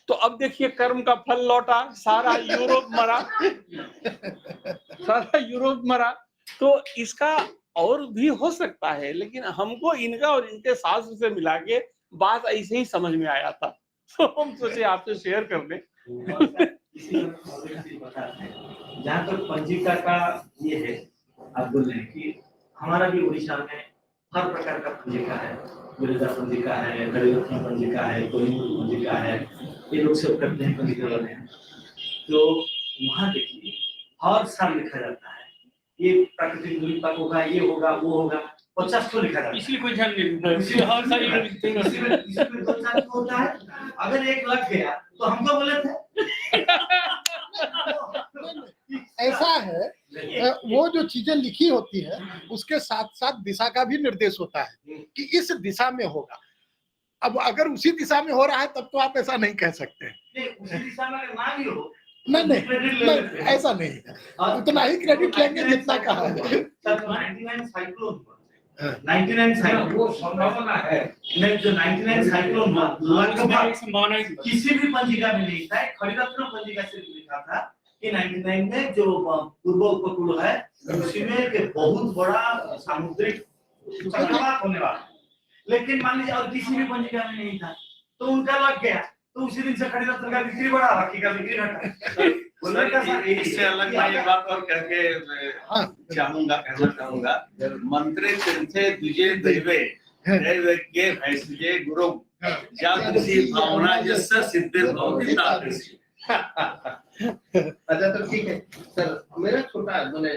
[SPEAKER 4] तो अब देखिए कर्म का फल लौटा, सारा यूरोप मरा, सारा यूरोप मरा। तो इसका और भी हो सकता है, लेकिन हमको इनका और इनके शास्त्र से मिला के बात ऐसे ही समझ में आया था, तो हम सोचे आपसे शेयर कर दें।
[SPEAKER 3] जहाँ तक पंजिका का ये है, आप बोल रहे हैं कि हमारा भी उड़ीसा में हर प्रकार का पंजिका है, गुरेजा पंजिका है, गरीरत्न पंजिका है, कोहिनूर पंजिका है, ये लोग सब करते हैं पंजिका वाले हैं। तो वहाँ देखिए हर साल लिखा जाता है ये प्राकृतिक विपत्ति होगा, ये होगा, वो होगा, 50 को लिखा जाता है।
[SPEAKER 4] इसलिए कोई ध्यान नहीं देता, इसलिए हर साल ये लिखते हैं।
[SPEAKER 3] इसमें 50 होता है। अगर एक लग गया तो हम तो बोले थे
[SPEAKER 7] ऐसा है, वो जो चीजें लिखी होती है उसके साथ साथ दिशा का भी निर्देश होता है कि इस दिशा में होगा। अब अगर उसी दिशा में हो रहा है तब तो आप ऐसा नहीं कह सकते हैं।
[SPEAKER 3] नहीं, उसी दिशा में ना भी हो,
[SPEAKER 7] नहीं, ऐसा नहीं है, उतना ही क्रेडिट लेंगे जितना कहा है।
[SPEAKER 3] 99 साइक्लोन 99 साइक्लोन वो संभावना है नहीं, जो 99 साइक्लोन लगभग किसी भी पंजिका में नहीं था। खड़ीरत्न पंजिका से लिखा था कि 99 में जो पूर्व उपकूल है उसी में एक बहुत बड़ा सामुद्रिक चक्रवात होने वाला, लेकिन मान लीजिए और किसी भी पंजिका में नहीं था, तो उनका लग गया, तो उसी दिन से खड़ीरत्न का बिक्री बढ़ा, बाकी का बिक्री घटा।
[SPEAKER 6] इससे अलग मैं एक बात और कह के कहना चाहूंगा, मंत्रे चिंते दुजे दैवे दैवज्ञे भैसजे गुरु ज्या तुसी भावना जस्य सिद्धिर भवति तादृशी।
[SPEAKER 1] अच्छा तो ठीक है सर, मेरा छोटा मैंने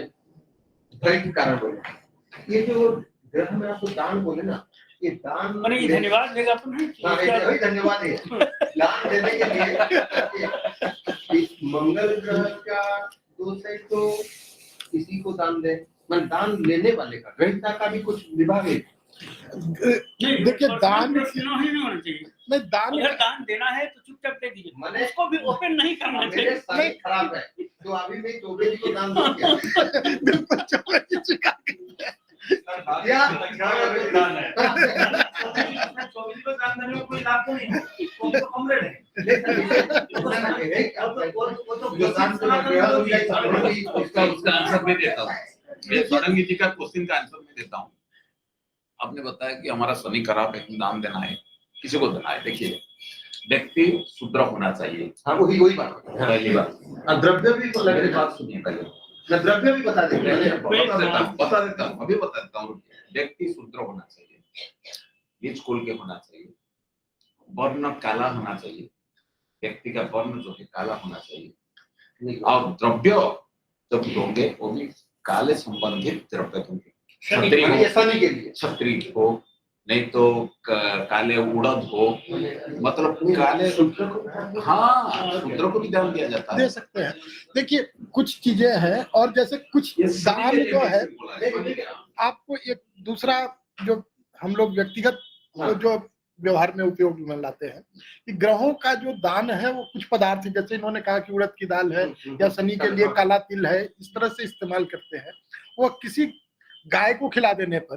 [SPEAKER 1] भय के कारण बोले, ये जो ग्रह में आपको दान बोले ना, ये दान
[SPEAKER 4] मैंने धन्यवाद देगा अपन।
[SPEAKER 1] हाँ, वही धन्यवाद है दान देने के लिए। इस मंगल ग्रह का दोष है तो किसी को दान दे, मन दान लेने वाले का, ग्रहिता का भी कुछ विभाग है।
[SPEAKER 7] देखिए दान
[SPEAKER 4] नहीं होना चाहिए,
[SPEAKER 7] नहीं, दान
[SPEAKER 4] अगर दान देना है तो चुपचाप दे दीजिए,
[SPEAKER 1] मैंने
[SPEAKER 4] उसको भी ओपन नहीं करना
[SPEAKER 1] मेरे
[SPEAKER 4] चाहिए।
[SPEAKER 1] साथ खराब है, तो अभी मैं चौबे जी को दान दूं क्या?
[SPEAKER 7] बिल्कुल चौबे जी स्वीकार करते हैं।
[SPEAKER 1] या
[SPEAKER 3] दान है 24 को दान देने में कोई लाभ तो नहीं है, वो तो कम रेट है।
[SPEAKER 6] उसका आंसर मैं देता हूँ, मैं सौरंगी जी का क्वेश्चन का आंसर मैं देता हूँ। आपने बताया कि हमारा शनि खराब है, दान देना है, किसी को देना है। देखिए व्यक्ति शुद्र होना चाहिए,
[SPEAKER 1] हाँ वही बात है।
[SPEAKER 6] पहली बात।
[SPEAKER 1] द्रव्य भी
[SPEAKER 6] मेरी बात सुनिए पहले,
[SPEAKER 1] मैं द्रव्य भी बता देंगे।
[SPEAKER 6] बता देता हूँ, अभी बता देता हूँ। व्यक्ति शुद्र होना चाहिए, बीज कुल के होना चाहिए, वर्ण काला होना चाहिए, व्यक्ति का वर्ण जो है काला होना चाहिए, और द्रव्य जब दोगे वो भी काले संबंधित द्रव्य दोगे।
[SPEAKER 1] शनि के लिए
[SPEAKER 6] छत्री हो, नहीं तो काले उड़द हो, मतलब काले हाँ शूद्र को भी दान दिया जाता
[SPEAKER 7] दे
[SPEAKER 6] है।
[SPEAKER 7] सकते हैं। देखिए कुछ चीजें हैं, और जैसे कुछ दान जो है, आपको एक दूसरा जो हम लोग व्यक्तिगत जो व्यवहार में उपयोग में लाते हैं कि ग्रहों का जो दान है वो कुछ पदार्थ, जैसे इन्होंने कहा कि उड़द की दाल है या शनि के लिए काला तिल है, इस तरह से इस्तेमाल करते हैं। वो किसी गाय को खिला देने पर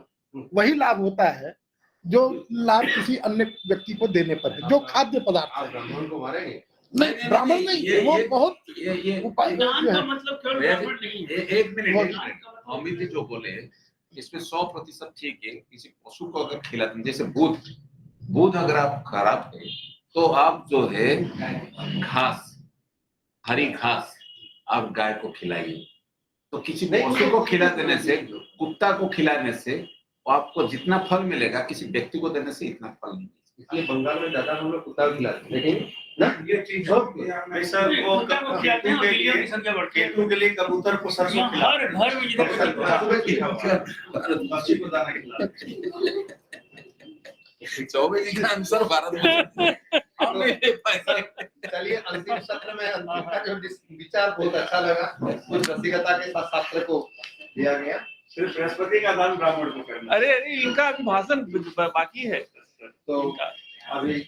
[SPEAKER 7] वही लाभ होता है जो लाभ किसी अन्य व्यक्ति को देने पर है, जो खाद्य पदार्थ
[SPEAKER 1] आप
[SPEAKER 7] है।
[SPEAKER 1] ब्राह्मण को मारेंगे?
[SPEAKER 7] नहीं, ब्राह्मण नहीं, वो बहुत
[SPEAKER 6] ये
[SPEAKER 7] उपाय जो
[SPEAKER 3] ज्ञान का
[SPEAKER 7] है।
[SPEAKER 3] मतलब केवल ब्राह्मण नहीं है।
[SPEAKER 6] एक मिनट
[SPEAKER 7] वो-
[SPEAKER 6] अमित जी जो बोले इसमें 100% ठीक है। किसी पशु को अगर खिलाते हैं, जैसे दूध अगर आप खराब है तो आप जो है घास, हरी घास आप गाय को खिलाइए। तो किसी
[SPEAKER 1] नहीं,
[SPEAKER 6] पशु को खिला देने से, कुत्ता को खिलाने से आपको जितना फल मिलेगा किसी व्यक्ति को देने से इतना फल नहीं मिलेगा।
[SPEAKER 1] इसलिए बंगाल में ज्यादा हम लोग कुत्ता खिलाते हैं, लेकिन ना
[SPEAKER 3] ये चीज ऐसा वो
[SPEAKER 8] कुत्ता को खिलाते हैं और बिल्लियों की संख्या बढ़ती है।
[SPEAKER 3] केतु के लिए कबूतर को सरसों
[SPEAKER 8] यहाँ
[SPEAKER 3] खिलाते
[SPEAKER 8] हर घर में जिधर
[SPEAKER 3] हैं। पक्षी को दाना खिलाते हैं।
[SPEAKER 6] 24 का आंसर भारत में
[SPEAKER 1] चलिए अंतिम सत्र में अंतिम का जो विचार बहुत अच्छा लगा, कुछ रसिकता के साथ शास्त्र को दिया गया।
[SPEAKER 3] सिर्फ बृहस्पति का दान ब्राह्मण को करना।
[SPEAKER 4] अरे अरे इनका अभी भाषण बाकी है।
[SPEAKER 1] तो अभी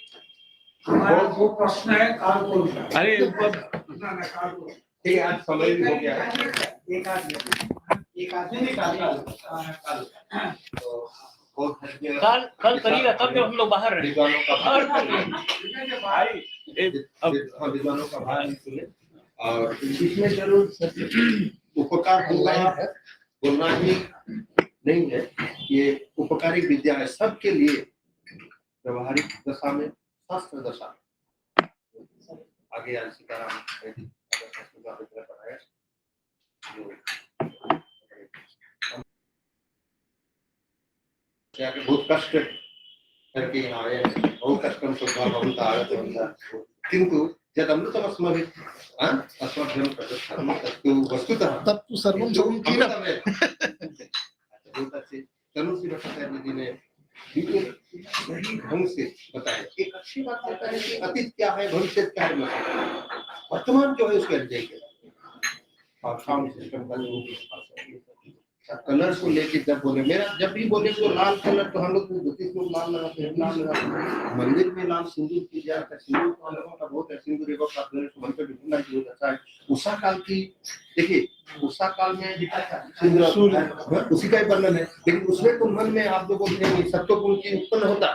[SPEAKER 9] वो प्रश्न है कालकोल का।
[SPEAKER 4] अरे
[SPEAKER 1] ठीक है, आज समय भी हो गया है।
[SPEAKER 9] एक आदमी ने काल
[SPEAKER 1] तो बहुत धन्यवाद।
[SPEAKER 8] कल करिएगा तब जब हम लोग बाहर रहे।
[SPEAKER 1] विद्वानों का
[SPEAKER 4] भाई
[SPEAKER 1] विद्वानों का भाग सुने, और इसमें जरूर उपकार बोलना ही नहीं है। ये उपकारी विद्या है सबके लिए, व्यवहारिक दशा में, शास्त्र दशा में। आगे आज सीताराम पढ़ाया जो बहुत कष्ट करके यहाँ आए हैं, बहुत कष्टम सुखा बहुत आगत होता, किंतु जब अमृतमस्मभिः अस्मभ्यं प्रदत्तं तत्तु वस्तुतः
[SPEAKER 7] तब तो सर्वम जगम की ना।
[SPEAKER 1] बहुत अच्छे तनुश्री भट्टाचार्य जी ने सही ढंग से बताया। एक अच्छी बात कहता है कि अतीत क्या है, भविष्य क्या है, वर्तमान जो है उसके अध्ययन के और साउंड सिस्टम का कलर को लेके जब बोले, मेरा जब भी बोले तो लाल कलर, तो हम लोग ज्योतिष लोग लाल लगाते हैं, लाल लगाते हैं। मंदिर में लाल सिंदूर की जाता है, सिंदूर तो हम लोगों का बहुत है, सिंदूर एवं का मंत्र भी ढूंढना बहुत अच्छा है। उषा काल की देखिए, उषा काल में सिंदूर उसी का ही वर्णन है, लेकिन उसमें तो मन में आप लोगों को सत्वगुण की उत्पन्न होता।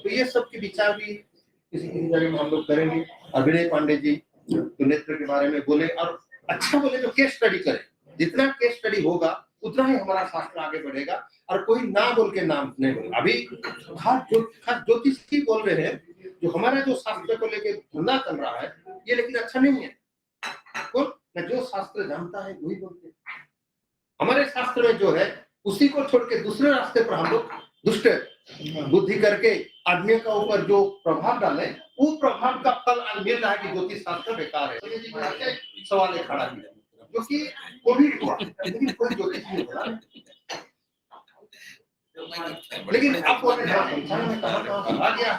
[SPEAKER 1] तो ये सब के विचार भी किसी जगह में हम लोग करेंगे। और विनय पांडे जी तो नेत्र के बारे में बोले, और अच्छा बोले तो केस स्टडी करें। जितना केस स्टडी होगा उतना ही हमारा शास्त्र आगे बढ़ेगा। और कोई ना बोल के नाम नहीं बोले। अभी ज्योतिष की बोल रहे हैं, जो हमारा जो शास्त्र को लेके धंधा चल रहा है ये, लेकिन अच्छा नहीं है। कौन ना जो शास्त्र जानता है वही बोलते हैं। हमारे शास्त्र में जो है उसी को छोड़ के दूसरे रास्ते पर हम लोग दुष्ट बुद्धि करके आदमियों का ऊपर जो प्रभाव डाले, वो प्रभाव का फल मिल रहा है कि ज्योतिष शास्त्र बेकार है। तो ये सवाल खड़ा किया जो कि कोविड हुआ, लेकिन कोई ज्योतिष नहीं बोला। लेकिन अब बोल रहे हैं कहाँ आ गया।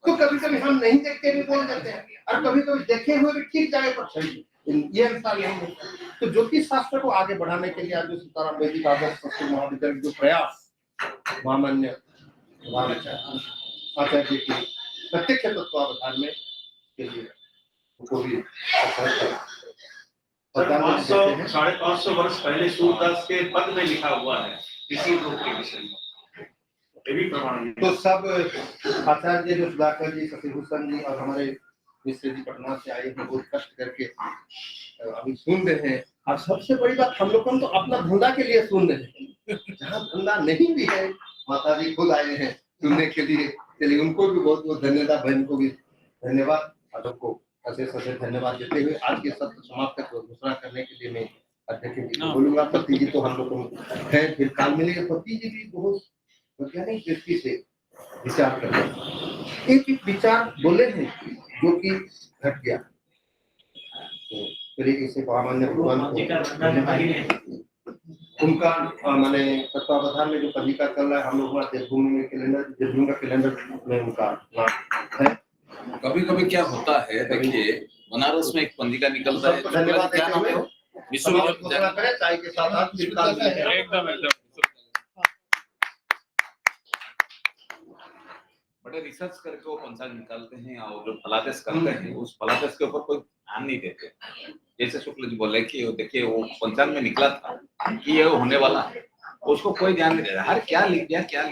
[SPEAKER 1] तो कभी कभी हम नहीं देखते भी बोल देते हैं, और कभी कभी देखे हुए भी ठीक जगह पर सही, ये अनुसार नहीं है। तो ज्योतिष शास्त्र को आगे बढ़ाने के लिए आज जो सीताराम वैदिक आदर्श संस्कृत महाविद्यालय जो प्रयास महामान्य आचार्य जी की प्रत्यक्ष तत्वावधान में के लिए उनको भी
[SPEAKER 3] 500-550 वर्ष पहले सूरदास के पद में लिखा हुआ है इसी रोग के विषय में। ये भी प्रमाण है।
[SPEAKER 1] तो सब आचार्य जो सुधाकर जी, शशिभूषण जी और हमारे मिश्र जी पटना से आए हैं, बहुत कष्ट करके अभी सुन रहे हैं। और सबसे बड़ी बात, हम लोग तो अपना धंधा के लिए सुन रहे हैं। जहाँ धंधा नहीं भी है, माता जी खुद आए हैं सुनने के लिए। चलिए उनको भी बहुत बहुत धन्यवाद, बहन को भी धन्यवाद, और सबको अशेष धन्यवाद देते हुए आज के सत्र समाप्त कर घोषणा करने के लिए मैं अध्यक्ष जी को बोलूंगा। पति जी तो हम लोग है, फिर काल मिलेंगे। पति जी भी बहुत वैज्ञानिक दृष्टि से विचार करते हैं। एक विचार बोले हैं जो कि घट गया, तो तरीके से सामान्य भगवान उनका मैंने तत्वावधान में जो पंजिका चल रहा है, हम लोग देवभूमि में कैलेंडर, देवभूमि का कैलेंडर में उनका नाम है।
[SPEAKER 6] कभी कभी क्या होता है, देखिए बनारस में एक पंजिका निकलता है,
[SPEAKER 1] धन्यवाद
[SPEAKER 6] क्या नाम है वो? विश्व
[SPEAKER 1] चाय के साथ
[SPEAKER 4] एकदम
[SPEAKER 6] बड़े रिसर्च करके वो पंचांग निकालते हैं, और जो फलादेश करते हैं उस फलादेश के ऊपर कोई ध्यान नहीं देते। जैसे शुक्ल जी बोले कि देखिए वो पंचांग में निकला था कि ये होने वाला है, उसको कोई ध्यान नहीं दे रहा, अरे क्या लिख दिया क्या